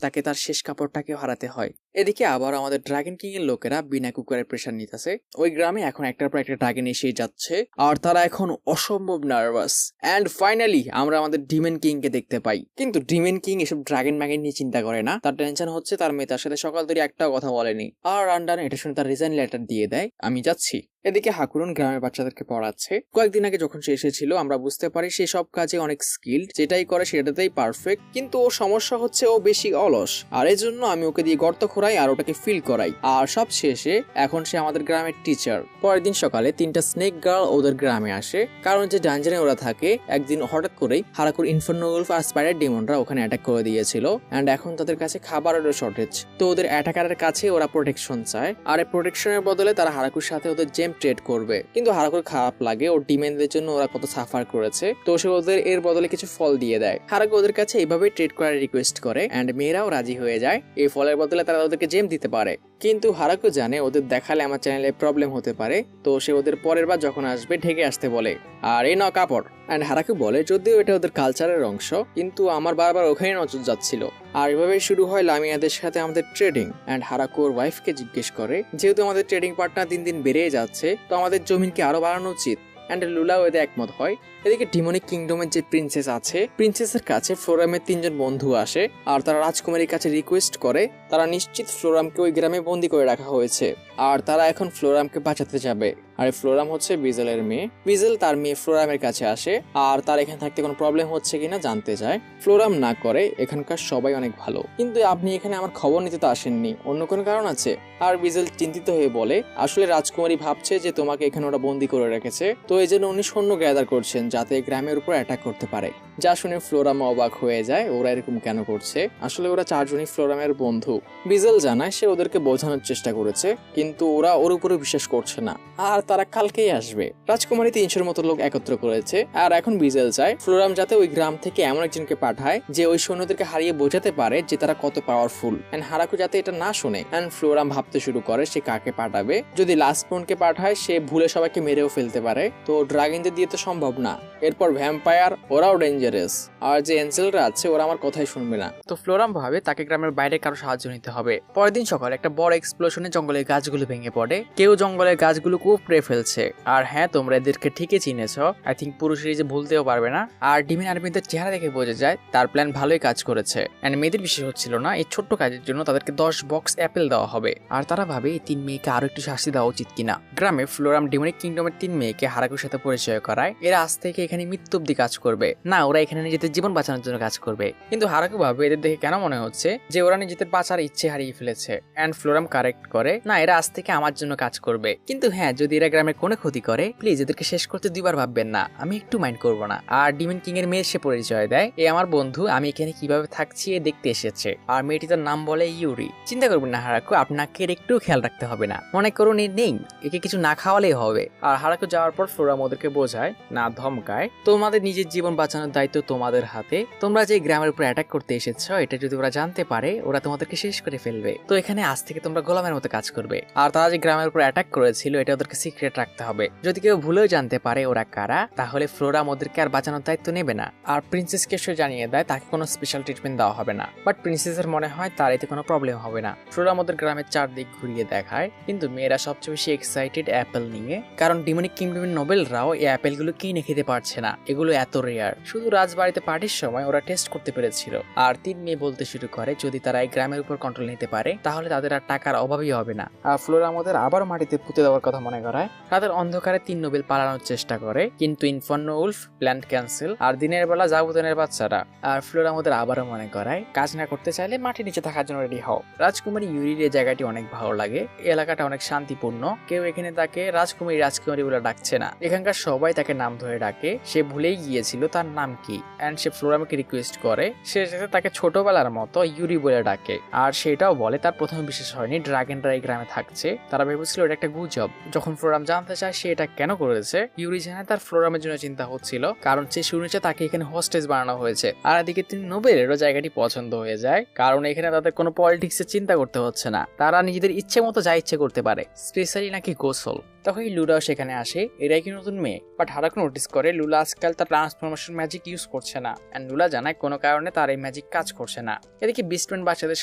তাকে তার শেষ কাপড়টাকে হারাতে হয়। এদিকে আবার আমাদের ড্রাগন কিং এর লোকেরা বিনা কুকুরের প্রেসার নিতেছে। ওই গ্রামে এখন একটার পর একটা ড্রাগন এসে যাচ্ছে আর তারা এখন অসম্ভব নার্ভাস। এন্ড ফাইনালি আমরা আমাদের ডিমেন কিং কে দেখতে পাই, কিন্তু ডিমেন কিং এসব ড্রাগন ম্যাগন নিয়ে চিন্তা করে না। তার টেনশন হচ্ছে তার মেয়ে তার সাথে সকাল ধরে একটাও কথা বলেনি। আর রান্ডান এটা শুনে তার রিজাইন লেটার দিয়ে দেয়, আমি যাচ্ছি। এদিকে হাকুরন গ্রামের বাচ্চাদেরকে পড়াচ্ছে। কয়েকদিন আগে যখন সে এসেছিল আমরা বুঝতে পারি সে সব কাজে অনেক স্কিল্ড, যেটাই করে সেটাতেই পারফেক্ট, কিন্তু ও সমস্যা হচ্ছে ও বেশি অলস। আর এই জন্য আমি ওকে দিয়ে গর্ত খোঁড়াই আর ওটাকে ফিল করাই। আর সব শেষে এখন সে আমাদের গ্রামের টিচার। পরের দিন সকালে 3টা স্নেক গার্ল ওদের গ্রামে আসে, কারণ যে ডানজনে ওরা থাকে একদিন হঠাৎ করেই হারাকুর ইনফার্নো উলফ আর স্পাইডার ডেমনরা ওখানে অ্যাটাক করে দিয়েছিল। এন্ড এখন তাদের কাছে খাবারেরও শর্টেজ, তো ওদের অ্যাটাকারের কাছে ওরা প্রোটেকশন চায়। আর এই প্রোটেকশনের বদলে তারা হারাকুর সাথে ওদের জেম ট্রেড করবে। কিন্তু হারাকুর খারাপ লাগে ওর ডিমেনদের জন্য ওরা কত সাফার করেছে, তো সে ওদের এর বদলে কিছু ফল দিয়ে দেয়। হারাকু ওদের কাছে এইভাবেই ট্রেড করার রিকোয়েস্ট করে এন্ড মেয়েরাও রাজি হয়ে যায়। এই ফলের বদলে তারা ওদেরকে জেম দিতে পারে, কিন্তু হারাকু জানে ওদের দেখালে আমার চ্যানেলে প্রবলেম হতে পারে, তো সে ওদের পরের বার যখন আসবে ঢেকে আসতে বলে। আর এই নাও কাপড়। এন্ড হারাকু বলে যদিও এটা ওদের কালচারের অংশ, কিন্তু আমার বারবার ওখানে নজর যাচ্ছিল। আর এভাবেই শুরু হয় লামিয়াদের সাথে আমাদের ট্রেডিং। এন্ড হারাকু ওর ওয়াইফকে জিজ্ঞেস করে যেহেতু আমাদের ট্রেডিং পার্টনার দিন দিন বেড়ে যাচ্ছে, তো আমাদের জমিনকে আরো বাড়ানো উচিত। এন্ড লুলাও এতে একমত হয়। এদিকে ডিমনিক কিংডমের যে প্রিন্সেস আছে, প্রিন্সেসের কাছে ফ্লোরামের 3জন বন্ধু আসে আর তারা রাজকুমারীর কাছে রিকোয়েস্ট করে তারা নিশ্চিত ফ্লোরামকে ওই গ্রামে বন্দি করে রাখা হয়েছে আর তারা এখন ফ্লোরামকে বাঁচাতে যাবে। আর ফ্লোরাম হচ্ছে বিজেলের মেয়ে। বিজেল তার মেয়ে ফ্লোরামের কাছে আসে আর তার এখানে থাকতে কোনো প্রবলেম হচ্ছে কিনা জানতে চায়। ফ্লোরাম না করে এখানকার সবাই অনেক ভালো, কিন্তু আপনি এখানে আমার খবর নিতে তো আসেননি, অন্য কোনো কারণ আছে? আর বিজেল চিন্তিত হয়ে বলে আসলে রাজকুমারী ভাবছে যে তোমাকে এখানে ওরা বন্দি করে রেখেছে, তো এই জন্য উনি সৈন্য গ্যাদার করছেন যাতে গ্রামের উপর অ্যাটাক করতে পারে। যা শুনে ফ্লোরাম অবাক হয়ে যায় ওরা এরকম কেন করছে। আসলে ওরা চারজনই ফ্লোরামের বন্ধু। বিজেল জানায় সে ওদেরকে বোঝানোর চেষ্টা করেছে, কিন্তু ওরা ওর উপরে বিশ্বাস করছে না আর তারা কালকেই আসবে। রাজকুমারী 300-এর মতো লোক একত্র করেছে আর এখন বিজেল চায় ফ্লোরাম যাতে ওই গ্রাম থেকে এমন একজনকে পাঠায় যে ওই সৈন্যদেরকে হারিয়ে বোঝাতে পারে যে তারা কত পাওয়ারফুল। এন্ড হারাকু যাতে এটা না শুনে। এন্ড ফ্লোরাম ভাবতে শুরু করে সে কাকে পাঠাবে। যদি লাস্ট পনকে পাঠায় সে ভুলে সবাইকে মেরেও ফেলতে পারে, তো ড্রাগনদের দিয়ে তো সম্ভব না। এরপর ভ্যাম্পায়ার, ওরাও ডেঞ্জারাস, আর যে এঞ্জেলরা আছে ওরা আমার কথাই শুনবে না। তো ফ্লোরাম ভাবে তাকে গ্রামের বাইরে কারো সাহায্য নিতে হবে। পরের দিন সকালে একটা বড় এক্সপ্লোশনে জঙ্গলের গাছগুলো ভেঙে পড়ে। কেউ জঙ্গলের গাছগুলো উপড়ে ফেলছে। আর হ্যাঁ, তোমরা এদেরকে ঠিকই চিনেছ। আই থিঙ্ক পুরো সিরিজে ভুলতেও পারবে না। আর ডিমিন আর্মিদের চেহারা দেখে বোঝা যায় তার প্ল্যান ভালোই কাজ করেছে। এন্ড মেয়েদের বিশেষ হচ্ছিল না, এই ছোট্ট কাজের জন্য তাদেরকে 10 বক্স অ্যাপেল দেওয়া হবে। আর তারা ভাবে এই 3 মেয়েকে আরো একটু শাস্তি দেওয়া উচিত কিনা। গ্রামে ফ্লোরাম ডিমনিক কিংডমের 3 মেয়েকে হারাকুর সাথে পরিচয় করায়। এরা আজ থেকে এখানে মৃত্যু অব্দি কাজ করবে না, ওরা এখানে নিজেদের জীবন বাঁচানোর জন্য কাজ করবে। কিন্তু হারাকু ভাবে এদের দেখে কেন মনে হচ্ছে যে ওরা নিজেদের বাঁচার ইচ্ছে হারিয়ে ফেলেছে। এন্ড ফ্লোরাম কারেক্ট করে, না এরা আজ থেকে আমার জন্য কাজ করবে। কিন্তু হ্যাঁ, যদি এরা গ্রামের কোনো ক্ষতি করে প্লিজ এদেরকে শেষ করতে 2 বার ভাববেন না, আমি একটু মাইন্ড করবো না। আর ডিমন কিং এর মেয়ের সে পরিচয় দেয়, এ আমার বন্ধু, আমি এখানে কিভাবে থাকছি এ দেখতে এসেছে। আর মেয়েটি তার নাম বলে ইউরি। চিন্তা করবেন না হারাকু, আপনাকে এর একটু খেয়াল রাখতে হবে না, মনে করুন এ নেই, একে কিছু না খাওয়ালেই হবে। আর হারাকু যাওয়ার পর ফ্লোরাম ওদেরকে বোঝায়, না ধমকায়, তোমাদের নিজের জীবন বাঁচানোর দায়িত্ব তোমাদের হাতে। তোমরা যে গ্রামের উপর অ্যাটাক করতে এসেছো এটা যদি ওরা জানতে পারে ওরা তোমাদেরকে শেষ করে ফেলবে। তো এখানে আজ থেকে তোমরা গোলামের মতো কাজ করবে। আর তারা যে গ্রামের উপর অ্যাটাক করেছিল এটা ওদেরকে সিক্রেট রাখতে হবে। যদি কেউ ভুলেও জানতে পারে ওরা কারা, তাহলে ফ্লোরাম ওদেরকে আর বাঁচানোর দায়িত্ব নেবে না। আর প্রিন্সেসকে সে জানিয়ে দেয় তাকে কোনো স্পেশাল ট্রিটমেন্ট দেওয়া হবে না। বাট প্রিন্সেসের মনে হয় তার এতে কোনো প্রবলেম হবে না। ফ্লোরাম ওদের গ্রামের চারদিক ঘুরিয়ে দেখায়, কিন্তু মেয়েরা সবচেয়ে বেশি এক্সাইটেড অ্যাপেল নিয়ে, কারণ ডিমনিক কিংডমের নোবেলরাও এই অ্যাপেলগুলো কিনে খেতে পারছে না, এগুলো এত রেয়ার। শুধু রাজবাড়িতে পার্টির সময় ওরা টেস্ট করতে পেরেছিল। আর 3 মেয়ে বলতে শুরু করে যদি তারা এই গ্রামের উপর কন্ট্রোল নিতে পারে তাহলে তাদের আর টাকার অভাবই হবে না। আর ফ্লোরাম ওদের আবার মাটিতে পুঁতে দেওয়ার কথা মনে করায়। তাদের অন্ধকারে 3 নোবেল পালানোর চেষ্টা করে, কিন্তু ইনফার্নো উলফ প্ল্যান ক্যান্সেল, আর দিনের বেলা জাবুতনের বাচ্চারা। আর ফ্লোরাম ওদের আবারও মনে করায় কাজ না করতে চাইলে মাটির নিচে থাকার জন্য রেডি হও। রাজকুমারী ইউরির এই জায়গাটি অনেক ভালো লাগে, এই এলাকাটা অনেক শান্তিপূর্ণ। কেউ এখানে তাকে রাজকুমারী বলে ডাকছে না, এখানকার সবাই তাকে নাম ধরে ডাকে। সে ভুলেই গিয়েছিল তার নাম কি। এন্ড সে ফ্লোরামকে রিকোয়েস্ট করে সে যাতে তাকে ছোটবেলার মতো ইউরি বলে ডাকে। আর সেটাও বলে তার প্রথমে বিশ্বাস হয়নি ড্রাগনরা এই গ্রামে থাকছে, তারা ভেবেছিল এটা একটা গুজব। যখন ফ্লোরাম জানতে চায় সে এটা কেন করেছে, ইউরি জানায় তার ফ্লোরামের জন্য চিন্তা হচ্ছিল, কারণ সে শুনেছে তাকে এখানে হোস্টেজ বানানো হয়েছে। আর এদিকে 3 নোবেলেরও জায়গাটি পছন্দ হয়ে যায়, কারণ এখানে তাদের কোনো পলিটিক্সের চিন্তা করতে হচ্ছে না, তারা নিজেদের ইচ্ছে মতো যা ইচ্ছে করতে পারে, স্পেশালি নাকি গোসল। তখন লুলাও সেখানে আসে, এরাই কি নতুন মেয়ে। বাট হারাকু নোটিস করে লুলা আজকাল তার ট্রান্সফরমেশন ম্যাজিক ইউজ করছে না। এন্ড লুলা জানায় কোনো কারণে তার এই ম্যাজিক কাজ করছে না। এদিকে বিস্টম্যান বাচ্চাদের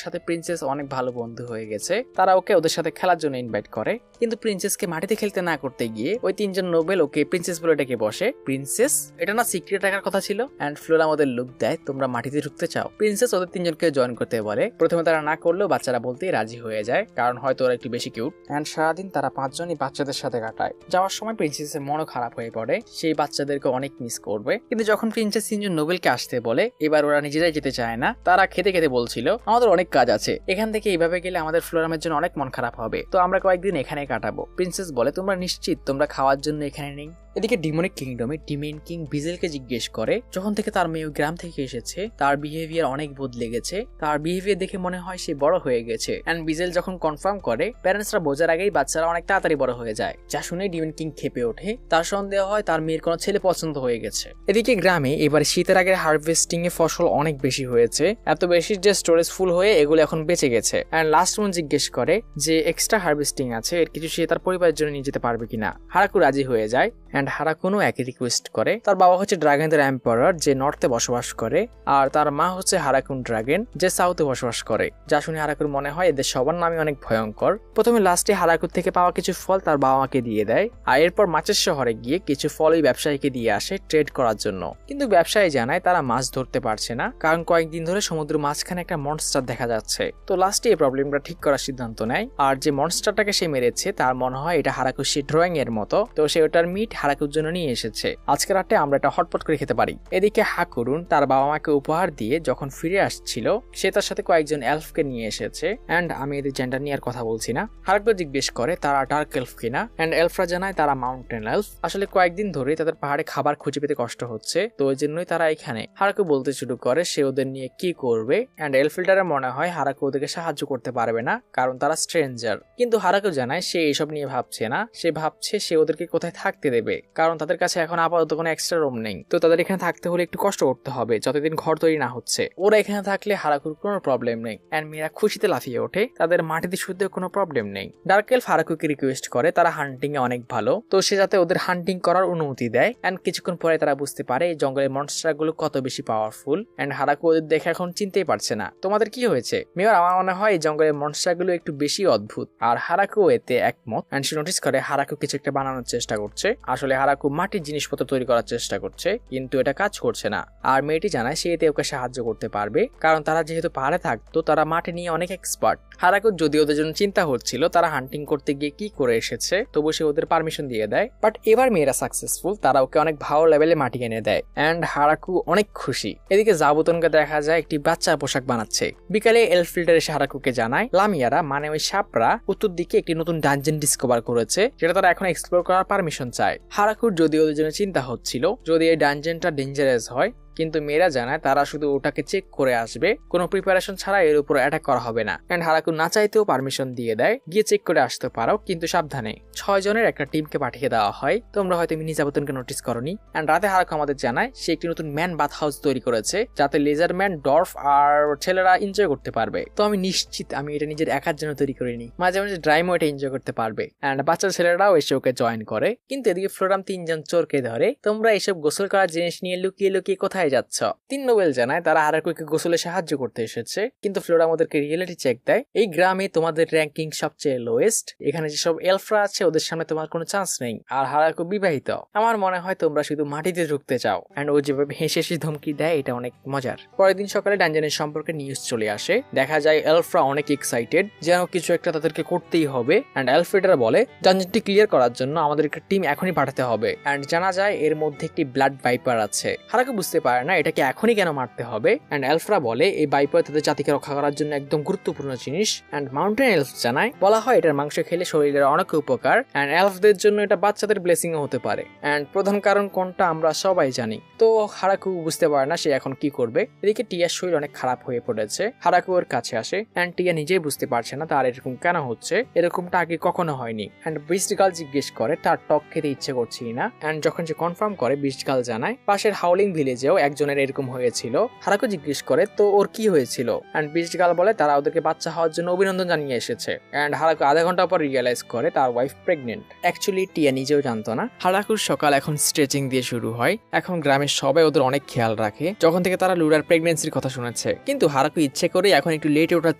সাথে প্রিন্সেস অনেক ভালো বন্ধু হয়ে গেছে, তারা ওকে ওদের সাথে খেলার জন্য ইনভাইট করে। কিন্তু প্রিন্সেসকে মাটিতে খেলতে না করতে গিয়ে ওই 3 জন নোবেল ওকে প্রিন্সেস বলে ডেকে বসে। প্রিন্সেস, এটা না সিক্রেট রাখার কথা ছিল। এন্ড ফ্লোরাম ওদের লুক দেয়, তোমরা মাটিতে ঢুকতে চাও। প্রিন্সেস ওদের 3 জনকে জয়েন করতে বলে। প্রথমে তারা না করলেও বাচ্চারা বলতেই রাজি হয়ে যায়, কারণ হয়তো ওরা একটু বেশি কিউট। এন্ড সারাদিন তারা 5 জনই বাচ্চাদের সাথে কাটায়। যাওয়ার সময় প্রিন্সেসের মনও খারাপ হয়ে পড়ে, সেই বাচ্চাদেরকে অনেক মিস করবে। কিন্তু যখন প্রিন্সেস 3 জন নোবেলকে আসতে বলে, এবার ওরা নিজেরাই যেতে চায় না। তারা খেতে খেতে বলছিল আমাদের অনেক কাজ আছে, এখান থেকে এইভাবে গেলে আমাদের ফ্লোরামের জন্য অনেক মন খারাপ হবে, তো আমরা কয়েকদিন এখানে কাটাবো। প্রিন্সেস বলে তোমরা নিশ্চিত তোমরা খাওয়ার জন্য এখানে নেই? এদিকে ডিমনিক কিংডমে ডিমেন কিং বিজেলকে জিজ্ঞেস করে যখন থেকে তার মেয়ে গ্রাম থেকে এসেছে তার বিহেভিয়ার অনেক বদলে গেছে, তার বিহেভিয়ার দেখে মনে হয় সে বড় হয়ে গেছে। এন্ড বিজেল যখন কনফার্ম করে প্যারেন্টসরা বোঝার আগেই বাচ্চারা অনেক তাড়াতাড়ি বড় হয়ে যায়, যা শুনে ডিমেন কিং খেপে ওঠে। তার সন্দেহ হয় তার মেয়ের কোনো ছেলে পছন্দ হয়ে গেছে। এদিকে গ্রামে এবার শীতের আগের হারভেস্টিং এ ফসল অনেক বেশি হয়েছে, এত বেশি যে স্টোরেজ ফুল হয়ে এগুলো এখন বেঁচে গেছে। এন্ড লাস্ট মন জিজ্ঞেস করে যে এক্সট্রা হারভেস্টিং আছে এর কিছু সে তার পরিবারের জন্য নিয়ে যেতে পারবে কিনা। হারাকু রাজি হয়ে যায়। এন্ড হারাকুনও একই রিকোয়েস্ট করে। তার বাবা হচ্ছে ড্রাগনদের এম্পারার যে নর্থে বসবাস করে, আর তার মা হচ্ছে হারাকুন ড্রাগন যে সাউথে বসবাস করে, যা শুনে হারাকুর মনে হয় এদের সবার নামই অনেক ভয়ঙ্কর। প্রথমে লাস্টে হারাকুর থেকে পাওয়া কিছু ফল তার বাবা মাকে দিয়ে দেয়, আর এরপর মাছের শহরে গিয়ে কিছু ফল ওই ব্যবসায়ীকে দিয়ে আসে ট্রেড করার জন্য। কিন্তু ব্যবসায়ী জানায় তারা মাছ ধরতে পারছে না, কারণ কয়েকদিন ধরে সমুদ্র মাঝখানে একটা মনস্টার দেখা যাচ্ছে। তো লাস্টে এই প্রবলেমটা ঠিক করার সিদ্ধান্ত নেয়, আর যে মনস্টারটাকে সে মেরেছে তার মনে হয় এটা হারাকুর সে ড্রয়িং এর মতো, তো সে ওটার মিট হারাকুর জন্য নিয়ে এসেছে। আজকে রাতে আমরা এটা হটপট করে খেতে পারি। এদিকে হাকুরুন তার বাবা মাকে উপহার দিয়ে যখন ফিরে আসছিল সে তার সাথে কয়েকজন এলফকে নিয়ে এসেছে। এন্ড আমি এদের জেন্ডার নিয়ে আর কথা বলছি না। হারাকু জিজ্ঞেস করে তারা ডার্ক এলফ কিনা, এন্ড এলফরা জানায় তারা মাউন্টেন এলফ। আসলে কয়েকদিন ধরে তাদের পাহাড়ে খাবার খুঁজে পেতে কষ্ট হচ্ছে, তো যে জন্যই তারা এখানে। হারাকু বলতে শুরু করে সে ওদের নিয়ে কি করবে, এন্ড এলফিল্ডারের মনে হয় হারাকু ওদেরকে সাহায্য করতে পারবে না কারণ তারা স্ট্রেঞ্জার। কিন্তু হারাকু জানায় সে এসব নিয়ে ভাবছে না, সে ভাবছে সে ওদেরকে কোথায় থাকতে দেবে, কারণ তাদের কাছে এখন আপাতত কোনো এক্সট্রা রুম নেই। তো তাদের এখানে থাকতে হলে একটু কষ্ট করতে হবে যতদিন ঘর তৈরি না হচ্ছে। ওরা এখানে থাকলে হারাকুর কোনো প্রবলেম নেই, এন্ড মেয়েরা খুশিতে লাফিয়ে ওঠে, তাদের মাটিতে শুতে কোনো প্রবলেম নেই। ডার্ক এলফ হারাকুকে রিকোয়েস্ট করে তারা হান্টিং এ অনেক ভালো, তো সে যাতে ওদের হান্টিং করার অনুমতি দেয়। এন্ড কিছুক্ষণ পরে তারা বুঝতে পারে এই জঙ্গলের মনস্টার গুলো কত বেশি পাওয়ারফুল, এন্ড হারাকু ওদের দেখে এখন চিনতেই পারছে না। তোমাদের কি হয়েছে মেয়র? আমার মনে হয় এই জঙ্গলের মনস্টার গুলো একটু বেশি অদ্ভুত। আর হারাকু এতে একমত, এন্ড সে নোটিস করে হারাকু কিছু একটা বানানোর চেষ্টা করছে। আসলে হারাকু মাটির জিনিসপত্র তৈরি করার চেষ্টা করছে, কিন্তু এটা কাজ করছে না। আর মেয়েটি জানায় সে এতে ওকে সাহায্য করতে পারবে, কারণ তারা যেহেতু পাহাড়ে থাকতো তারা মাটি নিয়ে অনেক এক্সপার্ট। হারাকুর যদি ওদের জন্য চিন্তা হচ্ছিল তারা হান্টিং করতে গিয়ে কি করে এসেছে, তবু সে ওদের পারমিশন দিয়ে দেয়। বাট এবার মেয়েরা সাকসেসফুল, তারা ওকে অনেক ভালো লেভেলে মাটি এনে দেয়, এন্ড হারাকু অনেক খুশি। এদিকে জাবুতনকে দেখা যায় একটি বাচ্চা পোশাক বানাচ্ছে। বিকালে এলফিল্ডার এসে হারাকুকে জানায় লামিয়ারা মানে ওই সাপরা উত্তর দিকে একটি নতুন ডানজেন ডিসকভার করেছে, যেটা তারা এখন এক্সপ্লোর করার পারমিশন চায়। হারাকুর যদি ওদের জন্য চিন্তা হচ্ছিল যদি এই ডানজেনটা ডেঞ্জারাস হয়, কিন্তু মেয়েরা জানায় তারা শুধু ওটাকে চেক করে আসবে, কোনো প্রিপারেশন ছাড়া এর উপর অ্যাটাক করা হবে না। এন্ড হারাকু না চাইতেও পারমিশন দিয়ে দেয়, গিয়ে চেক করে আসতে পারো, কিন্তু সাবধানে। 6 জনের একটা টিমকে পাঠিয়ে দেওয়া হয়। তোমরা হয়তো মিনিজাবতনকে নোটিস করনি। এন্ড রাতে হারাকু আমাদের জানায় সে একটি নতুন ম্যান বাথ হাউস তৈরি করেছে, যাতে লেজার ম্যান, ডর্ফ আর ছেলেরা এনজয় করতে পারবে। তো আমি নিশ্চিত আমি এটা নিজের একার জন্য তৈরি করিনি, মাঝে মাঝে ড্রাইমও এটা এনজয় করতে পারবে। এন্ড বাচ্চা ছেলেরাও এসে ওকে জয়েন করে। কিন্তু এদিকে ফ্লোরাম 3 জন চোরকে ধরে। তোমরা এসব গোসল করার জিনিস নিয়ে লুকিয়ে লুকিয়ে কোথায় যাচ্ছ? 3 নোবেল জানায় তারা হারাকুকে গোসলে সাহায্য করতে এসেছে, কিন্তু ফ্লোরা আমাদেরকে রিয়েলিটি চেক দেয়। এই গ্রামে তোমাদের র্যাঙ্কিং সবচেয়ে লোয়েস্ট, এখানে যেসব এলফরা আছে ওদের সামনে তোমার কোনো চান্স নেই, আর হারাকু বিবাহিত। আমার মনে হয় তোমরা শুধু মাটিতে ঢুকতে চাও। এন্ড ও যেভাবে হেসে হেসে ধমকি দেয় এটা অনেক মজার। পরের দিন সকালে ডানজনের সম্পর্কে নিউজ চলে আসে। দেখা যায় এলফরা অনেক এক্সাইটেড, যেন কিছু একটা তাদেরকে করতেই হবে। এন্ড এলফ্রেডার বলে ডানজনটি ক্লিয়ার করার জন্য আমাদের একটা টিম এখনই পাঠাতে হবে। এন্ড জানা যায় এর মধ্যে একটি ব্লাড ভাইপার আছে। হারাকু বুঝতে পারে না এটাকে এখনই কেন মারতে হবে। এন্ড এলফরা বলে এই ভাইপার তাদের জাতিকে রক্ষা করার জন্য একদম গুরুত্বপূর্ণ জিনিস। এন্ড মাউন্টেন এলফ জানায় বলা হয় এটার মাংস খেলে শরীরের অনেক উপকার, এন্ড এলফদের জন্য এটা বাচ্চাদের ব্লেসিং ও হতে পারে। এন্ড প্রধান কারণ কোনটা আমরা সবাই জানি। তো হারাকু বুঝতে পারে না সে এখন কি করবে। এদিকে টিয়ার শরীর অনেক খারাপ হয়ে পড়েছে। হারাকু ওর কাছে আসে, এন্ড টিয়া নিজেই বুঝতে পারছে না তার এরকম কেন হচ্ছে, এরকমটা আগে কখনো হয়নি। এন্ড বিস্ট গার্ল জিজ্ঞেস করে তার টক খেতে ইচ্ছে করছে না। এন্ড যখন সে কনফার্ম করে বিস্ট গার্ল জানায় পাশের হাউলিং ভিলেজেও একজনের এরকম হয়েছিল। হারাকু জিজ্ঞেস করে তো ওর কি হয়েছিল। এন্ড বিস্ট গার্ল বলে তারা ওদেরকে বাচ্চা হওয়ার জন্য অভিনন্দন জানিয়ে এসেছে। এন্ড হারাকু আধা ঘন্টা পর রিয়েলাইজ করে তার ওয়াইফ প্রেগনেন্ট। অ্যাকচুয়ালি টিয়া নিজেও জানতো না। হারাকুর সকাল এখন স্ট্রেচিং দিয়ে শুরু হয়। এখন গ্রামের সবাই ওদের অনেক খেয়াল রাখে যখন থেকে তারা লুরার প্রেগনেন্সির কথা শুনেছে। কিন্তু হারাকু ইচ্ছে করে এখন একটু লেটে ওঠার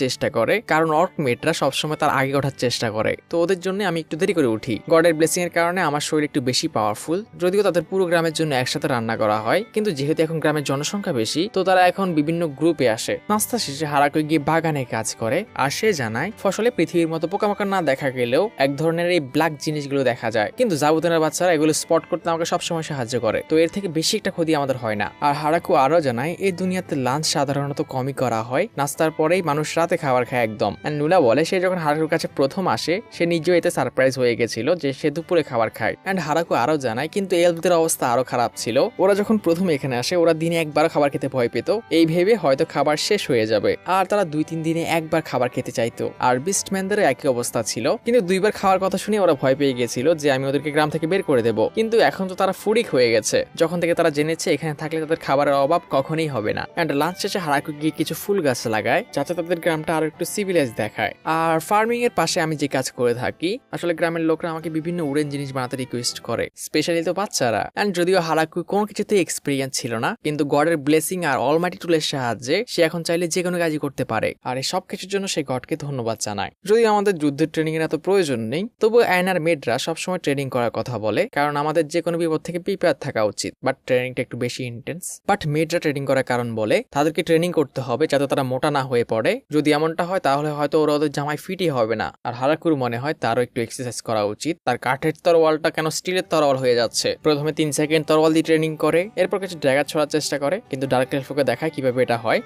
চেষ্টা করে, কারণ অর্ক মেটরা সবসময় তার আগে ওঠার চেষ্টা করে। তো ওদের জন্য আমি একটু দেরি করে উঠি। গডের ব্লেসিং এর কারণে আমার শরীর একটু বেশি পাওয়ারফুল। যদিও তাদের পুরো গ্রামের জন্য একসাথে রান্না করা হয়, কিন্তু যেহেতু এখন গ্রামের জনসংখ্যা বেশি তো তারা এখন বিভিন্ন গ্রুপে আসে। নাস্তা শেষে হারাকু গিয়ে বাগানে কাজ করে, আর সে জানায় ফসলে পৃথিবীর মতো পোকামাকড় না দেখা গেলেও এক ধরনের এই ব্ল্যাক জিনিসগুলো দেখা যায়। কিন্তু জাবুতনের বাচ্চারা এগুলো স্পট করতে আমাকে সবসময় সাহায্য করে, তো এর থেকে বেশি একটা ক্ষতি আমাদের হয় না। আর হারাকু আরো জানায় এই দুনিয়াতে লাঞ্চ সাধারণত কমই করা হয়, নাস্তার পরেই মানুষ রাতে খাবার খায় একদম। আর নুলা বলে সে যখন হারাকুর কাছে প্রথম আসে সে নিজেও এতে সারপ্রাইজ হয়ে গেছিল যে সে দুপুরে খাবার খায়। এন্ড হারাকু আরো জানায় কিন্তু এলফদের অবস্থা আরো খারাপ ছিল। ওরা যখন প্রথম এখানে আসে ওরা দিনে একবার খাবার খেতে ভয় পেত, এই ভেবে হয়তো খাবার শেষ হয়ে যাবে, আর তারা 2-3 দিনে একবার খাবার খেতে চাইতো। আর বিস্টম্যানদেরও একই অবস্থা ছিল, কিন্তু 2বার খাওয়ার কথা শুনে ওরা ভয় পেয়ে গেছিল যে আমি ওদেরকে গ্রাম থেকে বের করে দেব। কিন্তু এখন তো তারা ফুরিক হয়ে গেছে যখন থেকে তারা জেনেছে এখানে থাকলে তাদের খাবারের অভাব কখনোই হবে না। এন্ড লাঞ্চ শেষে হারাকু গিয়ে কিছু ফুল গাছ লাগায় যাতে তাদের গ্রামটা আরো একটু সিভিলাইজ দেখায়। আর ফার্মিং এর পাশে আমি যে কাজ করে থাকি, আসলে গ্রামের লোকরা আমাকে বিভিন্ন উড়েন জিনিস বানাতে রিকোয়েস্ট করে, স্পেশালি তো বাচ্চারা। এন্ড যদিও হারাকু কোনো কিছুতে এক্সপিরিয়েন্স ছিল না, কিন্তু গডের ব্লেসিং আর অলমাইটি টুলের সাহায্যে সে এখন চাইলে যে কোনো কাজই করতে পারে। আর এই সব কিছুর জন্য সে গডকে ধন্যবাদ জানায়। যদিও আমাদের যুদ্ধের ট্রেনিং এর এত প্রয়োজন নেই, তবু অ্যানার মেডরা সবসময় ট্রেনিং করার কথা বলে, কারণ আমাদের যে কোনো বিপদ থেকে প্রিপেয়ার থাকা উচিত। বাট ট্রেনিংটা একটু বেশি ইন্টেন্স। বাট মেডরা ট্রেনিং করার কারণ বলে তাদেরকে ট্রেনিং করতে হবে যাতে তারা মোটা না হয়ে পড়ে। যদি এমনটা হয় তাহলে হয়তো ওরা ওদের জামাই ফিটই হবে না। আর হারাকুর মনে হয় তারও একটু এক্সারসাইজ করা উচিত। তার কাঠের তরোয়ালটা কেন স্টিলের তরোয়াল হয়ে যাচ্ছে। প্রথমে 3 সেকেন্ড তরোয়াল দিয়ে ট্রেনিং করে, এরপর কিছু ড্যাগার ছোড়ার চেষ্টা করে, কিন্তু ডার্ক এলফকে দেখায় কিভাবে এটা হয়।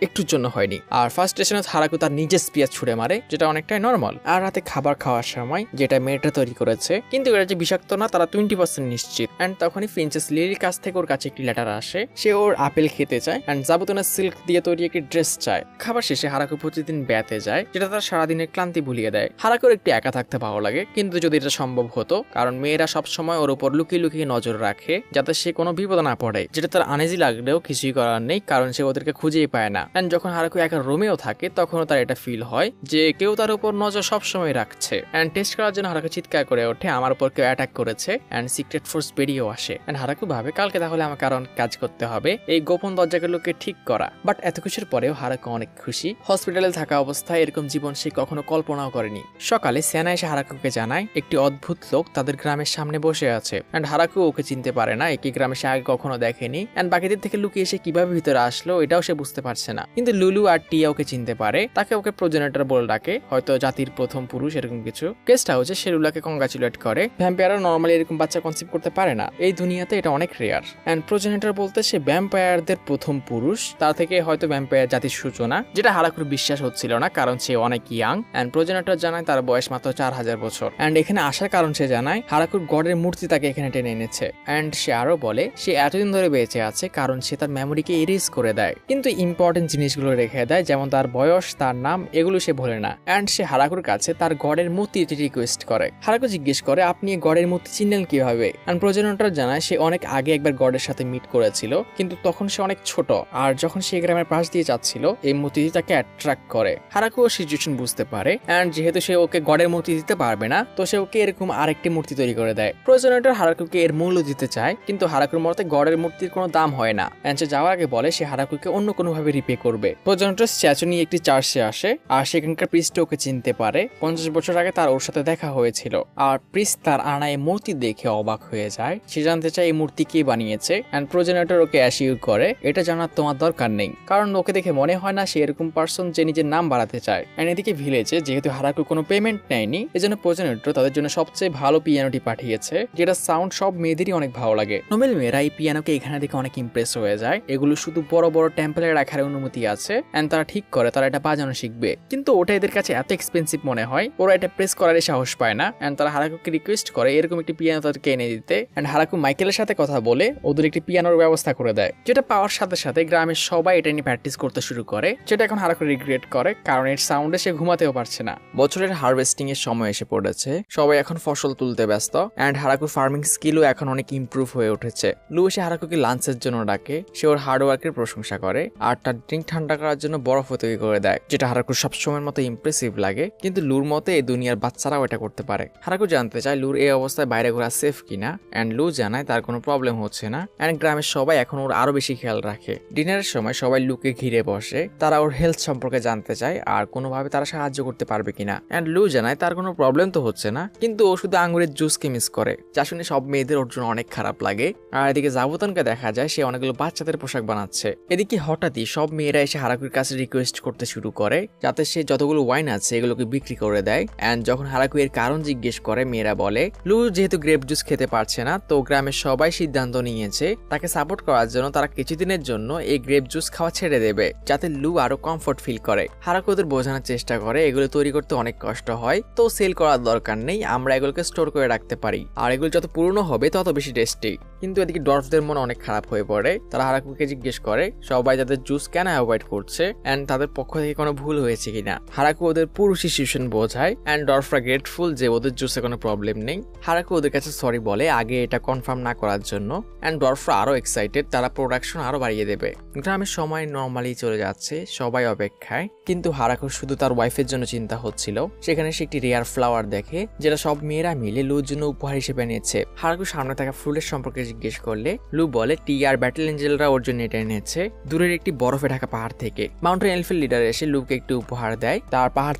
একটুর জন্য হয়নি। আর ফার্স্ট স্টেশনে হারাকু তার নিজের স্পিয়ার ছুড়ে মারে, যেটা অনেকটাই নর্মাল। আর রাতে খাবার খাওয়ার সময় যেটা মেয়েটা তৈরি করেছে, কিন্তু এটা যে বিষাক্ত না তারা 20% নিশ্চিত। অ্যান্ড তখনই প্রিন্সেস লিলির কাছ থেকে ওর কাছে একটি লেটার আসে। সে ওর আপেল খেতে চায় অ্যান্ড জাবুতনের সিল্ক দিয়ে তৈরি একটি ড্রেস চায়। খাবার শেষে হারাকু প্রতিদিন ব্যাতে যায়, যেটা তার সারাদিনের ক্লান্তি ভুলিয়ে দেয়। হারাকুর একটু একা থাকতে ভালো লাগে, কিন্তু যদি এটা সম্ভব হতো, কারণ মেয়েরা সবসময় ওর উপর লুকিয়ে লুকিয়ে নজর রাখে যাতে সে কোনো বিপদ না পড়ে, যেটা তার আনেজি লাগলেও কিছুই করার নেই, কারণ সে ওদেরকে খুঁজেই পায় না। অ্যান্ড যখন হারাকু একা রুমেও থাকে তখনও তার এটা ফিল হয় যে কেউ তার উপর নজর সবসময় রাখছে। অ্যান্ড টেস্ট করার জন্য হারাকু চিৎকার করে ওঠে, আমার উপর কেউ অ্যাটাক করেছে। অ্যান্ড সিক্রেট ফোর্স বেরিয়েও আসে। অ্যান্ড হারাকু ভাবে কালকে তাহলে আমাকে আরো অনেক কাজ করতে হবে এই গোপন দরজাগুলোকে ঠিক করা। বাট এত কিছুর পরেও হারাকু অনেক খুশি। হসপিটালে থাকা অবস্থায় এরকম জীবন সে কখনো কল্পনাও করেনি। সকালে সেনা এসে হারাকুকে জানায় একটি অদ্ভুত লোক তাদের গ্রামের সামনে বসে আছে। অ্যান্ড হারাকু ওকে চিনতে পারে না, একই গ্রামে সে আগে কখনো দেখেনি। অ্যান্ড বাকিদের থেকে লুকিয়ে এসে কিভাবে ভিতরে আসলো এটাও সে বুঝতে পারছে না। কিন্তু লুলু আর টিয়া ওকে চিনতে পারে, তাকে ওকে প্রজেনেটর বলে ডাকে, হয়তো জাতির প্রথম পুরুষ এরকম কিছু। গেস্ট হাউসে সে লুলাকে কংগ্রাচুলেট করে। ভ্যাম্পায়াররা নর্মালি এরকম বাচ্চা কনসেপ্ট করতে পারে না, এই দুনিয়াতে এটা অনেক রেয়ার। অ্যান্ড প্রজেনেটর বলতে সে ভ্যাম্পায়ারদের প্রথম পুরুষ, তার থেকে হয়তো ভ্যাম্পায়ার জাতির সূচনা, যেটা হারাকুর বিশ্বাস হচ্ছিল না কারণ সে অনেক ইয়াং। অ্যান্ড প্রজেনেটর জানায় তার বয়স মাত্র 4000 বছর। অ্যান্ড এখানে আসার কারণ সে জানায় হারাকুর গডের মূর্তি তাকে এখানে টেনে এনেছে। অ্যান্ড সে আরো বলে সে এতদিন ধরে বেঁচে আছে কারণ সে তার মেমোরিকে এরেজ করে দেয়, কিন্তু ইম্পর্টেন্ট জিনিসগুলো রেখে দেয়, যেমন তার বয়স, তার নাম, এগুলো সে ভোলে না। অ্যান্ড সে হারাকুর কাছে তার গডের মূর্তি রিকোয়েস্ট করে। হারাকু জিজ্ঞেস করে আপনি গডের মূর্তি চিনলেন কিভাবে? অ্যান্ড প্রজেনেটর জানায় সে অনেক আগে একবার গডের সাথে মিট করেছিল, কিন্তু তখন সে অনেক ছোট, আর যখন সে গ্রামের পাশ দিয়ে যাচ্ছিল এই মূর্তিটি তাকে অ্যাট্রাক্ট করে। হারাকু ও সিচুয়েশন বুঝতে পারে, অ্যান্ড যেহেতু সে ওকে গডের মূর্তি দিতে পারবে না, তো সে ওকে এরকম আরেকটি মূর্তি তৈরি করে দেয়। প্রজেনেটর হারাকুকে এর মূল্য দিতে চায়, কিন্তু হারাকুর মতে গডের মূর্তির কোনো দাম হয় না। অ্যান্ড সে যাওয়ার আগে বলে সে হারাকুকে অন্য কোনোভাবে রিপে করবে। প্রজেনেটর স্ট্যাচু নিয়ে একটি চার্চে আসে, আর সেখানকার প্রিস্ট ওকে চিনতে পারে। 50 বছর আগে তার ওর সাথে দেখা হয়েছিল। আর প্রিস্ট তার আনা এই মূর্তি দেখে অবাক হয়ে যায়। সে জানতে চায় এই মূর্তি কে বানিয়েছে। অ্যান্ড প্রজেনেটর ওকে অ্যাসিউর করে এটা জানার তোমার দরকার নেই, কারণ ওকে দেখে মনে হয় না সে এরকম পার্সন যে নিজের নাম বাড়াতে চায়। অ্যান্ড এদিকে ভিলেজে যেহেতু হারাকু কোনো পেমেন্ট নেয়নি, এজন্য প্রজেনেটর তাদের জন্য সবচেয়ে ভালো পিয়ানোটি পাঠিয়েছে, যেটা সাউন্ড সব মেয়েদেরই অনেক ভালো লাগে। নোবেল মেয়েরা এই পিয়ানোকে এখানে দেখে অনেক ইমপ্রেস হয়ে যায়। এগুলো শুধু বড় বড় টেম্পলে রাখার অনুমতি আছে। অ্যান্ড তারা ঠিক করে তারা এটা বাজানো শিখবে, কিন্তু ওটা এদের কাছে এত এক্সপেন্সিভ মনে হয়, ওরা এটা প্রেস করার সাহস পায় না। অ্যান্ড তারা হারাকুকে রিকোয়েস্ট করে এরকম একটি পিয়ানো তাদেরকে এনে দিতে। অ্যান্ড হারাকু মাইকেলের সাথে কথা বলে ওদের একটি পিয়ানোর ব্যবস্থা করে দেয়, যেটা পাওয়ার সাথে সাথে গ্রামের সবাই এটা নিয়ে প্র্যাকটিস করতে শুরু করে, যেটা এখন হারাকু রিগ্রেট করে কারণ এর সাউন্ডে সে ঘুমাতেও পারছে না। বছরের হারভেস্টিং এর সময় এসে পড়েছে, সবাই এখন ফসল তুলতে ব্যস্ত। অ্যান্ড হারাকুর ফার্মিং স্কিলও এখন অনেক ইমপ্রুভ হয়ে উঠেছে। লু এসে হারাকুকে লাঞ্চের জন্য ডাকে, সে ওর হার্ডওয়ার্কের প্রশংসা করে আর তার ড্রিঙ্ক ঠান্ডা করার জন্য বরফ তৈরি করে দেয়, যেটা হারাকুর সবসময়ের মতো ইমপ্রেসিভ লাগে। কিন্তু লুর মতে এই দুনিয়ার বাচ্চারাও এটা করতে পারে। হারাকু জানতে চায় লুর এই অবস্থায় বাইরে ঘোরা সেফ কিনা। অ্যান্ড লু জানায় তার কোনো প্রবলেম হচ্ছে না। অ্যান্ড গ্রামের সবাই এখন ওর আরো বেশি খেয়াল রাখে। ডিনারের সময় সবাই লুকে ঘিরে বসে, তারা ওর হেলথ সম্পর্কে জানতে চায় আর কোনোভাবে তারা সাহায্য করতে পারবে কিনা। অ্যান্ড লু জানায় তার কোনো প্রবলেম তো হচ্ছে না, কিন্তু ও শুধু আঙ্গুরের জুসকে মিস করে, যা শুনে সব মেয়েদের ওর জন্য অনেক খারাপ লাগে। আর এদিকে জাবুতনকে দেখা যায় সে অনেকগুলো বাচ্চাদের পোশাক বানাচ্ছে। এদিকে হঠাৎই সব মেয়েরা এসে হারাকুর কাছে রিকোয়েস্ট করতে শুরু করে যাতে সে যতগুলো ওয়াইন আছে এগুলোকে বিক্রি করে দেয়। অ্যান্ড যখন হারাকু এর কারণ জিজ্ঞেস করে, মেয়েরা বলে লু যেহেতু গ্রেপ জুস খেতে পারছে না, তো গ্রামের সবাই সিদ্ধান্ত নিয়েছে তাকে সাপোর্ট করার জন্য তারা কিছুদিনের জন্য এই গ্রেপ জুস খাওয়া ছেড়ে দেবে, যাতে লু আরো কমফোর্ট ফিল করে। হারাকু ওদের বোঝানোর চেষ্টা করে এগুলো তৈরি করতে অনেক কষ্ট হয়, তো সেল করার দরকার নেই, আমরা এগুলোকে স্টোর করে রাখতে পারি, আর এগুলো যত পুরনো হবে তত বেশি টেস্টি। কিন্তু এদিকে ডর্ফদের মন অনেক খারাপ হয়ে পড়ে। তারা হারাকুকে জিজ্ঞেস করে সবাই তাদের জুস কেন অ্যাভয়েড করছে এন্ড তাদের পক্ষ থেকে কোনো ভুল হয়েছে কিনা। হারাকু ওদের পুরো সিচুয়েশন বোঝায় এন্ড ডর্ফরা গ্রেটফুল যে ওদের জুসে কোনো প্রবলেম নেই। হারাকু ওদের কাছে সরি বলে আগে এটা কনফার্ম না করার জন্য। এন্ড ডর্ফরা আরো এক্সাইটেড, তারা প্রোডাকশন আরো বাড়িয়ে দেবে। গ্রামের সময় নর্মালি চলে যাচ্ছে, সবাই অপেক্ষায়, কিন্তু হারাকুর শুধু তার ওয়াইফের জন্য চিন্তা হচ্ছিল। সেখানে সে একটি রেয়ার ফ্লাওয়ার দেখে, যেটা সব মেয়েরা মিলে লুর জন্য উপহার হিসেবে নিয়েছে। হারাকু সামনে থাকা ফুলের সম্পর্কে জিজ্ঞেস করলে লু বলে টি আর ব্যাটেল এঞ্জেলরা ওর জন্য এটা এনেছে দূরের একটি বরফে ঢাকা পাহাড় থেকে। মাউন্টেন এলফের লিডার এসে লুকে একটি উপহার দেয়, তার পাহাড়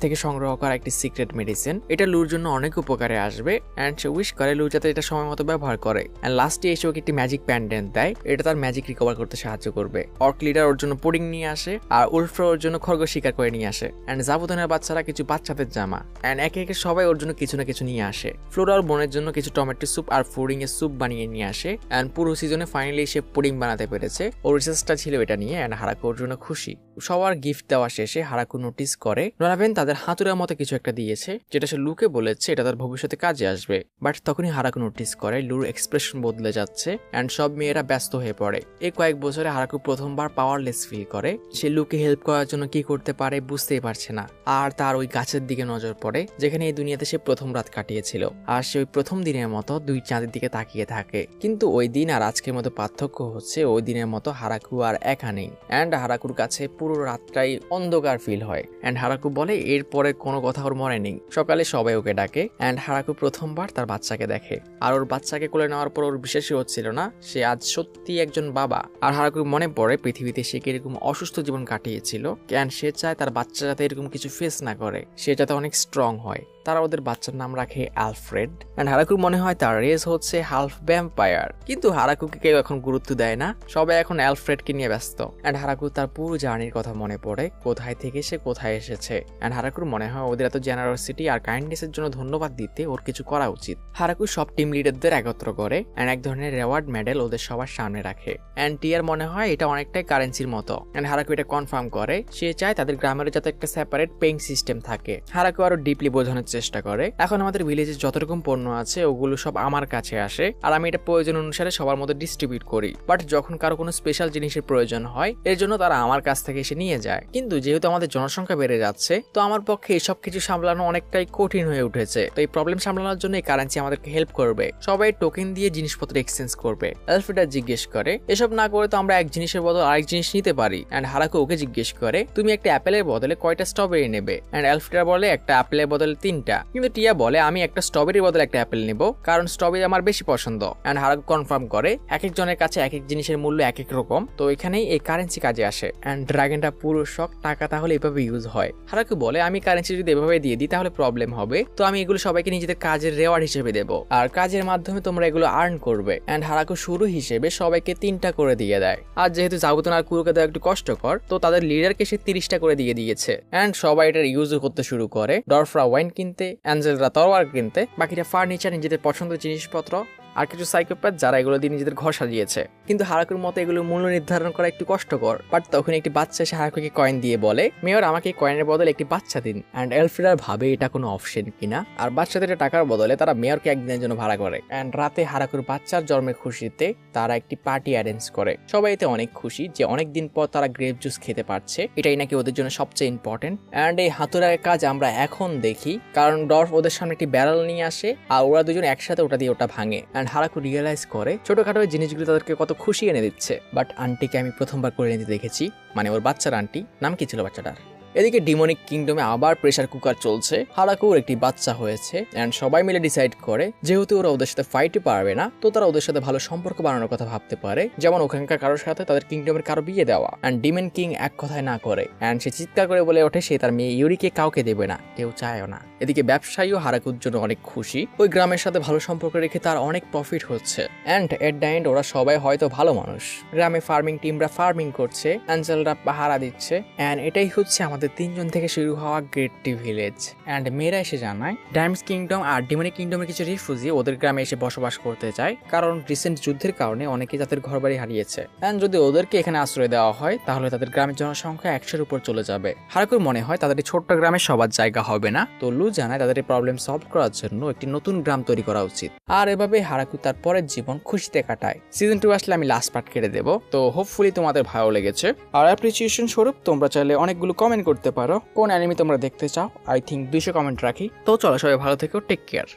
থেকে সংগ্রহ করা একটি সিক্রেট মেডিসিন। এটা লুর জন্য অনেক উপকারে আসবে এন্ড সে উইশ করে লু যাতে এটা সময় মতো ব্যবহার করে। এন্ড লাস্টে এসে ওকে একটি ম্যাজিক প্যান্ডেন্ট দেয়, এটা তার ম্যাজিক রিকভার করতে সাহায্য করবে। অর্ক লিডার ওর জন্য পুডিং নিয়ে আসে আর উলফ্রা ওর জন্য খরগোশ শিকার করে নিয়ে আসে। এন্ড জাবুতনের বাচ্চারা কিছু বাচ্চাদের জামা। এন্ড একে একে সবাই ওর জন্য কিছু না কিছু নিয়ে আসে। ফ্লোরা ওর বোনের জন্য কিছু টমেটো স্যুপ আর ফুডিং এর স্যুপ বানিয়ে নিয়ে আসে। অ্যান্ড পুরো সিজনে ফাইনালি সে পুডিং বানাতে পেরেছে। ওর রিসার্চটা ছিল এটা নিয়ে অ্যান্ড হারাকু ওর জন্য খুশি। সবার গিফট দেওয়া শেষে হারাকু নোটিস করে ডোনাভেন তাদের হাতুড়ার মতো কিছু একটা দিয়েছে, যেটা সে লুকে বলেছে এটা তার ভবিষ্যতে কাজে আসবে। বাট তখনই হারাকু নোটিস করে লুর এক্সপ্রেশন বদলে যাচ্ছে অ্যান্ড সব মেয়েরা ব্যস্ত হয়ে পড়ে। এই কয়েক বছরে হারাকু প্রথমবার পাওয়ারলেস ফিল করে। সে লুকে হেল্প করার জন্য কি করতে পারে বুঝতেই পারছে না। আর তার ওই গাছের দিকে নজর পড়ে যেখানে এই দুনিয়াতে সে প্রথম রাত কাটিয়েছিল। আর সে ওই প্রথম দিনের মতো দুই চাঁদের দিকে তাকিয়ে থাকে। কিন্তু ওই দিন আর আজকের মতো পার্থক্য হচ্ছে ওই দিনের মতো হারাকু আর একা নেই অ্যান্ড হারাকুর কাছে পুরো রাতটাই অন্ধকার ফিল হয়। অ্যান্ড হারাকু বলে এরপরে কোনো কথা ওর মনে নেই। সকালে সবাই ওকে ডাকে অ্যান্ড হারাকু প্রথমবার তার বাচ্চাকে দেখে। আর ওর বাচ্চাকে কোলে নেওয়ার পর ওর বিশ্বাসই হচ্ছিল না সে আজ সত্যি একজন বাবা। আর হারাকুর মনে পড়ে পৃথিবীতে সে কিরকম অসুস্থ জীবন কাটিয়েছিল অ্যান্ড সে চায় তার বাচ্চা যাতে এরকম কিছু ফেস না করে, সে যাতে অনেক স্ট্রং হয়। তারা ওদের বাচ্চার নাম রাখে অ্যালফ্রেড অ্যান্ড হারাকুর মনে হয় তার রেস হচ্ছে হালফ ভ্যাম্পায়ার। কিন্তু হারাকুকে কেউ এখন গুরুত্ব দেয় না, সবাই এখন অ্যালফ্রেডকে নিয়ে ব্যস্ত। অ্যান্ড হারাকু তার পুরো জার্নির কথা মনে পড়ে, কোথায় থেকে সে কোথায় এসেছে। অ্যান্ড হারাকুর মনে হয় ওদের এত জেনারসিটি আর কাইন্ডনেসের জন্য ধন্যবাদ দিতে ওর কিছু করা উচিত। হারাকু সব টিম লিডারদের একত্র করে অ্যান্ড এক ধরনের রেওয়ার্ড মেডেল ওদের সবার সামনে রাখে। অ্যান্ড টিয়ার মনে হয় এটা অনেকটাই কারেন্সির মতো। অ্যান্ড হারাকু এটা কনফার্ম করে সে চায় তাদের গ্রামের যাতে একটা সেপারেট পেইং সিস্টেম থাকে। হারাকু আরো ডিপলি বোঝানোর চেষ্টা করে এখন আমাদের ভিলেজে যত রকম পণ্য আছে ওগুলো সব আমার কাছে আসে আর আমি এটা প্রয়োজন অনুসারে সবার মধ্যে ডিস্ট্রিবিউট করি। বাট যখন কারো কোনো স্পেশাল জিনিসের প্রয়োজন হয় এর জন্য তারা আমার কাছ থেকে এসে নিয়ে যায়। কিন্তু যেহেতু আমাদের জনসংখ্যা বেড়ে যাচ্ছে তো আমার পক্ষে এসব কিছু সামলানো অনেকটাই কঠিন হয়ে উঠেছে। তো এই প্রবলেম সামলানোর জন্য এই কারেন্সি আমাদেরকে হেল্প করবে। সবাই টোকেন দিয়ে জিনিসপত্র এক্সচেঞ্জ করবে। অ্যালফ্রেড জিজ্ঞেস করে এসব না করে তো আমরা এক জিনিসের বদলে আরেক জিনিস নিতে পারি। অ্যান্ড হারাকু ওকে জিজ্ঞেস করে তুমি একটা অ্যাপেলের বদলে কয়টা স্ট্রবেরি নেবে। অ্যান্ড অ্যালফ্রেড বলে একটা অ্যাপেলের বদলে 3টা। কিন্তু টিয়া বলে আমি একটা স্ট্রবেরির বদলে একটা অ্যাপেল নেব কারণ স্ট্রবেরি আমার বেশি পছন্দ। অ্যান্ড হারাকু কনফার্ম করে এক একজনের কাছে এক এক জিনিসের মূল্য এক এক রকম, তো এখানেই এই কারেন্সি কাজে আসে। অ্যান্ড ড্রাগনটা পুরো শখ টাকা তাহলে এভাবে ইউজ হয়। হারাকু বলে আমি কারেন্সি যদি এভাবে দিয়ে দিই তাহলে প্রবলেম হবে, তো আমি এগুলো সবাইকে নিজেদের কাজের রেওয়ার্ড হিসেবে দেবো আর কাজের মাধ্যমে তোমরা এগুলো আর্ন করবে। অ্যান্ড হারাকু শুরু হিসেবে সবাইকে 3টা করে দিয়ে দেয়। আর যেহেতু জাবুতন আর কুরুকে দেওয়া একটু কষ্টকর তো তাদের লিডারকে সে 30টা করে দিয়ে দিয়েছে। অ্যান্ড সবাই এটার ইউজ করতে শুরু করে। ডরফরা ওয়াইন কিনতে, অ্যাঞ্জেলরা তরোয়ার কিনতে, বাকিটা ফার্নিচার, নিজেদের পছন্দের জিনিসপত্র আর কিছু সাইকোপ্যাথ যারা এগুলো দিয়ে নিজেদের ঘর সাজিয়েছে। কিন্তু হারাকুর মতো এগুলো মূল্য নির্ধারণ করা একটু কষ্টকর। বাট তখন একটি বাচ্চা এসে হারাকুকে কয়েন দিয়ে বলে মেয়র আমাকে কয়েনের বদলে একটি বাচ্চা দিন। অ্যান্ড এলফ্রেড ভাবে এটা কোনো অপশন কিনা আর বাচ্চাদের টাকার বদলে তারা মেয়রকে একদিনের জন্য ভাড়া করে। অ্যান্ড রাতে হারাকুর বাচ্চার জন্মের খুশিতে তারা একটি পার্টি অ্যারেঞ্জ করে। সবাই এতে অনেক খুশি যে অনেকদিন পর তারা গ্রেপ জুস খেতে পারছে, এটাই নাকি ওদের জন্য সবচেয়ে ইম্পর্টেন্ট। অ্যান্ড এই হাতুড়ার কাজ আমরা এখন দেখি কারণ ডর্ফ ওদের সামনে একটি ব্যারেল নিয়ে আসে আর ওরা দুজন একসাথে ওটা দিয়ে ওটা ভাঙে। অ্যান্ড হারাকু রিয়েলাইজ করে ছোটখাটো জিনিসগুলো তাদেরকে কত খুশি এনে দিচ্ছে। বাট আন্টিকে আমি প্রথমবার করে নিতে দেখেছি, মানে ওর বাচ্চার আন্টি। নাম কি ছিল বাচ্চাটার? এদিকে ডিমনিক কিংডমে আবার প্রেসার কুকার চলছে। হারাকুর একটি বাচ্চা হয়েছে অ্যান্ড সবাই মিলে ডিসাইড করে যেহেতু ওরা ওদের সাথে ফাইটই পারবে না তো তারা ওদের সাথে ভালো সম্পর্ক বানানোর কথা ভাবতে পারে, যেমন ওখানকার কারোর সাথে তাদের কিংডমের কারো বিয়ে দেওয়া। অ্যান্ড ডিমন কিং এক কথায় না করে অ্যান্ড সে চিৎকার করে বলে ওঠে সে তার মেয়ে ইউরিকে কাউকে দেবে না, কেউ চায়ও না। এদিকে ব্যবসায়ীও হারাকুর জন্য অনেক খুশি, ওই গ্রামের সাথে ভালো সম্পর্ক রেখে তার অনেক প্রফিট হচ্ছে। অ্যান্ড এট দ্য এন্ড ওরা সবাই হয়তো ভালো মানুষ। গ্রামে ফার্মিং টিমরা ফার্মিং করছে, অ্যাঞ্জেলরা পাহারা দিচ্ছে। অ্যান্ড এটাই হচ্ছে আমাদের 3 জন থেকে শুরু হওয়া গ্রেট টি ভিলেজ। অ্যান্ড মেয়েরা এসে জানায় ডাইমস কিংডম আর ডিমনিক কিংডমের কিছু রিফিউজি ওদের গ্রামে এসে বসবাস করতে চায় কারণ রিসেন্ট যুদ্ধের কারণে অনেকে তাদের ঘরবাড়ি হারিয়েছে। অ্যান্ড যদি ওদেরকে এখানে আশ্রয় দেওয়া হয় তাহলে তাদের গ্রামের জনসংখ্যা 100-এর উপর চলে যাবে। হারাকুর মনে হয় তাদের এই ছোট্ট গ্রামে সবার জায়গা হবে না, তো লু জানায় তাদের এই প্রবলেম সলভ করার জন্য একটি নতুন গ্রাম তৈরি করা উচিত। আর এভাবে হারাকু তার পরের জীবন খুশিতে কাটায়। সিজন 2 আসলে আমি লাস্ট পার্ট কেটে দেবো, তো হোপফুলি তোমাদের ভালো লেগেছে। আর অ্যাপ্রিসিয়েশন স্বরূপ তোমরা চাইলে অনেকগুলো কমেন্ট করতে পারো কোন অ্যানিমে তোমরা দেখতে চাও। আই থিঙ্ক 200 কমেন্ট রাখি। তো চলো সবাই ভালো থেকো, টেক কেয়ার।